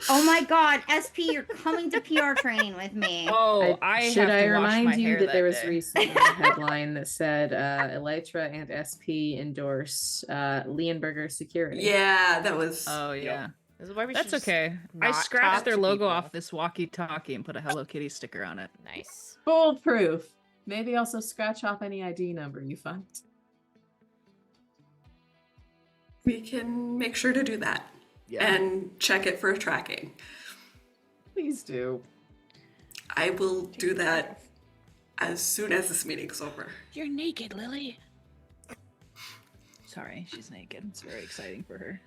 Oh my god, SP, you're coming to PR training with me. Oh, I should have I to wash my remind you hair that there was day. recently a headline that said Elytra and SP endorse Leonberger Security. Yeah, that was. Oh yeah, This is why we that's should just okay. I not scratched talk their to logo people. off this walkie-talkie and put a Hello Kitty sticker on it. Nice. Foolproof. Maybe also scratch off any ID number you find. We can make sure to do that and check it for tracking. Please do. I will do that as soon as this meeting's over. You're naked, Lily. Sorry, she's naked. It's very exciting for her.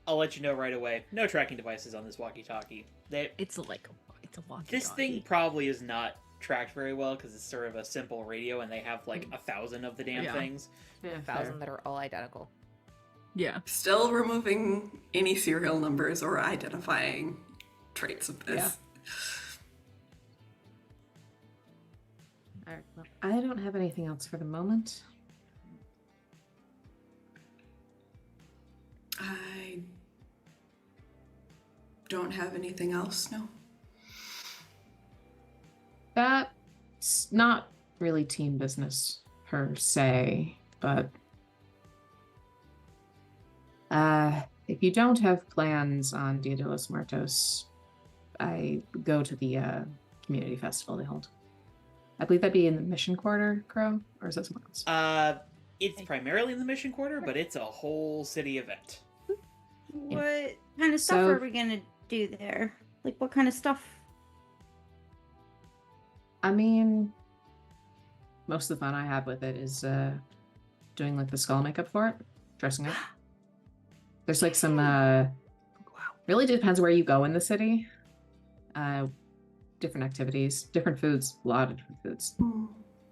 I'll let you know right away. No tracking devices on this walkie-talkie. It's like it's a walkie-talkie. This thing probably is not tracked very well because it's sort of a simple radio, and they have like 1,000 of the damn Yeah. things. Yeah, 1,000 that are all identical. Yeah. Still removing any serial numbers or identifying traits of this. All right, well, I don't have anything else for the moment. I don't have anything else, no. That's not really team business per se, but if you don't have plans on Dia de los Muertos, I go to the community festival they hold. I believe that'd be in the Mission Quarter, Crow, or is that somewhere else? It's primarily in the Mission Quarter, but it's a whole city event. What kind of stuff So- are we gonna do there? Like, what kind of stuff? I mean, most of the fun I have with it is doing like the skull makeup for it, dressing up. There's like some really depends where you go in the city. Different activities, different foods, a lot of different foods.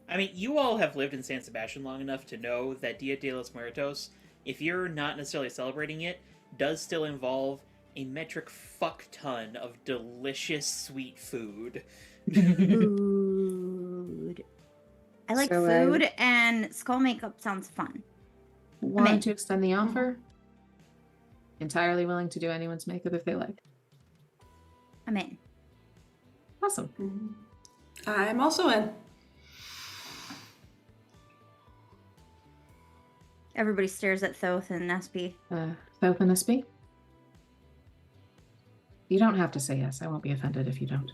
I mean, you all have lived in San Sebastian long enough to know that Dia de los Muertos, if you're not necessarily celebrating it, does still involve a metric fuck ton of delicious sweet food. Food. I like So, food, and skull makeup sounds fun. in. Wanted to extend the offer. Entirely willing to do anyone's makeup if they like. I'm in. Awesome. I'm also in. Everybody stares at Thoth and Nespi. Thoth and SB? You don't have to say yes. I won't be offended if you don't.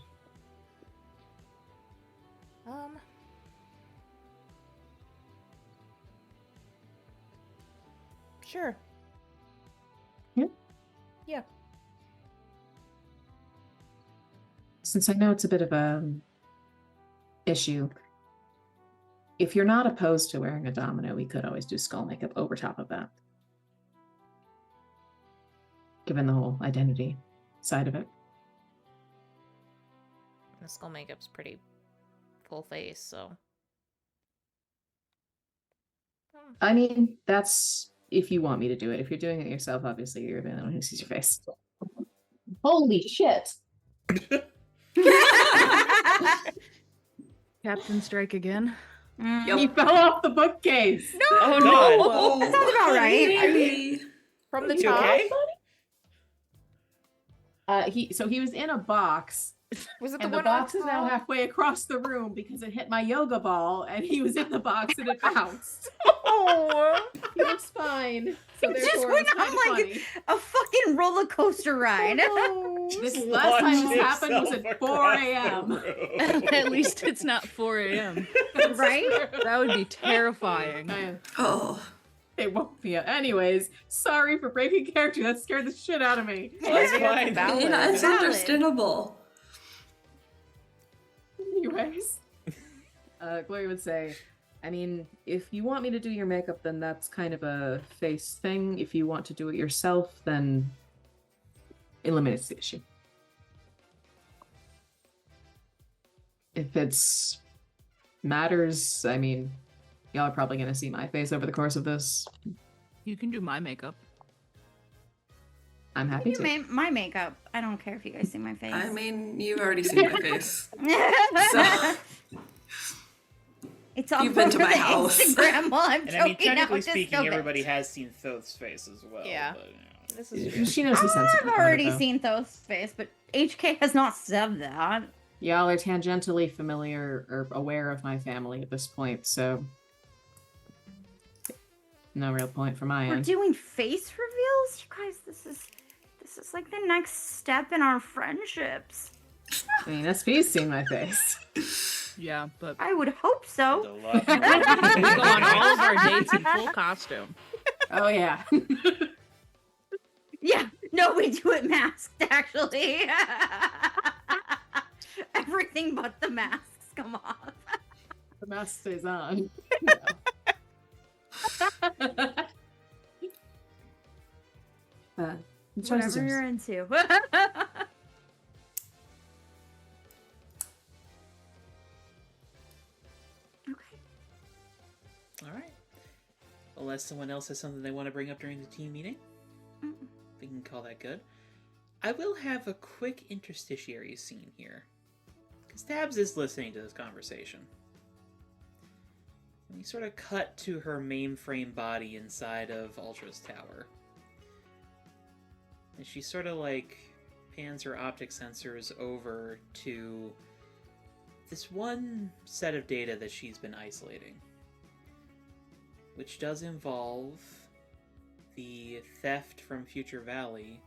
Sure. Yeah? Yeah. Since I know it's a bit of a issue, if you're not opposed to wearing a domino, we could always do skull makeup over top of that. Given the whole identity side of it. The skull makeup's pretty full face, so. I mean, that's if you want me to do it. If you're doing it yourself, obviously you're the only one who sees your face. Holy shit! Captain Strike again. He fell off the bookcase. Oh, no! That sounds about right. I mean, From the you top. okay? He was in a box, Was it the and the one box on is now top? halfway across the room because it hit my yoga ball, and he was in the box and it bounced. Oh. He looks fine. So It just therefore, went it's on kind of like funny. a fucking roller coaster ride. This Just last time launch this happened was yourself at 4 across the a.m. room. At least it's not 4 a.m. Right? That would be terrifying. Oh. It won't be. Anyways, sorry for breaking character. That scared the shit out of me. That's Maybe fine. valid. It's Valid. understandable. Anyways, Gloria would say, I mean, if you want me to do your makeup, then that's kind of a face thing. If you want to do it yourself, then eliminates the issue. If it's matters, I mean, y'all are probably going to see my face over the course of this. You can do my makeup. I'm happy You to. made my makeup. I don't care if you guys see my face. I mean, you've already seen my face. So, It's all You've been over to my the house. Instagram while I'm And I mean, choking out technically with speaking, Disco everybody Bits. has seen Thoth's face as well. Yeah. But, you know. This is true. She knows he's sensitive. I've about it, already though. seen Thoth's face, but HK has not said that. Y'all are tangentially familiar or aware of my family at this point, so no real point from my We're end. doing face reveals? You guys, this is like the next step in our friendships. I mean, SP's seen my face. Yeah, but I would hope The so. love- we go on all of our dates in full costume. Oh yeah. Yeah, no, we do it masked, actually. Everything but the masks come off. The mask stays on. Whatever you're into. Okay. All right. Unless someone else has something they want to bring up during the team meeting, we can call that good. I will have a quick interstitiary scene here, because Tabs is listening to this conversation. We sort of cut to her mainframe body inside of Ultra's tower. And she sort of like pans her optic sensors over to this one set of data that she's been isolating, which does involve the theft from Future Valley,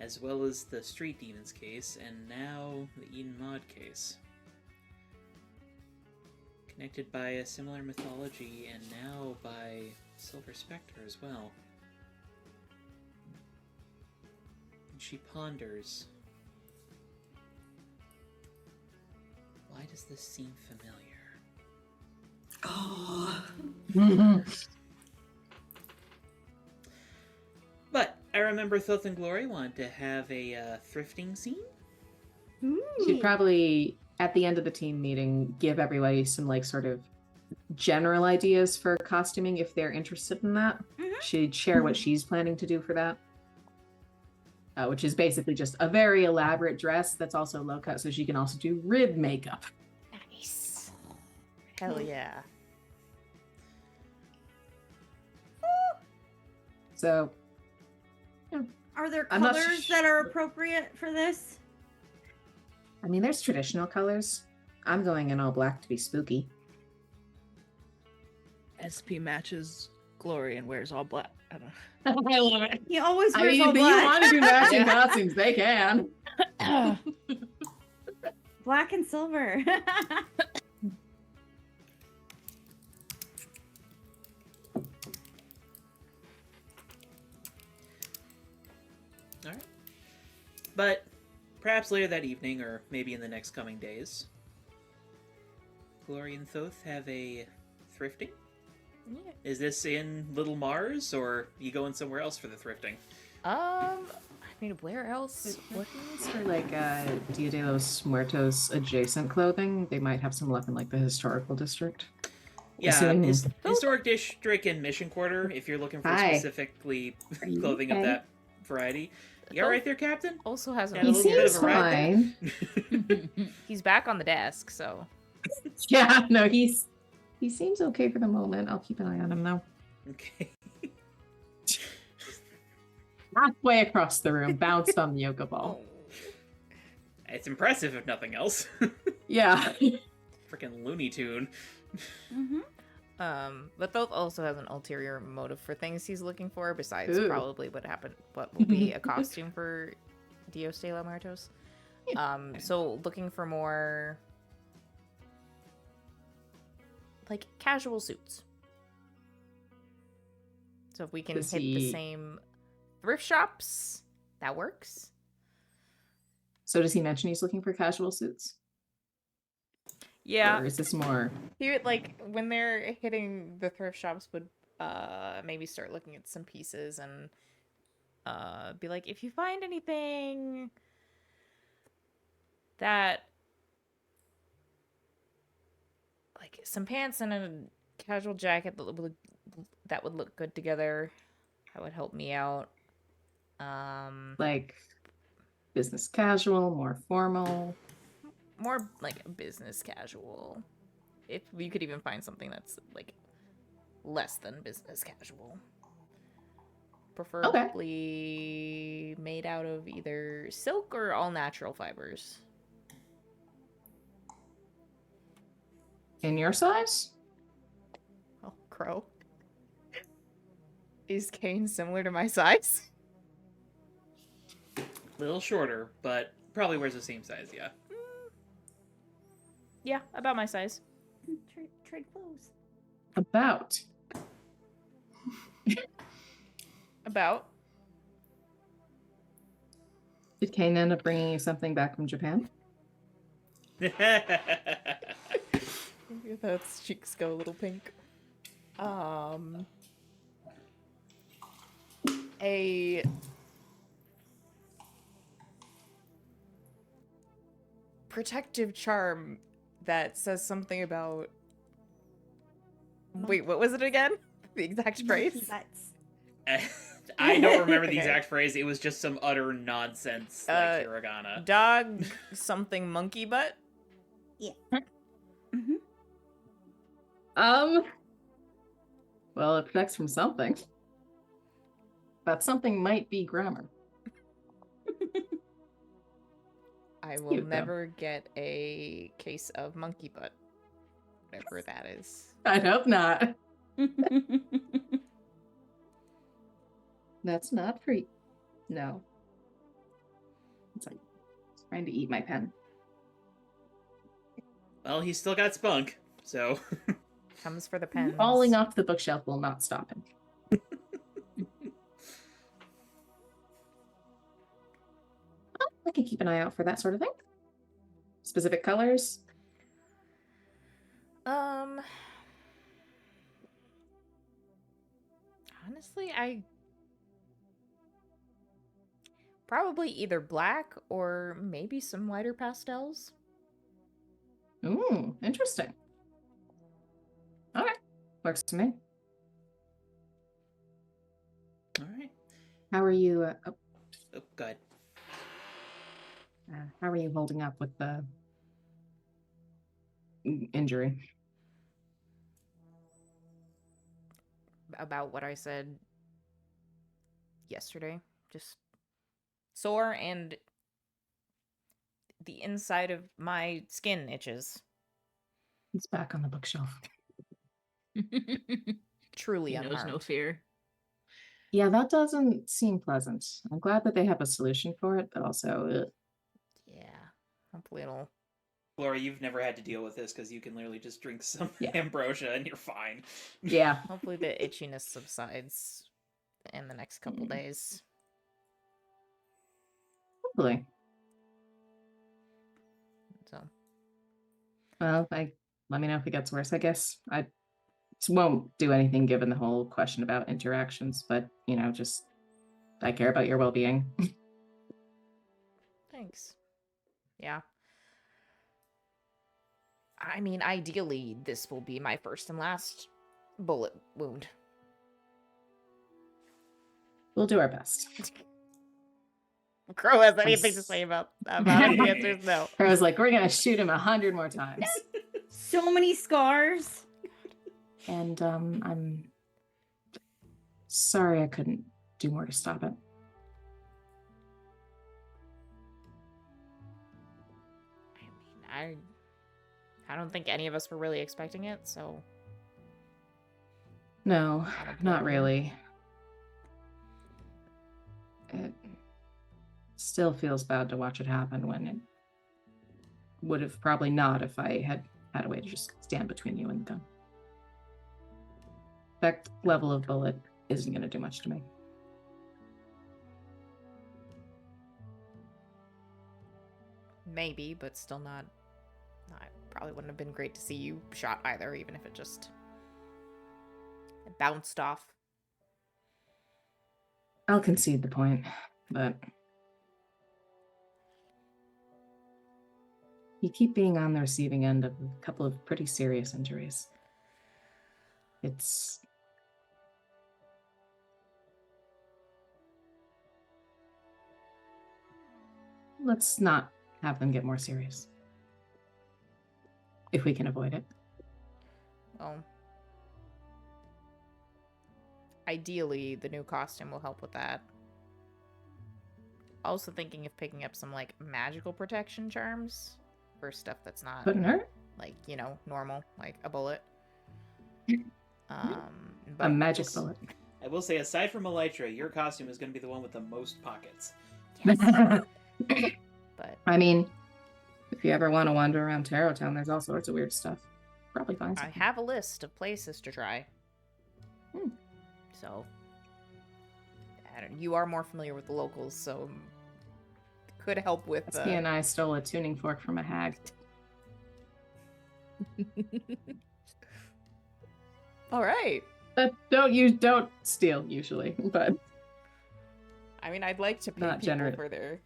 as well as the Street Demons case, and now the Eden Mod case. Connected by a similar mythology, and now by Silver Spectre as well. And she ponders, why does this seem familiar? Oh. But I remember Thoth and Glory wanted to have a thrifting scene. She'd probably, at the end of the team meeting, give everybody some like sort of general ideas for costuming if they're interested in that. Mhm. She'd share what she's planning to do for that. Which is basically just a very elaborate dress that's also low cut, so she can also do rib makeup. Nice. Hell yeah. So, Are there I'm not colors that are appropriate for this? I mean, there's traditional colors. I'm going in all black to be spooky. SP matches Glory and wears all black. I don't know. I love it. He always I wears mean, all if you black. want to do matching costumes, they can. Black and silver. Alright. But perhaps later that evening, or maybe in the next coming days, Glory and Thoth have a thrifting? Yeah. Is this in Little Mars, or you going somewhere else for the thrifting? I mean, where else? What? It's for like Dia de los Muertos adjacent clothing. They might have some luck in like the historical district. Yeah, Assuming- Historic District and Mission Quarter, if you're looking for Hi. specifically you clothing of okay? that variety. You all right there, Captain? Also has Yeah, a a He little bit seems of a ride fine. He's back on the desk, so Yeah, no, he's He seems okay for the moment. I'll keep an eye on him though. Okay. Halfway across the room, bounced on the yoga ball. It's impressive, if nothing else. Yeah. Freaking Looney Tune. Mm-hmm. But Thoth also has an ulterior motive for things he's looking for, besides Ooh. probably what will be a costume for Dios de la Muertos. So looking for more like casual suits. So if we can Does hit the he- same thrift shops, that works. So does he mention he's looking for casual suits? Yeah, Or is this more? he would like when they're hitting the thrift shops would maybe start looking at some pieces and be like, if you find anything that like some pants and a casual jacket that would look good together, that would help me out. Like business casual, more formal? More like business casual. If we could even find something that's like less than business casual. Preferably made out of either silk or all natural fibers. In your size? Oh, Crow. Is Kane similar to my size? Little shorter, but probably wears the same size, yeah. Yeah, about my size. Trade clothes. About. About. Did Kane end up bringing you something back from Japan? Those cheeks go a little pink. A protective charm that says something about. Wait, what was it again? The exact Monkey phrase? butts. I don't remember the Okay. exact phrase. It was just some utter nonsense, like hiragana. Dog something monkey butt? Mm-hmm. Well, it protects from something. That something might be grammar. I will Cute, though. never get a case of monkey butt. Whatever that is. I hope not. That's not free. No. It's like trying to eat my pen. Well, he's still got spunk, so. Comes for the pens. Falling off the bookshelf will not stop him. Oh, I can keep an eye out for that sort of thing. Specific colors. Honestly, I probably either black or maybe some lighter pastels. Ooh, interesting. Okay, works to me. All right. How are you? Oh, good. How are you holding up with the injury? About what I said yesterday. Just sore and the inside of my skin itches. It's back on the bookshelf. Truly He knows unharmed. no fear. Yeah, that doesn't seem pleasant. I'm glad that they have a solution for it, but also, Yeah. Hopefully it'll. Laura, you've never had to deal with this because you can literally just drink some Yeah. ambrosia and you're fine. yeah. Hopefully the itchiness subsides in the next couple days. Hopefully. So Well, let me know if it gets worse. I guess I won't do anything given the whole question about interactions, but just I care about your well-being. thanks. Yeah. I mean, ideally, this will be my first and last bullet wound. We'll do our best. Crow has anything to say about it? The answer is no. I was like, we're gonna shoot him 100 more times. So many scars. And I'm sorry I couldn't do more to stop it. I mean, I don't think any of us were really expecting it, so No, I don't not blame you. really. It still feels bad to watch it happen when it would have probably not if I had had a way to just stand between you and the gun. That level of bullet isn't going to do much to me. Maybe, but still not. It probably wouldn't have been great to see you shot either, even if it just bounced off. I'll concede the point, but you keep being on the receiving end of a couple of pretty serious injuries. It's... Let's not have them get more serious. If we can avoid it. Well, ideally, the new costume will help with that. Also thinking of picking up some, like, magical protection charms for stuff that's not, Couldn't hurt. like, you know, normal, like a bullet. A But magic bullet. I will say, aside from Elytra, your costume is going to be the one with the most pockets. But I mean, if you ever want to wander around Tarot Town, there's all sorts of weird stuff. Probably find I something. have a list of places to try. Hmm. So, you are more familiar with the locals, so could help with. He and I stole a tuning fork from a hag. All right. Don't steal usually, but I mean, I'd like to pay Not people generate. for their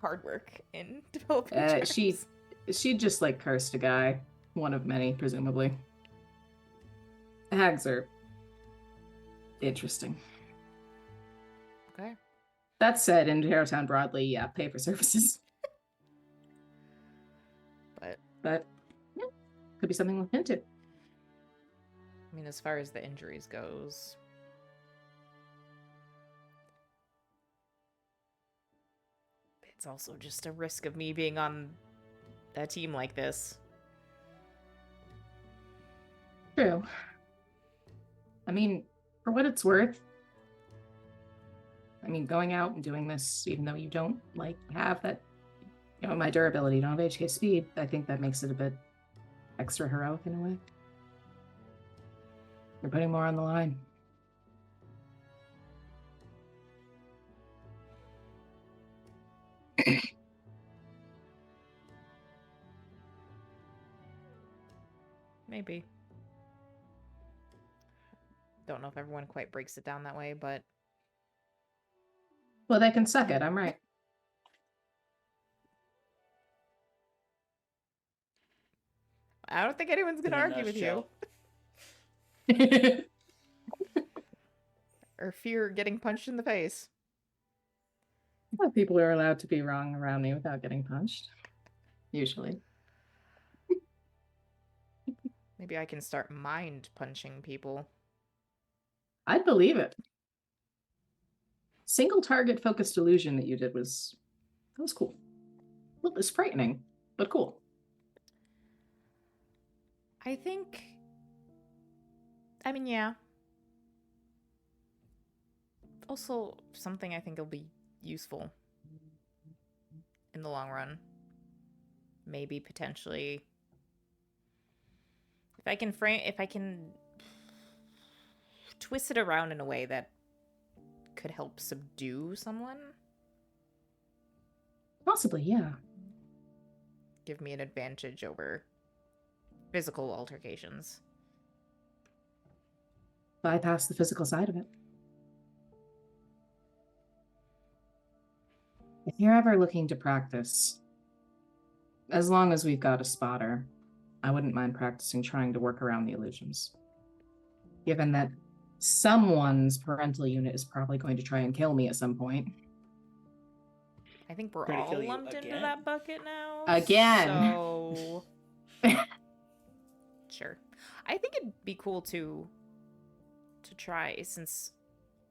hard work in developing she charms. just like cursed a guy, one of many presumably. Hags are interesting. Okay. That said, in Tarot Town broadly, yeah, pay for services. But Yeah, could be something to look into. I mean, as far as the injuries goes, it's also just a risk of me being on a team like this. True. I mean, for what it's worth, I mean, going out and doing this, even though you don't like have that, you know, my durability, you don't have HK speed, I think that makes it a bit extra heroic in a way. You're putting more on the line. Maybe. Don't know if everyone quite breaks it down that way, but Well, they can suck it, I'm right. I don't think anyone's In gonna a argue with you nutshell. or fear getting punched in the face. Well, people are allowed to be wrong around me without getting punched. Usually. Maybe I can start mind punching people. I'd believe it. Single target focused illusion that you did was cool. Well, it's frightening, but cool. I think. I mean, yeah. Also, something I think will be useful in the long run. Maybe potentially. If I can twist it around in a way that could help subdue someone, Possibly, yeah. give me an advantage over physical altercations. Bypass the physical side of it. If you're ever looking to practice, as long as we've got a spotter, I wouldn't mind practicing trying to work around the illusions. Given that someone's parental unit is probably going to try and kill me at some point. I think we're Try to all kill you lumped into again? that bucket now. Again. So sure. I think it'd be cool to try, since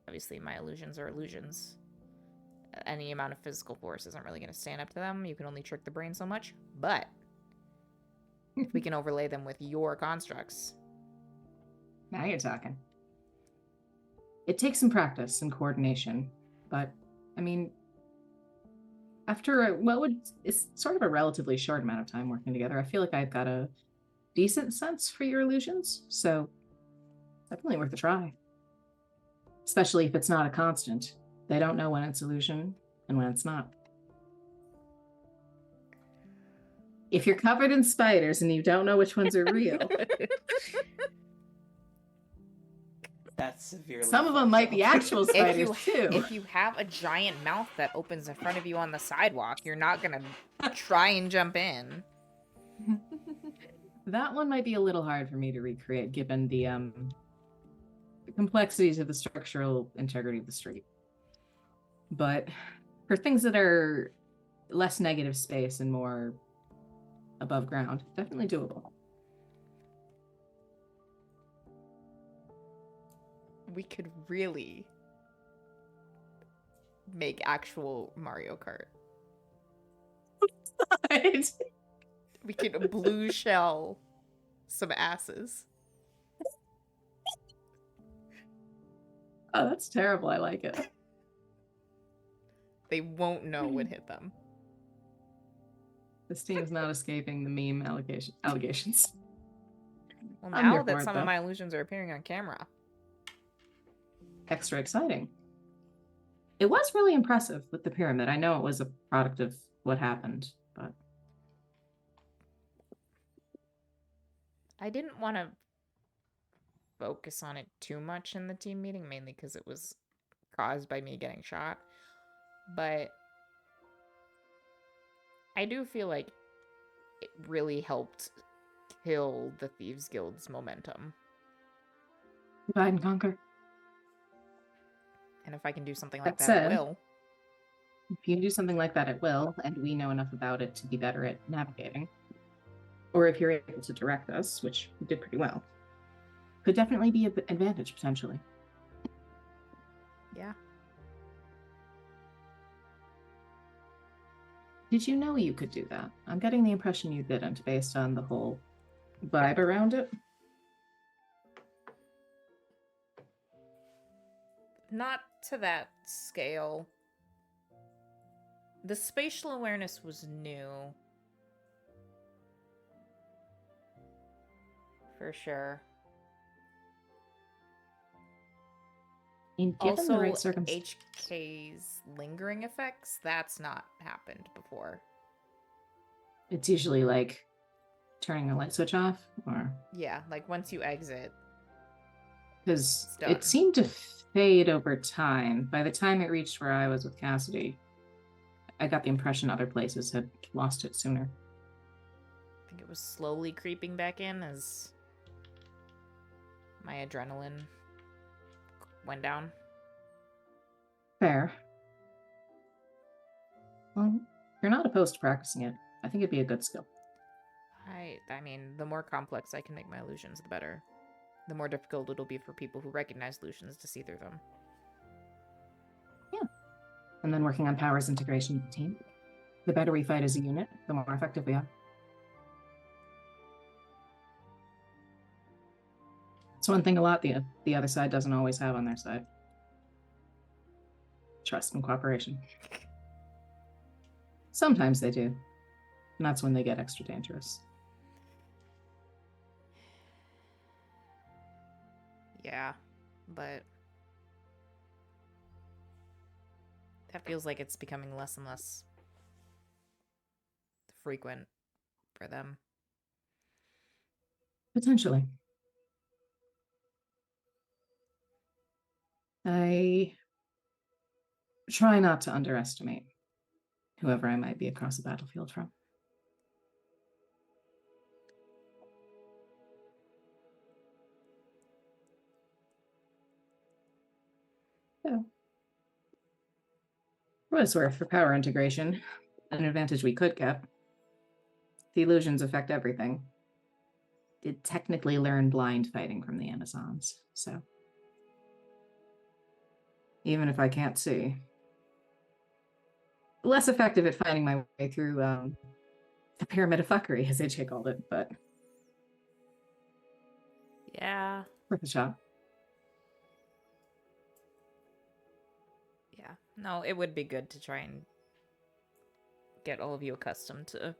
obviously my illusions are illusions. Any amount of physical force isn't really going to stand up to them. You can only trick the brain so much. But if we can overlay them with your constructs. Now you're talking. It takes some practice and coordination, but I mean, after it's sort of a relatively short amount of time working together, I feel like I've got a decent sense for your illusions, so definitely worth a try. Especially if it's not a constant. They don't know when it's illusion and when it's not. If you're covered in spiders and you don't know which ones are real, That's severely. some of them might be actual spiders too. If you have a giant mouth that opens in front of you on the sidewalk, you're not gonna try and jump in. That one might be a little hard for me to recreate, given the complexities of the structural integrity of the street. But for things that are less negative space and more above ground, definitely doable. We could really make actual Mario Kart. We could blue shell some asses. Oh, that's terrible. I like it. They won't know what hit them. This team is not escaping the meme allegations. Well, I'm here now that for it, some of though. my illusions are appearing on camera. Extra exciting. It was really impressive with the pyramid. I know it was a product of what happened, but I didn't want to focus on it too much in the team meeting, mainly because it was caused by me getting shot. But I do feel like it really helped kill the Thieves Guild's momentum. divide and conquer. And if I can do something like That that, I said, will. If you can do something like that, it will, and we know enough about it to be better at navigating. Or if you're able to direct us, which you did pretty well, could definitely be an advantage potentially. Yeah. Did you know you could do that? I'm getting the impression you didn't, based on the whole vibe around it. Not to that scale. The spatial awareness was new. For sure. And given Also, the right circumstances, HK's lingering effects, that's not happened before. it's usually like turning a light switch off, or Yeah, like once you exit. because It's done. it seemed to fade over time. By the time it reached where I was with Cassidy, I got the impression other places had lost it sooner. I think it was slowly creeping back in as my adrenaline went down. Fair. Well, if you're not opposed to practicing it, I think it'd be a good skill. I mean, the more complex I can make my illusions, the better. The more difficult it'll be for people who recognize illusions to see through them. And then working on powers integration with the team. The better we fight as a unit, the more effective we are. It's one thing a lot the other side doesn't always have on their side. Trust and cooperation. Sometimes they do. And that's when they get extra dangerous. Yeah, but that feels like it's becoming less and less frequent for them. Potentially. I try not to underestimate whoever I might be across the battlefield from. So, for what it's worth, for power integration, an advantage we could get. The illusions affect everything. did technically learn blind fighting from the Amazons, so even if I can't see, less effective at finding my way through the pyramid of fuckery, as AJ called it, but Yeah. worth a shot. Yeah. No, it would be good to try and get all of you accustomed to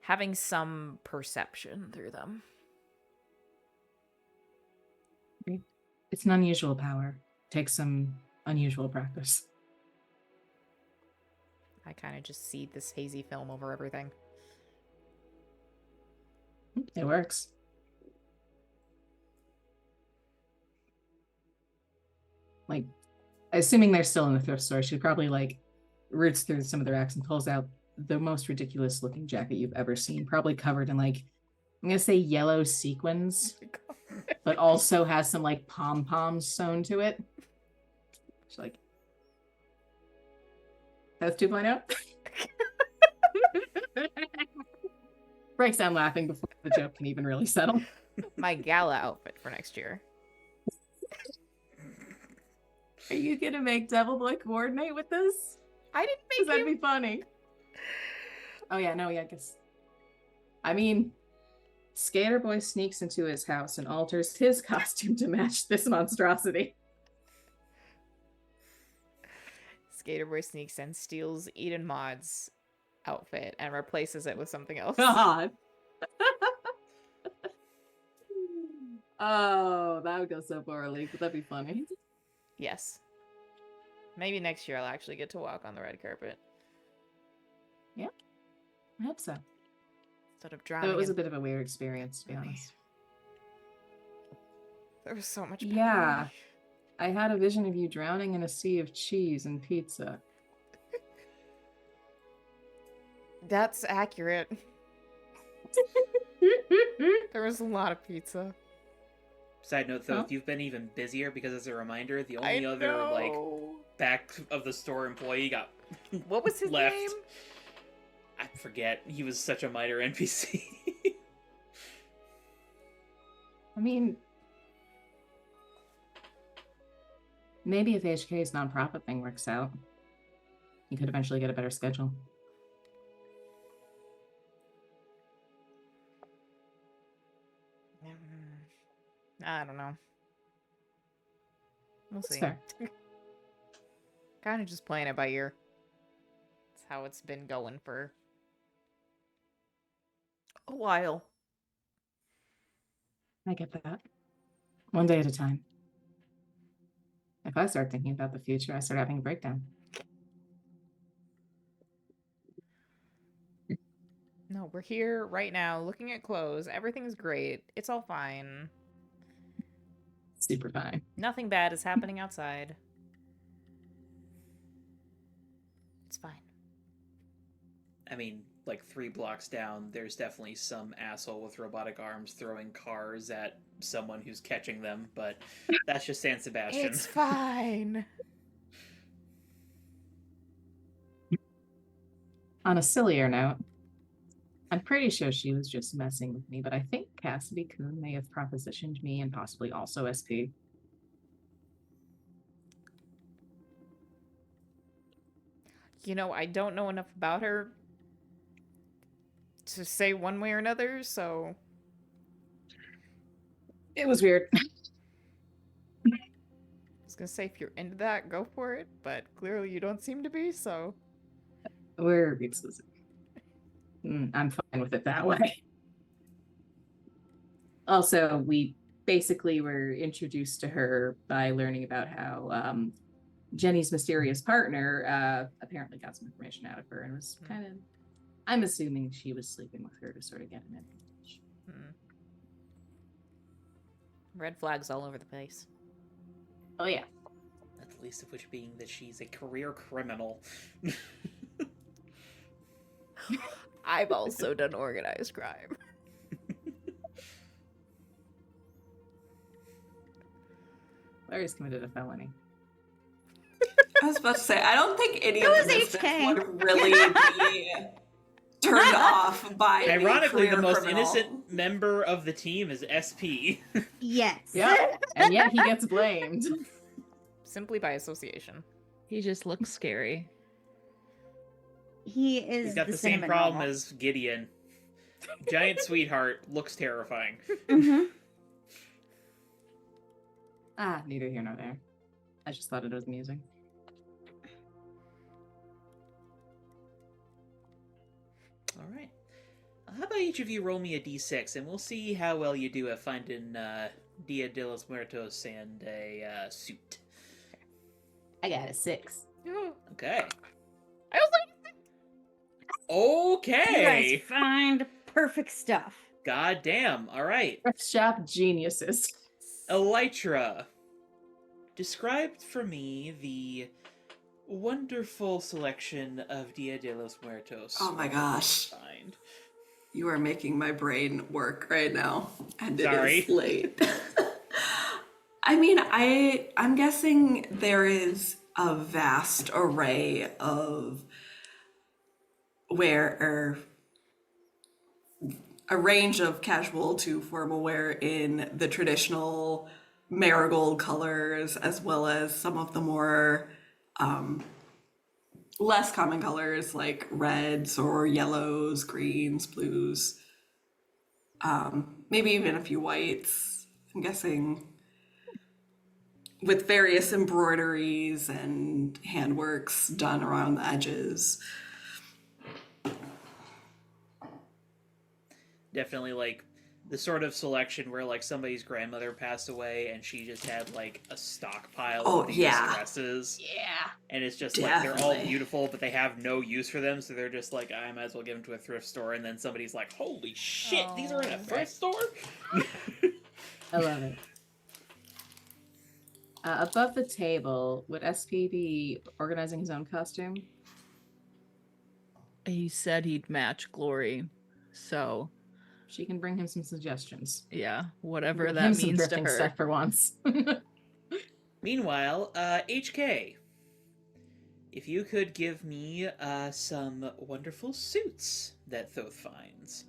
having some perception through them. It's an unusual power. Takes some unusual practice. I kind of just see this hazy film over everything. It works. Like, assuming they're still in the thrift store, she probably like roots through some of their racks and pulls out the most ridiculous looking jacket you've ever seen, probably covered in like, I'm gonna say yellow sequins, but also has some like pom-poms sewn to it. She's like, that's 2.0. Breaks down laughing before the joke can even really settle. My gala outfit for next year. Are you gonna make Devil Boy coordinate with this? I didn't Because make that'd him. be funny. Oh yeah, no, yeah, I guess. I mean, Skater Boy sneaks into his house and alters his costume to match this monstrosity. Skater Boy sneaks and steals Eden Maud's outfit and replaces it with something else. God. Oh, that would go so poorly, but that'd be funny. Yes. Maybe next year I'll actually get to walk on the red carpet I hope so. instead of Though drowning. it was a in- bit of a weird experience, to be honest. There was so much. Yeah. I had a vision of you drowning in a sea of cheese and pizza. That's accurate. There was a lot of pizza. Side note, though, Huh? you've been even busier because, as a reminder, the I only other like know. back of the store employee got What was his left. name? I forget. He was such a minor NPC. I mean, maybe if HK's nonprofit thing works out, you could eventually get a better schedule. I don't know. We'll That's see. fair. Kind of just playing it by ear. That's how it's been going for a while. I get that. One day at a time. If I start thinking about the future, I start having a breakdown. No, we're here right now looking at clothes. Everything's great. It's all fine. Super fine. Nothing bad is happening outside. It's fine. I mean, like 3 blocks down, there's definitely some asshole with robotic arms throwing cars at someone who's catching them, but that's just San Sebastian. It's fine. On a sillier note, I'm pretty sure she was just messing with me, but I think Cassidy Kuhn may have propositioned me and possibly also SP. You know, I don't know enough about her to say one way or another, so It was weird. I was gonna say if you're into that, go for it, but clearly you don't seem to be, so We're exclusive. I'm fine with it that way. Also, we basically were introduced to her by learning about how Jenny's mysterious partner apparently got some information out of her and was kind of, I'm assuming she was sleeping with her to sort of get an advantage. red flags all over the place. Oh, yeah. Not the least of which being that she's a career criminal. I've also done organized crime. Larry's committed a felony. I was about to say, I don't think any It of was the misfits HK. would really be turned off by a Ironically, the career most criminal. innocent member of the team is SP. Yes. Yeah, and yet he gets blamed. Simply by association. He just looks scary. He is He's got the same cinnamon problem roll. as Gideon. Giant sweetheart looks terrifying. Mhm. Neither here nor there. I just thought it was amusing. All right. How about each of you roll me a d6, and we'll see how well you do at finding Dia de los Muertos and a suit. I got a 6. Okay. I was like, You Okay. guys find perfect stuff. God damn. All right. Thrift shop geniuses. Elytra, describe for me the wonderful selection of Dia de los Muertos. Oh my gosh. Find. You are making my brain work right now, and Sorry. it is late. I mean, I'm guessing there is a vast array of a range of casual to formal wear in the traditional marigold colors, as well as some of the more less common colors like reds or yellows, greens, blues, maybe even a few whites. I'm guessing with various embroideries and handworks done around the edges. Definitely like the sort of selection where like somebody's grandmother passed away and she just had like a stockpile Oh, of these yeah. dresses. Yeah. And it's just like they're all Definitely. beautiful, but they have no use for them, so they're just like, I might as well give them to a thrift store. And then somebody's like, holy shit, these are in a Oh, thrift store? I love it. Above the table, would SP be organizing his own costume? He said he'd match Glory. So, She can bring him some suggestions. yeah, whatever Bring that him some means to drifting her. stuff for once. Meanwhile, HK, if you could give me some wonderful suits that Thoth finds.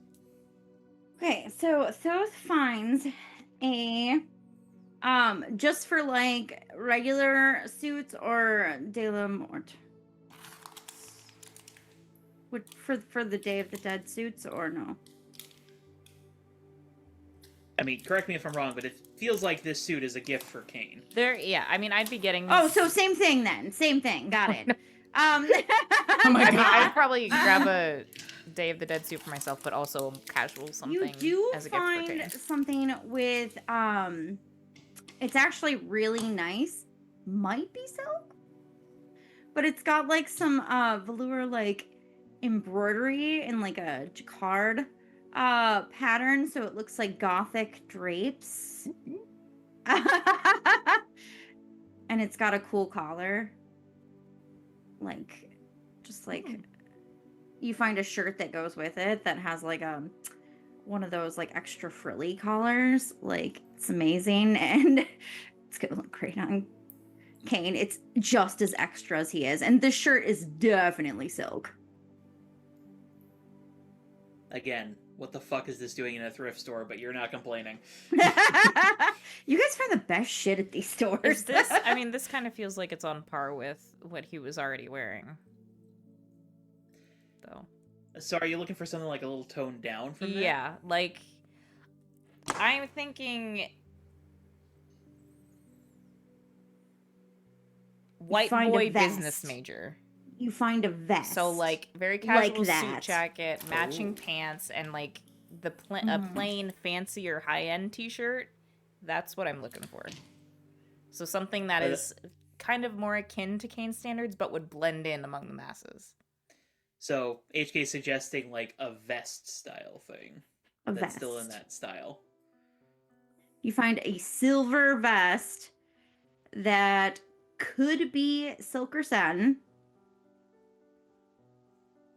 Okay, so Thoth finds a just for like regular suits or De La Mort. Would for the Day of the Dead suits or no? I mean, correct me if I'm wrong, but it feels like this suit is a gift for Kane. yeah, I mean, I'd be getting. Oh, so same thing then. Same thing. Got it. Oh my I mean, I'd God. probably grab a Day of the Dead suit for myself, but also casual something You do as a gift for find Kane. something with it's actually really nice. Might be silk, but it's got like some velour like embroidery and like a jacquard pattern, so it looks like gothic drapes. And it's got a cool collar. Like just like you find a shirt that goes with it that has like one of those like extra frilly collars. Like it's amazing and it's gonna look great on Kane. It's just as extra as he is, and the shirt is definitely silk. Again, what the fuck is this doing in a thrift store? But you're not complaining. You guys find the best shit at these stores. Is this? I mean, this kind of feels like it's on par with what he was already wearing. Though. So are you looking for something like a little toned down from that? Yeah, like I'm thinking white find a boy vest. business major. You find a vest. So like very Like casual suit that. jacket, matching Ooh. pants, and like a Mhm. plain fancier high end T-shirt. That's what I'm looking for. So something that is kind of more akin to Kane standards, but would blend in among the masses. So HK suggesting like a vest style thing. a That's vest. still in that style. You find a silver vest that could be silk or satin.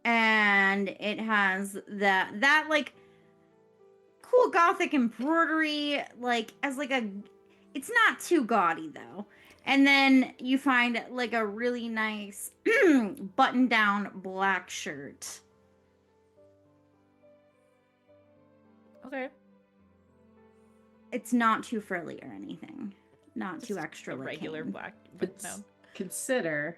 And it has that like cool gothic embroidery, like as like a, it's not too gaudy though. And then you find like a really nice button down black shirt Okay. It's not too frilly or anything. Not too Just extra a like regular Kane. black But no. consider,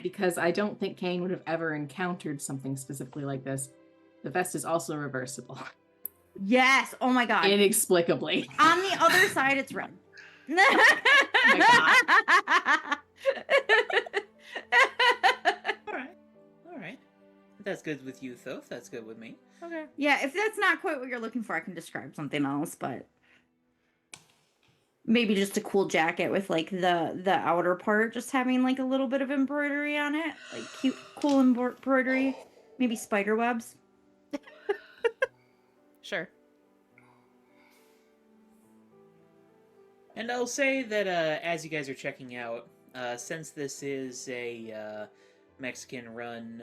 because I don't think Kane would have ever encountered something specifically like this, the vest is also reversible. Yes. Oh my god. Inexplicably. On the other side, it's red. All right. All right. That's good with you, Thoth. That's good with me. Okay. Yeah, if that's not quite what you're looking for, I can describe something else, but maybe just a cool jacket with like the outer part just having like a little bit of embroidery on it, like cute, cool embroidery, maybe spider webs. Sure. And I'll say that as you guys are checking out, since this is a Mexican-run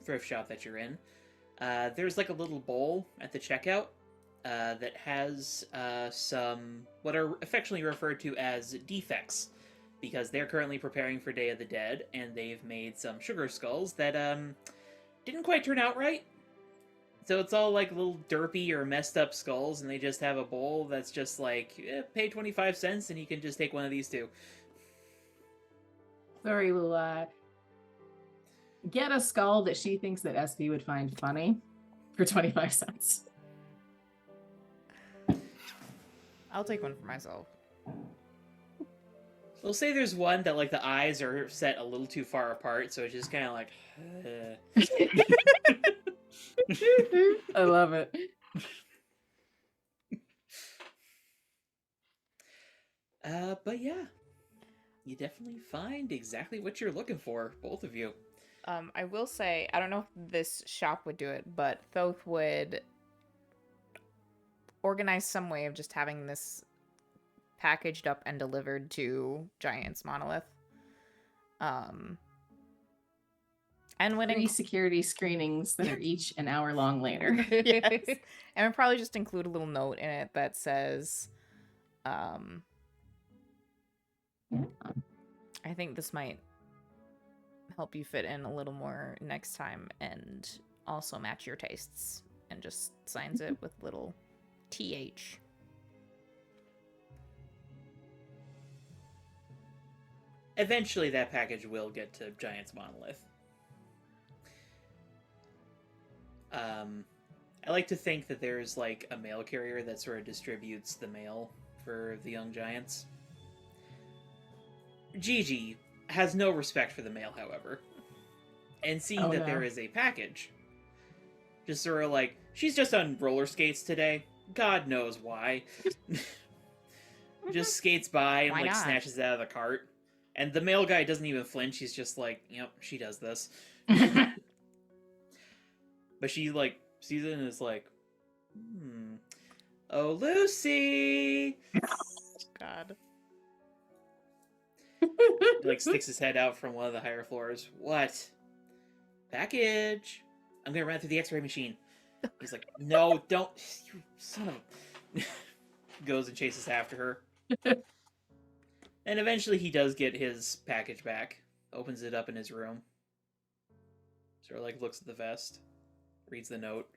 thrift shop that you're in, there's like a little bowl at the checkout that has some what are affectionately referred to as defects, because they're currently preparing for Day of the Dead, and they've made some sugar skulls that didn't quite turn out right. So it's all like little derpy or messed up skulls, and they just have a bowl that's just like, pay 25 cents and you can just take one of these too. Sorry, we'll get a skull that she thinks that SP would find funny for 25 cents. I'll take one for myself. We'll say there's one that like the eyes are set a little too far apart, so it's just kind of like... I love it. But yeah, you definitely find exactly what you're looking for, both of you. I will say, I don't know if this shop would do it, but Thoth would organize some way of just having this packaged up and delivered to Giant's Monolith. And when 3 security screenings that are each an hour long later. Yes. And we'll probably just include a little note in it that says, I think this might help you fit in a little more next time and also match your tastes, and just signs it with little TH. Eventually that package will get to Giant's Monolith. I like to think that there's like a mail carrier that sort of distributes the mail for the young giants. Gigi has no respect for the mail, however. And seeing that there is a package, just sort of like, she's just on roller skates today. God knows why. Just skates by and Why like not? snatches it out of the cart. And the mail guy doesn't even flinch. He's just like, yep, she does this. But she like sees it and is like, oh, Lucy! God. He, like, sticks his head out from one of the higher floors. What? Package! I'm gonna run through the x-ray machine. He's like, no, don't. You son of a... Goes and chases after her. And eventually he does get his package back. Opens it up in his room. Sort of like looks at the vest. Reads the note.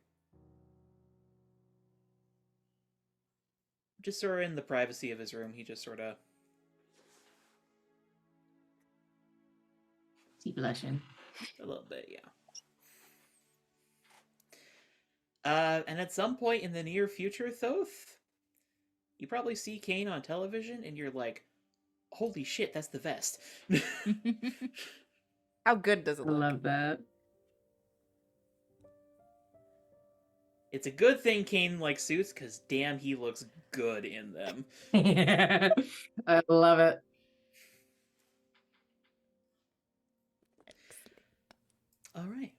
Just sort of in the privacy of his room, he just sort of... Keep blushing. A little bit, yeah. And at some point in the near future, Thoth, you probably see Kane on television, and you're like, holy shit, that's the vest. How good does it I look? love that. It's a good thing Kane likes suits, because damn, he looks good in them. I love it. All right.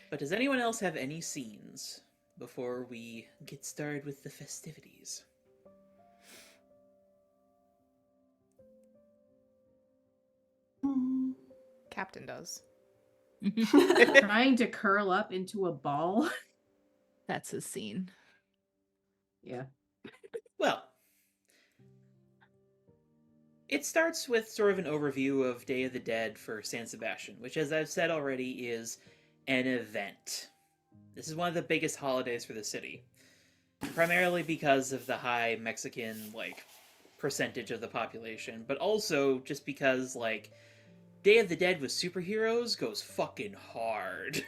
But does anyone else have any scenes before we get started with the festivities? Captain does. Trying to curl up into a ball. That's his scene. Yeah. Well, it starts with sort of an overview of Day of the Dead for San Sebastián, which, as I've said already, is an event. This is one of the biggest holidays for the city. primarily because of the high Mexican, like, percentage of the population, but also just because, like, Day of the Dead with superheroes goes fucking hard.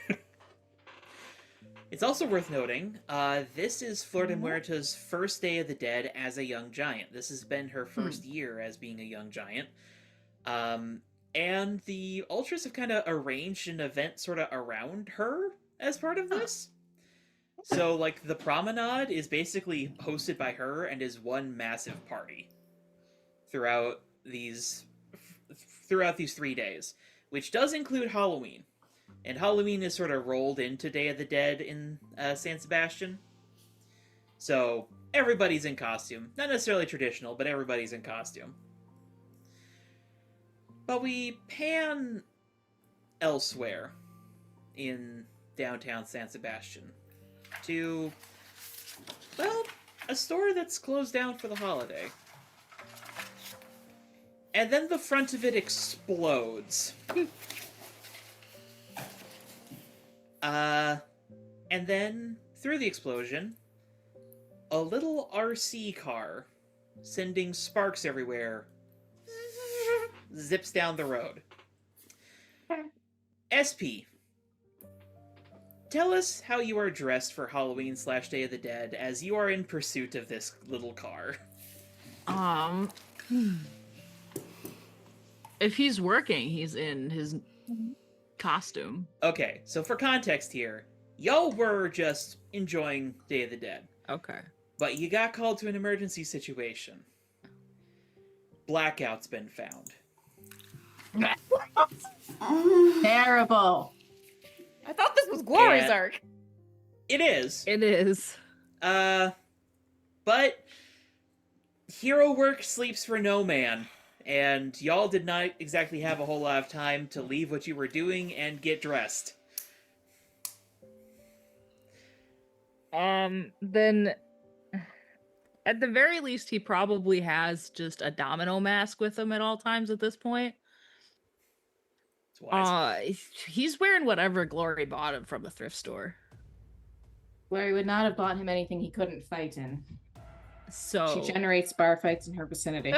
It's also worth noting, this is Flor de Muerta's first Day of the Dead as a young giant. This has been her first year as being a young giant. And the Ultras have kind of arranged an event sort of around her as part of this. So, like, the promenade is basically hosted by her and is one massive party throughout these 3 days, which does include Halloween. And Halloween is sort of rolled into Day of the Dead in San Sebastian. So everybody's in costume. Not necessarily traditional, but everybody's in costume. But we pan elsewhere in downtown San Sebastian to, well, a store that's closed down for the holiday. And then the front of it explodes. And then, through the explosion, a little RC car, sending sparks everywhere, zips down the road. SP, tell us how you are dressed for Halloween / Day of the Dead as you are in pursuit of this little car. If he's working, he's in his costume. Okay, so for context here, y'all were just enjoying Day of the Dead. Okay. But you got called to an emergency situation. Blackout's been found. Terrible. I thought this was Glory's Yeah. arc. It is. It is. But hero work sleeps for no man. And y'all did not exactly have a whole lot of time to leave what you were doing and get dressed. Then at the very least, he probably has just a domino mask with him at all times at this point. It's wise. He's wearing whatever Glory bought him from the thrift store. Glory would not have bought him anything he couldn't fight in. So She generates bar fights in her vicinity.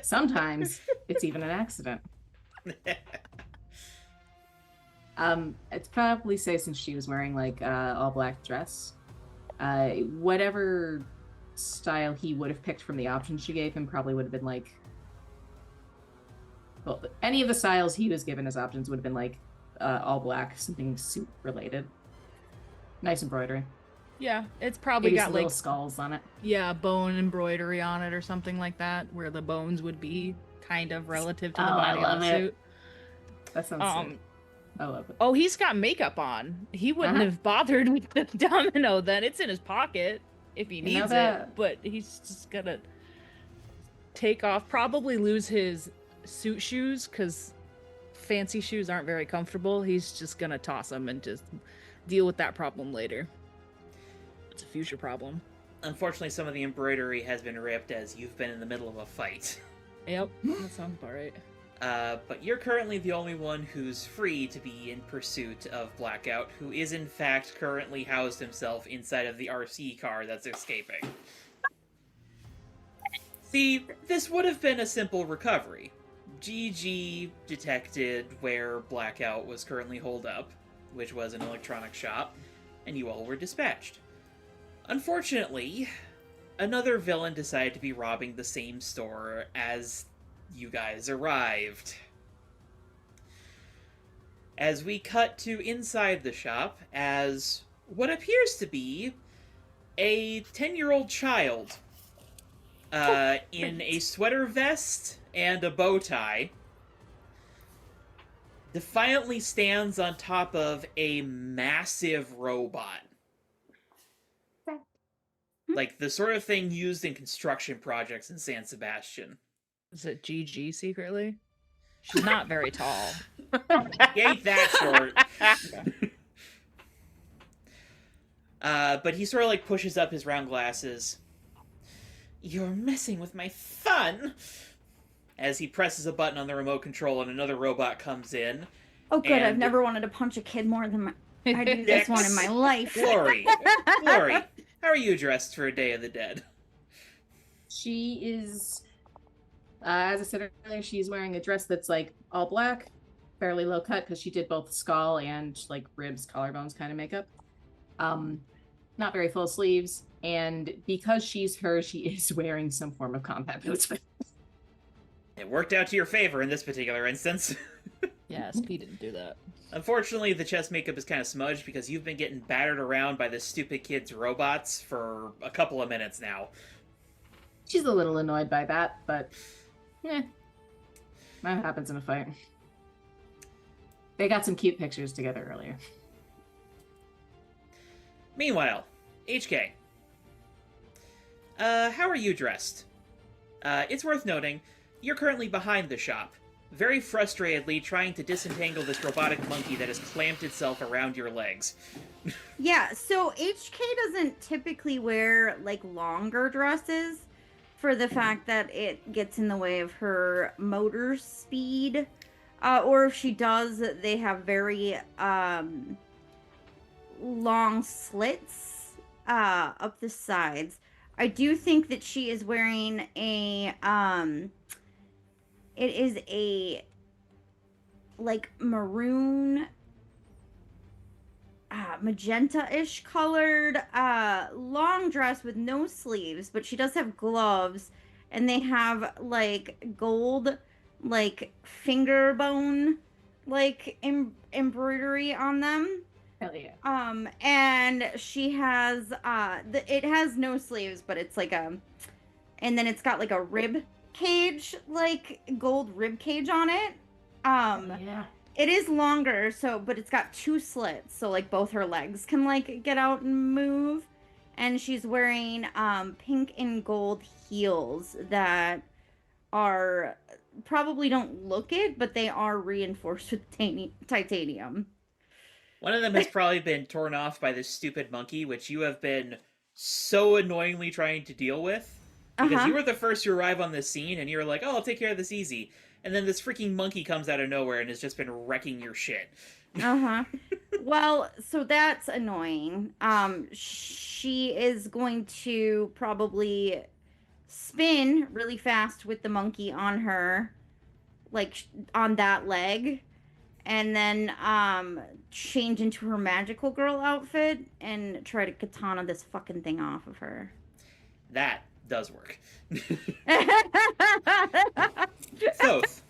Sometimes it's even an accident. It's probably safe since she was wearing like all black dress. Whatever style he would have picked from the options she gave him probably would have been like, well, any of the styles he was given as options would have been like all black, something suit related. Nice embroidery. yeah, it's probably Maybe got some like little skulls on it. bone embroidery on it or something like that, where the bones would be kind of relative to the Oh, I body love of the it. suit. That sounds sick. I love it. Oh, he's got makeup on. He wouldn't Uh-huh. have bothered with the domino then. It's in his pocket if he You know needs it. that. But he's just gonna take off, probably lose his suit shoes because fancy shoes aren't very comfortable. He's just gonna toss them and just deal with that problem later. It's a future problem. Unfortunately, some of the embroidery has been ripped as you've been in the middle of a fight. Yep, that sounds about right. But you're currently the only one who's free to be in pursuit of Blackout, who is in fact currently housed himself inside of the RC car that's escaping. See, this would have been a simple recovery. GG detected where Blackout was currently holed up, which was an electronics shop, and you all were dispatched. Unfortunately, another villain decided to be robbing the same store as you guys arrived. As we cut to inside the shop as what appears to be a 10-year-old child in a sweater vest and a bow tie defiantly stands on top of a massive robot. Like the sort of thing used in construction projects in San Sebastian. Is it GG secretly? She's not very tall. He ain't that short. But he sort of like pushes up his round glasses. You're messing with my fun! As he presses a button on the remote control and another robot comes in. Oh, good. I've And- never wanted to punch a kid more than I do this one in my life. Glory. Glory. how are you dressed for a Day of the Dead? She is, as I said earlier, she's wearing a dress that's like all black, fairly low cut because she did both skull and like ribs, collarbones kind of makeup. Not very full sleeves, and because she's her, she is wearing some form of combat boots. It worked out to your favor in this particular instance. Yeah, Speed didn't do that. Unfortunately, the chest makeup is kind of smudged because you've been getting battered around by this stupid kid's robots for a couple of minutes now. She's a little annoyed by that, but that happens in a fight. They got some cute pictures together earlier. Meanwhile, HK. How are you dressed? It's worth noting, you're currently behind the shop, very frustratedly trying to disentangle this robotic monkey that has clamped itself around your legs. Yeah, so HK doesn't typically wear like longer dresses for the fact that it gets in the way of her motor speed. Or if she does, they have very long slits up the sides. I do think that she is wearing a it is a like maroon magenta-ish colored long dress with no sleeves, but she does have gloves, and they have like gold like finger bone like embroidery on them. Hell yeah. And she has it has no sleeves, but it's like a, and then it's got like a rib cage, like gold rib cage on it. Yeah. It is longer, so, but it's got two slits, so like both her legs can like get out and move. And she's wearing pink and gold heels that are probably don't look it, but they are reinforced with titanium. One of them has probably been torn off by this stupid monkey, which you have been so annoyingly trying to deal with. Because you were the first to arrive on this scene, and you were like, oh, I'll take care of this easy. And then this freaking monkey comes out of nowhere and has just been wrecking your shit. Well, so that's annoying. She is going to probably spin really fast with the monkey on her, like on that leg, and then change into her magical girl outfit and try to katana this fucking thing off of her. That does work. Thoth.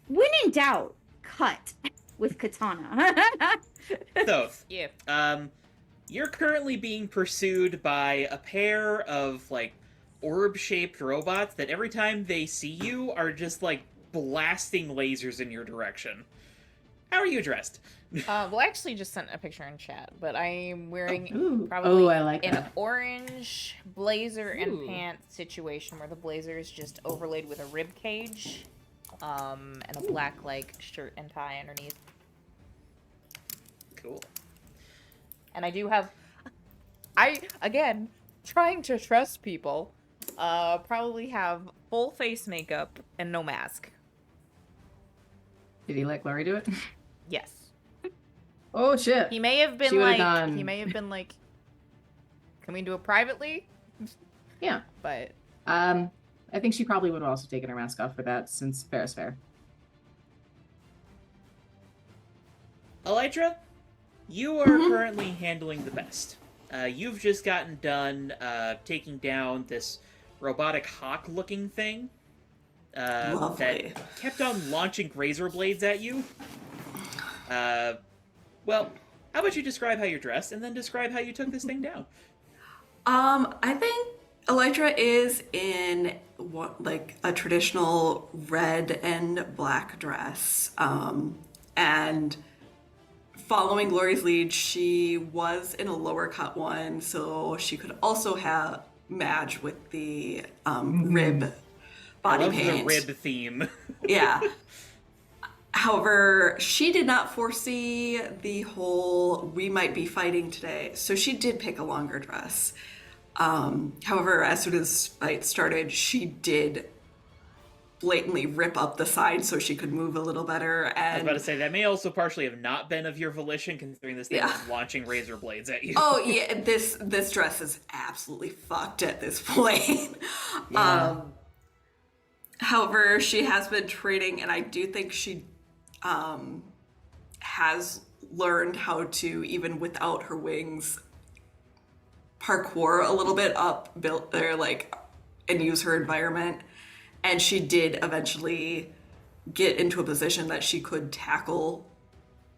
When in doubt, cut with katana. Thoth. Yeah. You're currently being pursued by a pair of, like, orb-shaped robots that every time they see you are just, like, blasting lasers in your direction. How are you dressed? Well, I actually just sent a picture in chat, but I'm wearing Ooh. probably I like an that. orange blazer and Ooh. pants situation where the blazer is just overlaid with a rib cage, and a black like shirt and tie underneath. Cool. And I do have, again, trying to trust people, probably have full face makeup and no mask. Did he let Glory do it? Yes. Oh shit. He may have She been would've like, gone- can we do it privately? Yeah. But I think she probably would have also taken her mask off for that, since fair is fair. Elytra, you are currently handling the best. You've just gotten done taking down this robotic hawk-looking thing Lovely. that kept on launching razor blades at you. Well, how about you describe how you're dressed, and then describe how you took this thing down? I think Elytra is in like a traditional red and black dress. And following Glory's lead, she was in a lower cut one, so she could also have match with the rib body I love paint. the rib theme. Yeah. However, she did not foresee the whole we might be fighting today, so she did pick a longer dress. However, as soon as fight started, she did blatantly rip up the side so she could move a little better. And I was about to say, that may also partially have not been of your volition, considering this thing Yeah. was launching razor blades at you. oh yeah, this dress is absolutely fucked at this point. Yeah. However, she has been training, and I do think she has learned how to, even without her wings, parkour a little bit up, build there, like, and use her environment. And she did eventually get into a position that she could tackle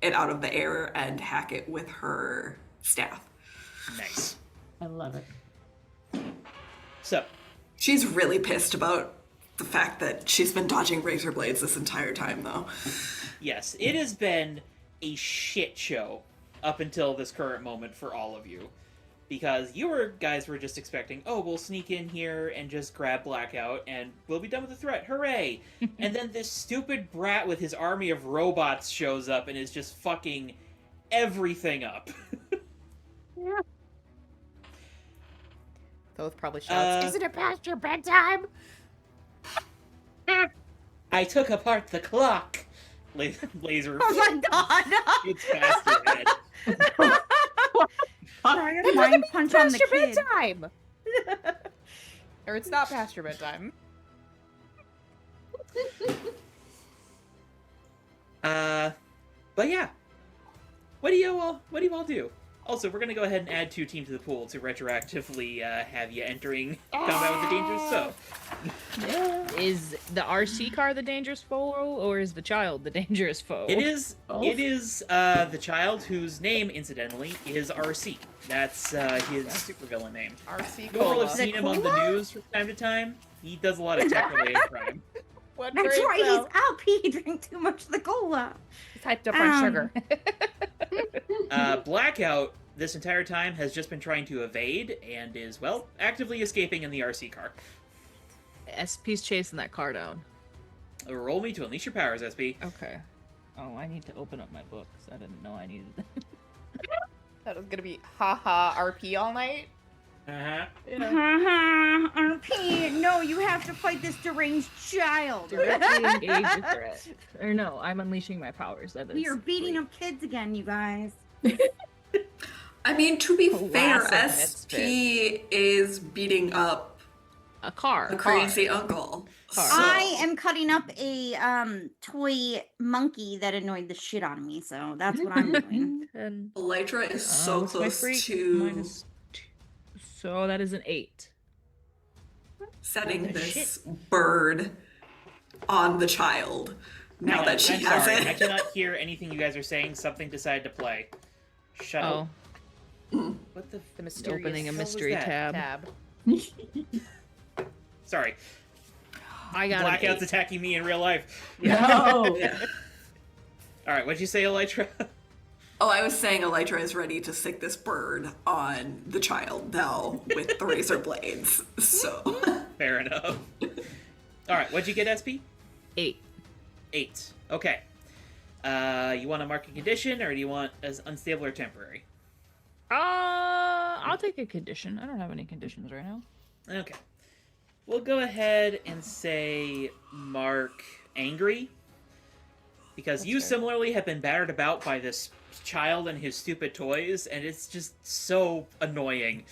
it out of the air and hack it with her staff. Nice. I love it. So, She's really pissed about the fact that she's been dodging razor blades this entire time, though. yes, it has been a shit show up until this current moment for all of you. Because guys were just expecting, oh, we'll sneak in here and just grab Blackout and we'll be done with the threat. Hooray! And then this stupid brat with his army of robots shows up and is just fucking everything up. Thoth probably shouts, "Isn't it past your bedtime?" I took apart the clock. Laser. Oh my god! It's past your head. Sorry, I got a mind punch on Past the your kid. bedtime! Or it's not past your bedtime. But yeah. What do you all do? Also, we're gonna go ahead and add 2 teams to the pool to retroactively have you entering combat with the dangerous foe. Is the RC car the dangerous foe, or is the child the dangerous foe? It is Both? the child whose name, incidentally, is RC. That's his supervillain name. RC You all Cola. have seen him on the news from time to time. He does a lot of tech-related crime. What That's grade, right, though? he's up. He drank too much of the cola. He's hyped up on Um, sugar. Blackout, this entire time, has just been trying to evade and is, well, actively escaping in the RC car. SP's chasing that car down. Roll me to unleash your powers, SP. Okay. Oh, I need to open up my books. I didn't know I needed that. That was gonna be haha RP all night. Uh-huh. RP, no, you have to fight this deranged child. Directly engage a threat. Or no, I'm unleashing my powers. That is. We are beating free. up kids again, you guys. I mean, to be fair, Harassing SP is beating up A car. a crazy uncle. Car. So, I am cutting up a toy monkey that annoyed the shit out of me, so that's what I'm doing. And Elytra is so what's my close freak? to -2. So that is an 8. setting What the this bird on the child now that she I'm has sorry, it. I cannot hear anything you guys are saying. Something decided to play. Shut Oh, up. What the... The mysterious opening a hell was mystery that? tab. Sorry. I got Blackout's an 8. attacking me in real life. No! Yeah. Alright, what'd you say, Elytra? Oh, I was saying Elytra is ready to sick this bird on the child now with the razor blades. So Fair enough. Alright, what'd you get, SP? 8. 8. Okay. You want to mark a condition, or do you want as unstable or temporary? I'll take a condition. I don't have any conditions right now. Okay. We'll go ahead and say mark angry. Because you fair. similarly have been battered about by this child and his stupid toys, and it's just so annoying.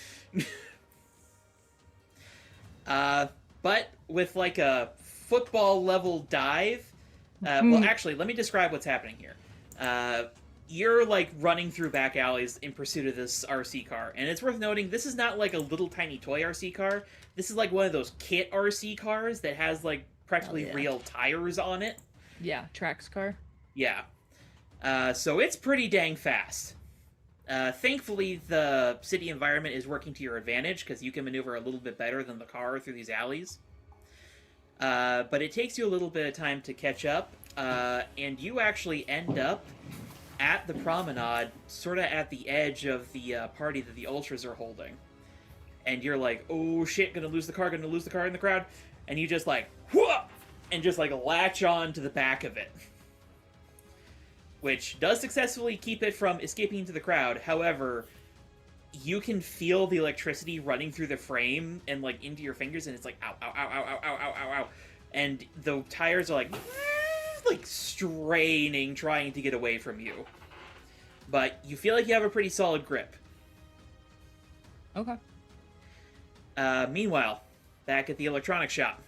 But with like a football level dive, well, actually, let me describe what's happening here. You're like running through back alleys in pursuit of this RC car, and it's worth noting this is not like a little tiny toy RC car. This is like one of those kit RC cars that has like practically yeah. real tires on it. Yeah, Trax car. Yeah. So it's pretty dang fast. Thankfully, the city environment is working to your advantage because you can maneuver a little bit better than the car through these alleys. But it takes you a little bit of time to catch up, and you actually end up at the promenade, sort of at the edge of the party that the Ultras are holding. And you're like, oh shit, gonna lose the car in the crowd. And you just like, whoop! And just like latch on to the back of it. Which does successfully keep it from escaping into the crowd. However, you can feel the electricity running through the frame and like into your fingers, and it's like ow, ow, ow, ow, ow, ow, ow, ow. and the tires are like straining, trying to get away from you. But you feel like you have a pretty solid grip. Okay. Meanwhile, back at the electronics shop.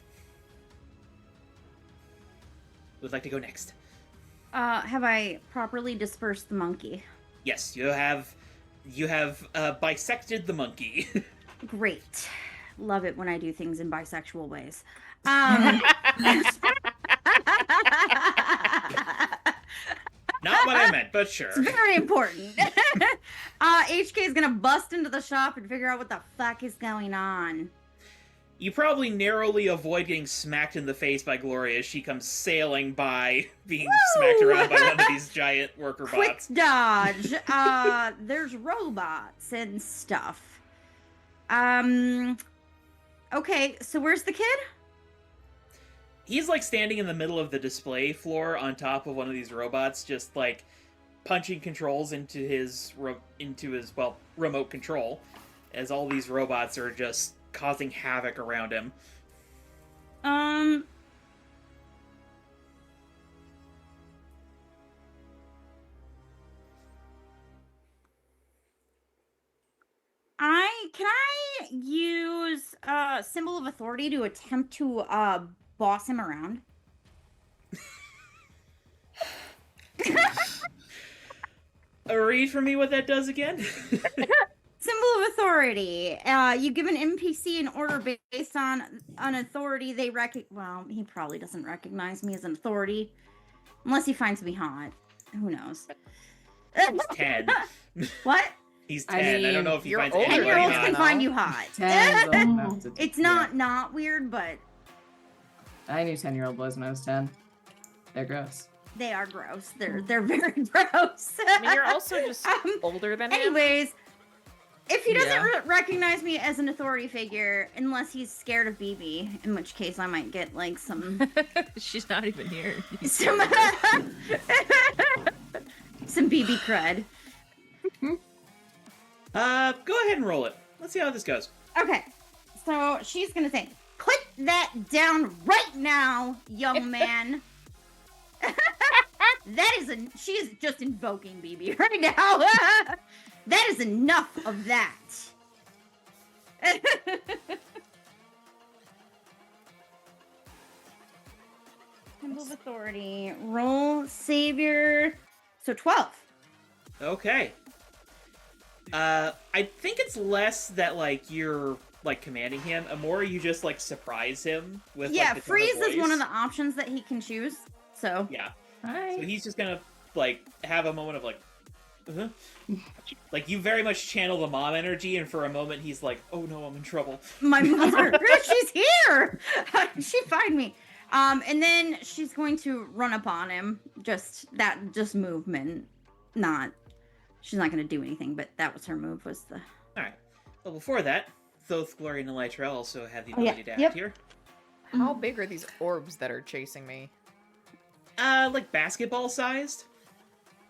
Who'd like to go next? Have I properly dispersed the monkey? Yes, you have bisected the monkey. Great. Love it when I do things in bisexual ways. Not what I meant, but sure. It's very important. HK is gonna bust into the shop and figure out what the fuck is going on. You probably narrowly avoid getting smacked in the face by Gloria as she comes sailing by, being smacked around by one of these giant worker Quick bots. dodge. There's robots and stuff. Okay, so where's the kid? He's like standing in the middle of the display floor on top of one of these robots, just like punching controls into his remote control, as all these robots are just causing havoc around him. Can I use symbol of authority to attempt to boss him around? Read for me what that does again. Symbol of authority. You give an NPC an order based on an authority they well, he probably doesn't recognize me as an authority. Unless he finds me hot. Who knows? He's 10. What? He's 10. I don't know if he you're finds older than anybody 10-year-olds him, can hot. find you hot. 10's old enough to- It's yeah. not weird, but I knew 10-year-old boys when I was 10. They're gross. they are gross. They're very gross. I mean, you're also just older than him. Anyways, if he doesn't Yeah. recognize me as an authority figure, unless he's scared of BB, in which case I might get like some She's not even here. some some BB crud. Go ahead and roll it. Let's see how this goes. Okay, so she's gonna say, "Put that down right now, young man." She is just invoking BB right now. That is enough of that. Symbol of authority. Roll savior. So 12. Okay. I think it's less that like you're like commanding him, and more you just like surprise him with Yeah, like, the tone freeze of is one voice. of the options that he can choose. So Yeah. Hi. So he's just gonna like have a moment of like, like you very much channel the mom energy, and for a moment he's like, "Oh no, I'm in trouble." my mother, she's here. She find me. And then she's going to run up on him. Just movement. She's not going to do anything, but that was her move. Was the All right. Well, before that, Thoth, Gloria, and Elytra also have the Oh, yeah. ability to act Yep. here. How big are these orbs that are chasing me? Like basketball sized.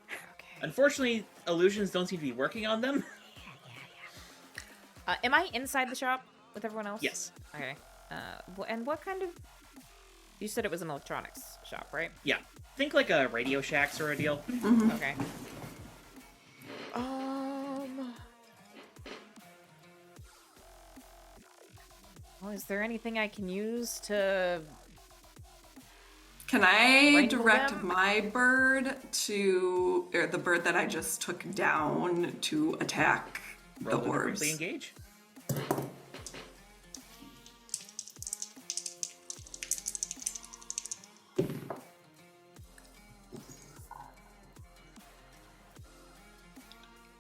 Okay. Unfortunately, illusions don't seem to be working on them. Am I inside the shop with everyone else? Yes. Okay. And what kind of... You said it was an electronics shop, right? Yeah. Think like a Radio Shack sort of deal. Okay. Well, is there anything I can use to... Can I Wrangle direct them? my bird to, or the bird that I just took down to attack the Roll to orbs? directly engage.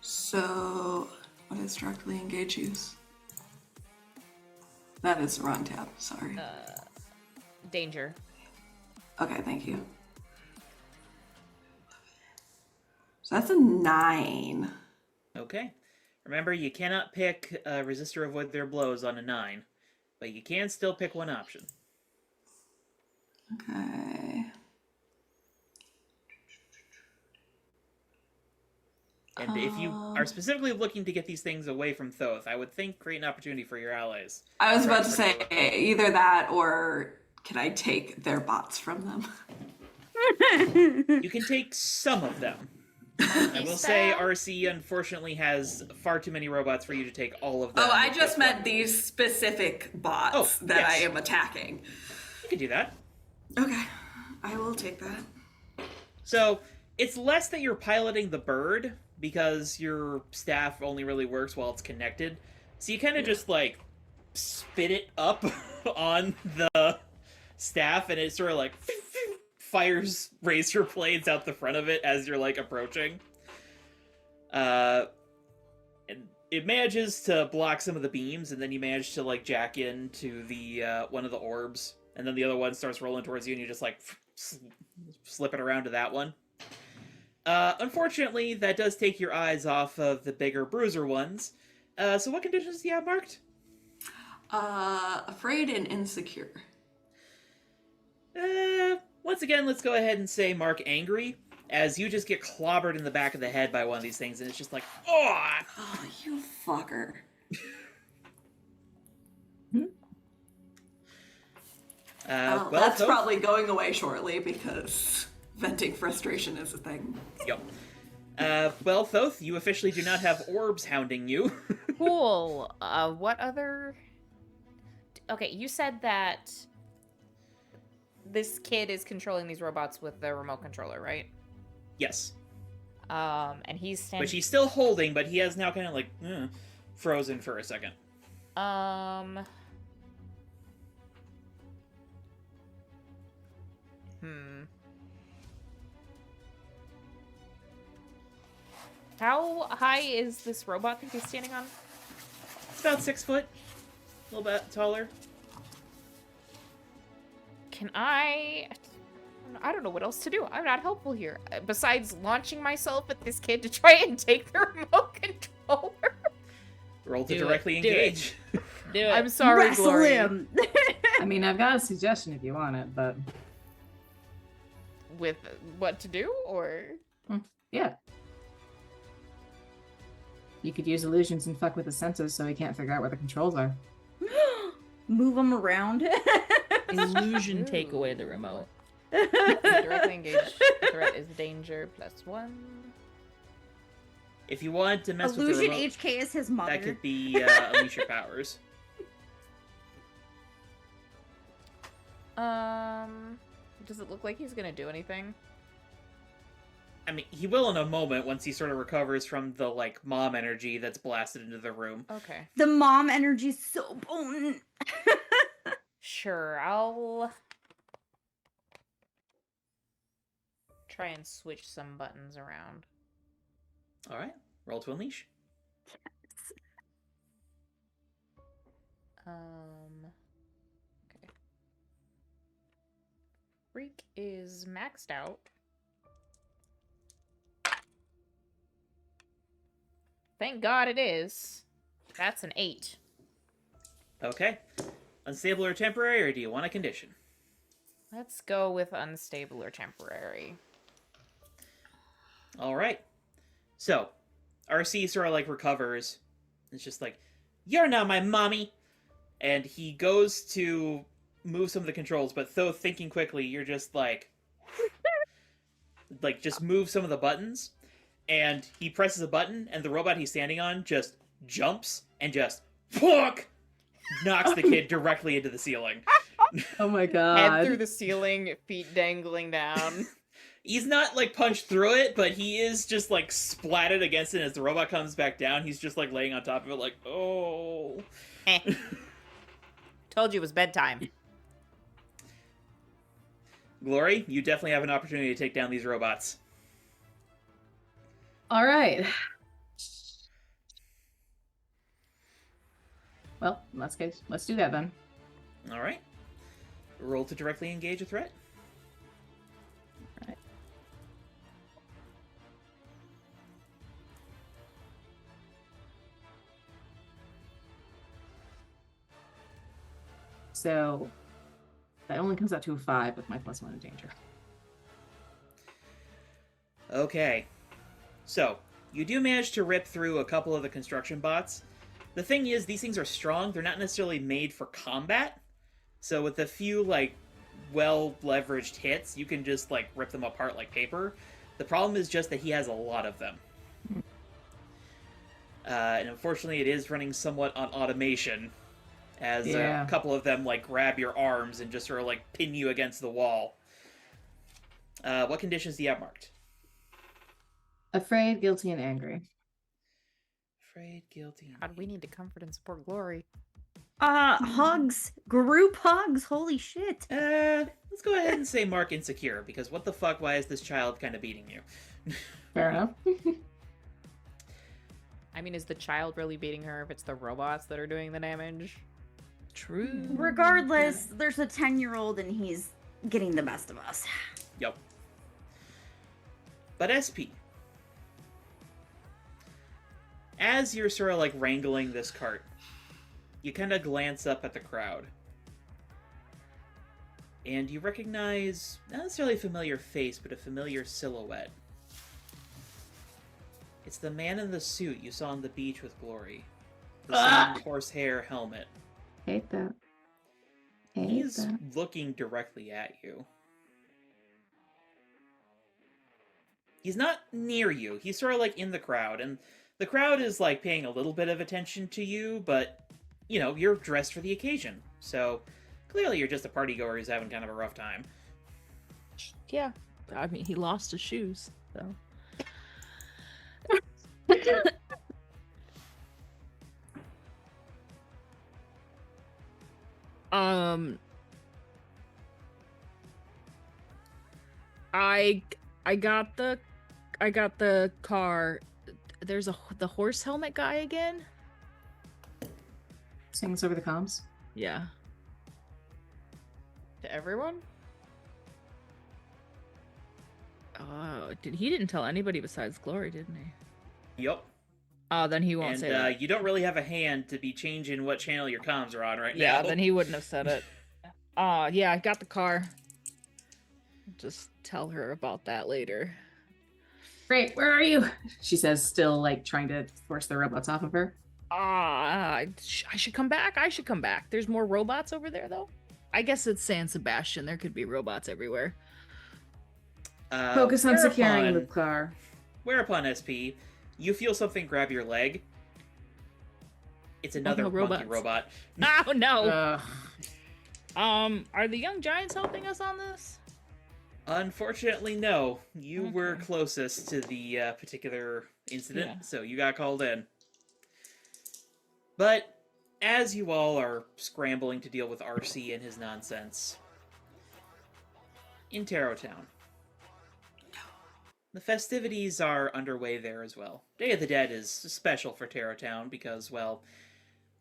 So, what does directly engage use? That is the wrong tab, sorry. Danger. Okay, thank you. So that's a 9. Okay. Remember, you cannot pick resist or avoid their blows on a 9, but you can still pick one option. Okay. And if you are specifically looking to get these things away from Thoth, I would think create an opportunity for your allies. I was about to say either that or Can I take their bots from them? You can take some of them. I will say RC unfortunately has far too many robots for you to take all of them. Oh, I just meant these specific bots that I am attacking. You can do that. Okay, I will take that. So, it's less that you're piloting the bird, because your staff only really works while it's connected. So you kind of just, like, spit it up on the staff, and it sort of, like, fires razor blades out the front of it as you're, like, approaching. And it manages to block some of the beams, and then you manage to, like, jack into the one of the orbs, and then the other one starts rolling towards you, and you just, like, slip it around to that one. Unfortunately, that does take your eyes off of the bigger bruiser ones. So what conditions do you have marked? Afraid and insecure. Once again, let's go ahead and say mark angry, as you just get clobbered in the back of the head by one of these things, and it's just like, oh! Oh, you fucker. Well, that's Thoth, probably going away shortly because venting frustration is a thing. Yep. Well, Thoth, you officially do not have orbs hounding you. Cool. What other... Okay, you said that this kid is controlling these robots with the remote controller, right? Yes. And he's standing... Which he's still holding, but he has now kind of, like, frozen for a second. How high is this robot that he's standing on? It's about 6 foot. A little bit taller. Can I don't know what else to do. I'm not helpful here. Besides launching myself at this kid to try and take the remote controller. Roll to Do it. directly Do it. engage. Do it. I'm sorry, Wrestle Glory. him. I mean, I've got a suggestion if you want it, but With what to do, or... yeah. You could use illusions and fuck with the senses so he can't figure out where the controls are. Move him around. Illusion take away the remote. Directly engage threat is danger +1. If you wanted to mess with the Illusion remote, HK is his mother. that could be unleash your powers. Does it look like he's gonna do anything? I mean, he will in a moment once he sort of recovers from the, like, mom energy that's blasted into the room. Okay. The mom energy's so potent. Sure, I'll try and switch some buttons around. Alright, roll to unleash. Okay. Freak is maxed out. Thank God it is. That's an 8. Okay. Unstable or temporary, or do you want a condition? Let's go with unstable or temporary. Alright. So, RC sort of, like, recovers. It's just like, you're not my mommy! And he goes to move some of the controls, but though thinking quickly, you're just like... like, just move some of the buttons. And he presses a button, and the robot he's standing on just jumps and just knocks the kid directly into the ceiling. Oh my Head god. through the ceiling, feet dangling down. He's not, like, punched through it, but he is just, like, splatted against it. As the robot comes back down, he's just, like, laying on top of it, like, oh. Told you it was bedtime. Glory, you definitely have an opportunity to take down these robots. All right. Well, in that case, let's do that then. Alright. Roll to directly engage a threat. Alright. So that only comes out to a 5 with my +1 in danger. Okay. So, you do manage to rip through a couple of the construction bots. The thing is, these things are strong. They're not necessarily made for combat. So with a few, like, well leveraged hits, you can just like rip them apart like paper. The problem is just that he has a lot of them. And unfortunately, it is running somewhat on automation, as Yeah. a couple of them like grab your arms and just sort of like pin you against the wall. What conditions do you have marked? Afraid, guilty, and angry. Afraid, guilty. God, we need to comfort and support Glory. Hugs. Group hugs. Holy shit. Let's go ahead and say mark insecure, because what the fuck, why is this child kind of beating you? Fair enough. I mean, is the child really beating her if it's the robots that are doing the damage? True. Regardless, there's a 10-year-old and he's getting the best of us. Yep. But SP, as you're sort of like wrangling this cart, you kind of glance up at the crowd. And you recognize, not necessarily a familiar face, but a familiar silhouette. It's the man in the suit you saw on the beach with Glory. The same horsehair helmet. Hate that. He's looking directly at you. He's not near you. He's sort of like in the crowd, and the crowd is like paying a little bit of attention to you, but, you know, you're dressed for the occasion. So, clearly you're just a partygoer who's having kind of a rough time. Yeah. I mean, he lost his shoes, so. I got the car. There's the horse helmet guy again? Sings over the comms. Yeah. To everyone? He didn't tell anybody besides Glory, didn't he? Yup. Oh, then he won't And say that. you don't really have a hand to be changing what channel your comms are on right now. Yeah, then he wouldn't have said it. Yeah, I got the car. Just tell her about that later. Great, where are you? She says, still like trying to force the robots off of her. I should come back. I should come back. There's more robots over there, though. I guess it's San Sebastián. There could be robots everywhere. Focus on securing the whereupon- car. Whereupon, SP, you feel something grab your leg. It's another no, monkey robots. robot. Oh, no. Ugh. Are the young giants helping us on this? Unfortunately, no. You were Okay. closest to the particular incident, Yeah. so you got called in. But as you all are scrambling to deal with RC and his nonsense, in Tarot Town, the festivities are underway there as well. Day of the Dead is special for Tarot Town because, well,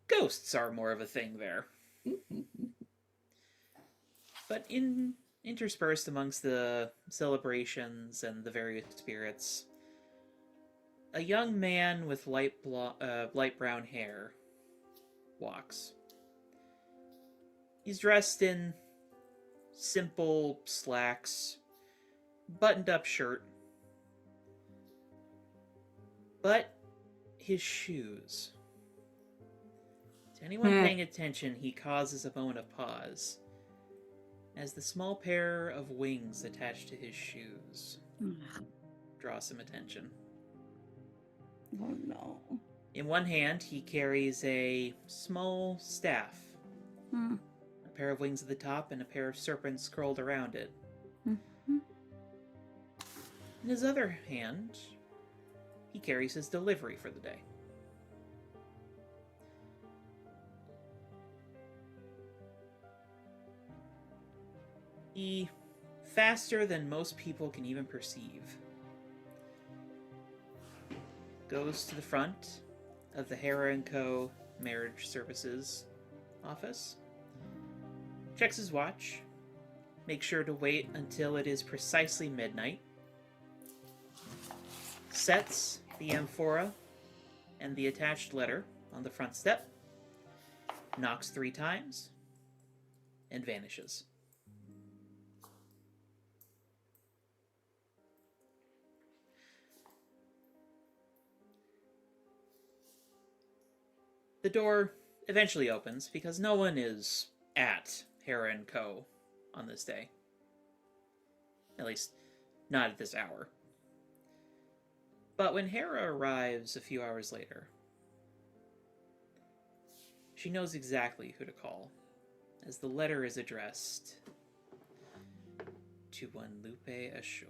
ghosts are more of a thing there. But interspersed amongst the celebrations and the various spirits, a young man with light brown hair walks. He's dressed in simple slacks, buttoned up shirt, but his shoes. To anyone paying attention, he causes a moment of pause as the small pair of wings attached to his shoes draw some attention. Oh no. In one hand, he carries a small staff, Hmm. a pair of wings at the top, and a pair of serpents curled around it. Mhm. In his other hand, he carries his delivery for the day. He, faster than most people can even perceive, goes to the front of the Hera & Co. Marriage Services office, checks his watch, makes sure to wait until it is precisely midnight, sets the amphora and the attached letter on the front step, knocks 3 times, and vanishes. The door eventually opens because no one is at Hera & Co. on this day. At least, not at this hour. But when Hera arrives a few hours later, she knows exactly who to call, as the letter is addressed to one Lupe Ashore.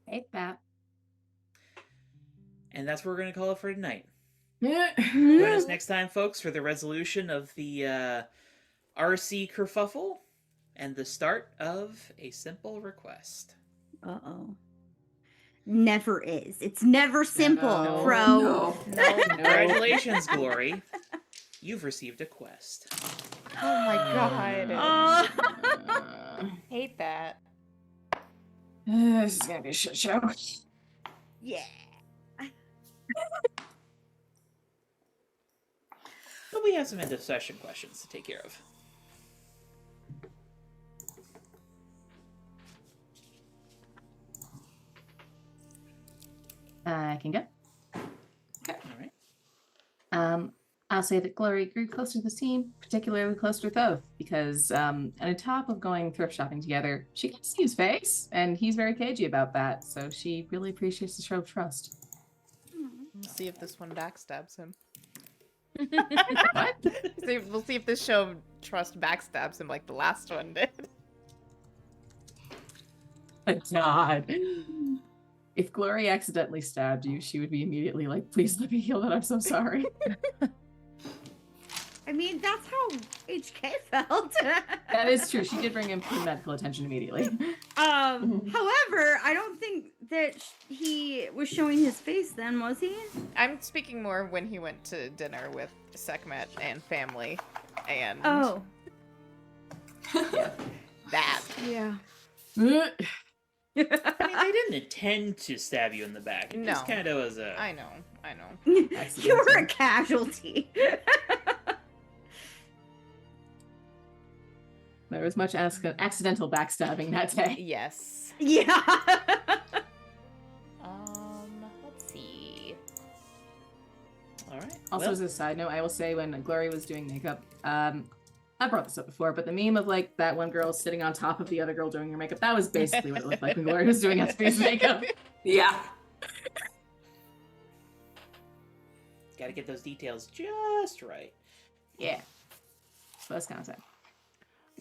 Hate that. And that's what we're going to call it for tonight. Yeah. Join us next time, folks, for the resolution of the RC kerfuffle and the start of a simple request. Uh-oh. Never is. It's never simple, No. Pro. No. No. Congratulations, Glory. You've received a quest. Oh my god. Oh. Hate that. This is gonna be a shit show. Yeah. But we have some end of session questions to take care of. I can go. All right. I'll say that Glory grew closer to the team, particularly closer to Thoth, because on top of going thrift shopping together, she gets to see his face, and he's very cagey about that. So she really appreciates the show of trust. We'll see if this one backstabs him. What? We'll see if this show of trust backstabs him like the last one did. God. If Glory accidentally stabbed you, she would be immediately like, please let me heal that, I'm so sorry. I mean, that's how HK felt. That is true. She did bring him to medical attention immediately. However, I don't think that he was showing his face then, was he? I'm speaking more when he went to dinner with Sekhmet and family, and Oh, that. yeah. I mean, they didn't intend to stab you in the back. It just No. kind of was a... I know. You were a casualty. There was much accidental backstabbing that day. Yes. Yeah. Let's see. All right. Also, well, as a side note, I will say when Glory was doing makeup, I brought this up before, but the meme of like that one girl sitting on top of the other girl doing her makeup, that was basically what it looked like when Glory was doing SP's makeup. Yeah. got to get those details just right. Yeah. So that's kind of sad.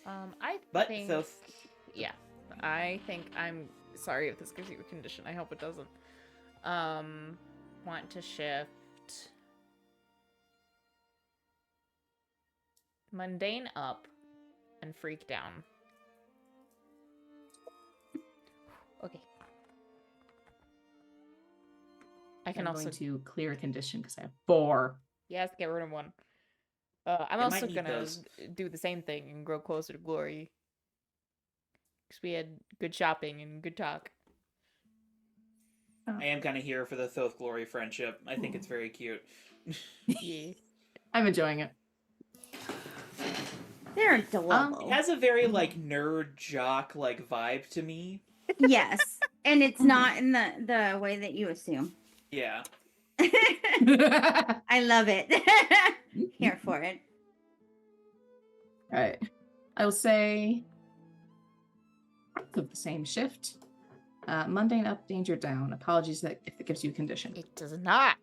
I But think. Thoth, Yeah, I think I'm sorry if this gives you a condition. I hope it doesn't. Want to shift mundane up and freak down. Okay. I can I'm also going to clear a condition because I have 4. yes, get rid of one. I'm I also might need gonna those. do the same thing and grow closer to Glory. Because we had good shopping and good talk. I am kind of here for the Thoth Glory friendship. I think it's very cute. Yeah. I'm enjoying it. They're adorable. It has a very like nerd jock like vibe to me. Yes. And it's not in the way that you assume. Yeah. I love it. Here for it. All right. I will say of the same shift. Mundane up, danger down. Apologies that if it gives you a condition. It does not.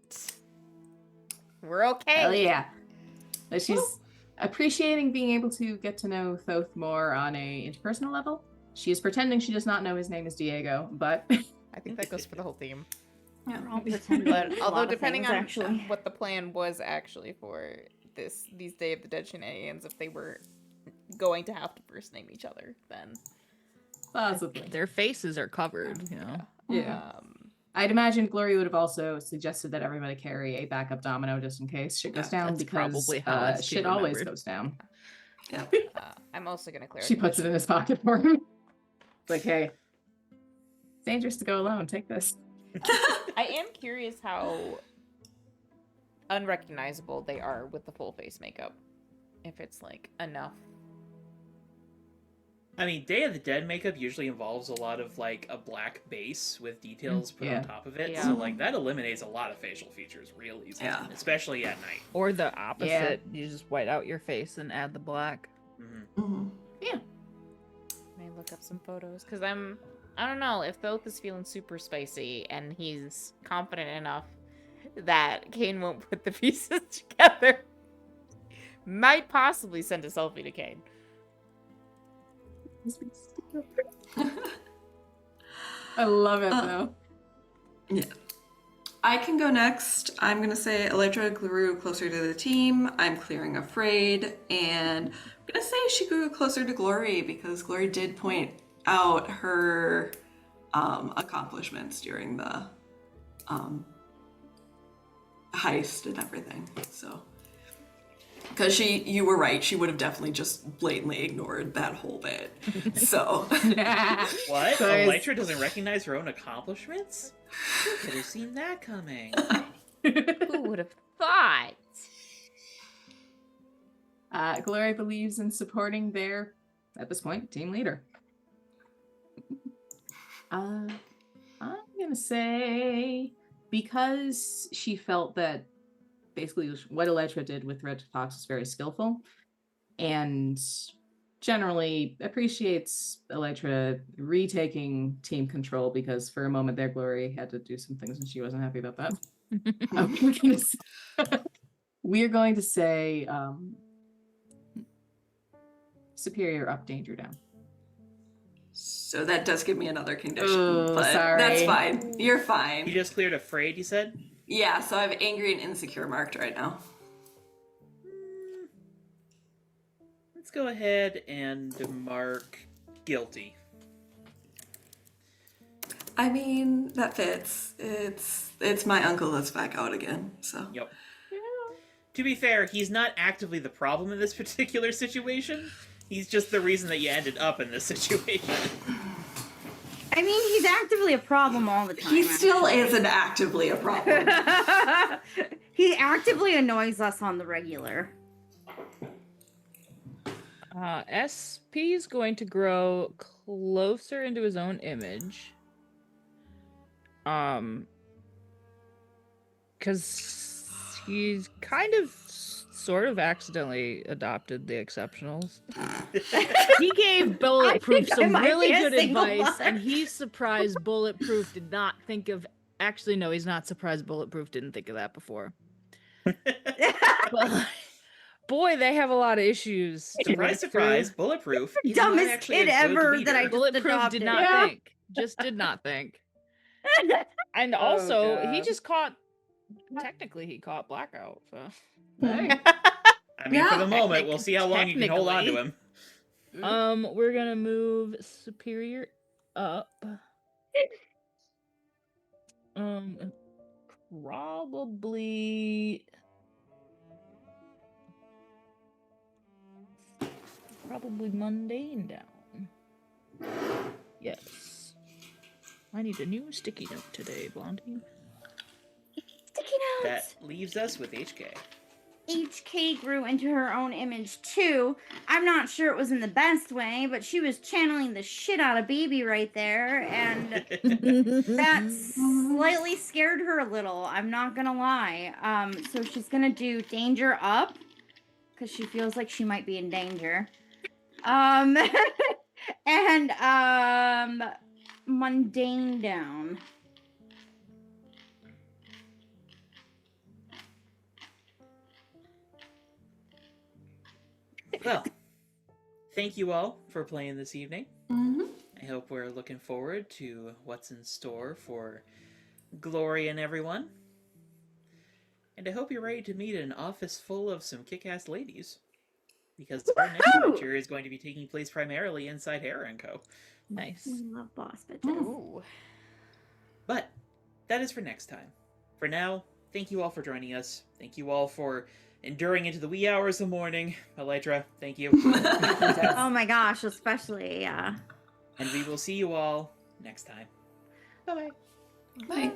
We're okay. Hell yeah. But she's appreciating being able to get to know Thoth more on a interpersonal level. She is pretending she does not know his name is Diego, but I think that goes for the whole theme. Yeah. I'll pretend a But although lot of depending things, on actually. what the plan was actually for these Day of the Dead shenanigans, if they were going to have to first name each other, then possibly. Their faces are covered, you know. Yeah. I'd imagine Glory would have also suggested that everybody carry a backup domino just in case shit goes down, that's because probably how it's shit being always remembered. goes down. Yeah. I'm also gonna clear. She puts it in his pocket for him. It's like, hey, it's dangerous to go alone. Take this. I am curious how unrecognizable they are with the full face makeup. If it's like enough. I mean, Day of the Dead makeup usually involves a lot of like a black base with details put Yeah. on top of it. Yeah. So like that eliminates a lot of facial features real easy, Yeah. especially at night. Or the opposite. You just white out your face and add the black. Mhm. May look up some photos because I don't know if Thoth is feeling super spicy and he's confident enough that Kane won't put the pieces together. Might possibly send a selfie to Kane. I love it Uh, though. Yeah. I can go next. I'm going to say Electra grew closer to the team. I'm clearing Afraid. And I'm going to say she grew closer to Glory because Glory did point out her accomplishments during the heist and everything. So, because you were right, she would have definitely just blatantly ignored that whole bit. So, What? Guys. Elytra doesn't recognize her own accomplishments? Who could have seen that coming? Who would have thought? Glory believes in supporting their, at this point, team leader. I'm gonna say because she felt that basically what Electra did with Red Fox was very skillful, and generally appreciates Electra retaking team control because for a moment there, Glory had to do some things and she wasn't happy about that. We're going to say superior up, danger down. so that does give me another condition, Oh, but sorry. that's fine. You're fine. You just cleared Afraid, you said? Yeah, so I have angry and insecure marked right now. Let's go ahead and mark guilty. I mean, that fits. It's my uncle that's back out again, so. Yep. To be fair, he's not actively the problem in this particular situation. He's just the reason that you ended up in this situation. I mean, he's actively a problem all the time. He still isn't actively a problem. He actively annoys us on the regular. SP is going to grow closer into his own image. Because he's kind of sort of accidentally adopted the exceptionals. He gave Bulletproof I some might really be a good single advice, one. and he's surprised Bulletproof did not think of. Actually, no, he's not surprised Bulletproof didn't think of that before. But, boy, they have a lot of issues. to Surprise, work surprise, through. Bulletproof. He's not Dumbest actually kid a good ever leader. that I just Bulletproof adopted. did not Yeah. think. Just did not think. And Oh, also, he God. just caught. Technically, he caught Blackout. So. Hey. I mean, for the moment, we'll see how long you can hold on to Technically. him. We're gonna move Superior up. Probably mundane down. Yes. I need a new sticky note today, Blondie. Sticky notes. That leaves us with HK. HK grew into her own image too. I'm not sure it was in the best way, but she was channeling the shit out of Baby right there, and that slightly scared her a little. I'm not gonna lie. So she's gonna do danger up because she feels like she might be in danger. And mundane down. Well, thank you all for playing this evening. Mhm. I hope we're looking forward to what's in store for Glory and everyone. And I hope you're ready to meet an office full of some kick-ass ladies. Because our next Woohoo! adventure is going to be taking place primarily inside Hera & Co. Nice. We love boss bitches. Ooh. But that is for next time. For now, thank you all for joining us. Thank you all for enduring into the wee hours of the morning. Elytra, thank you. Oh my gosh, especially, And we will see you all next time. Bye-bye. Bye.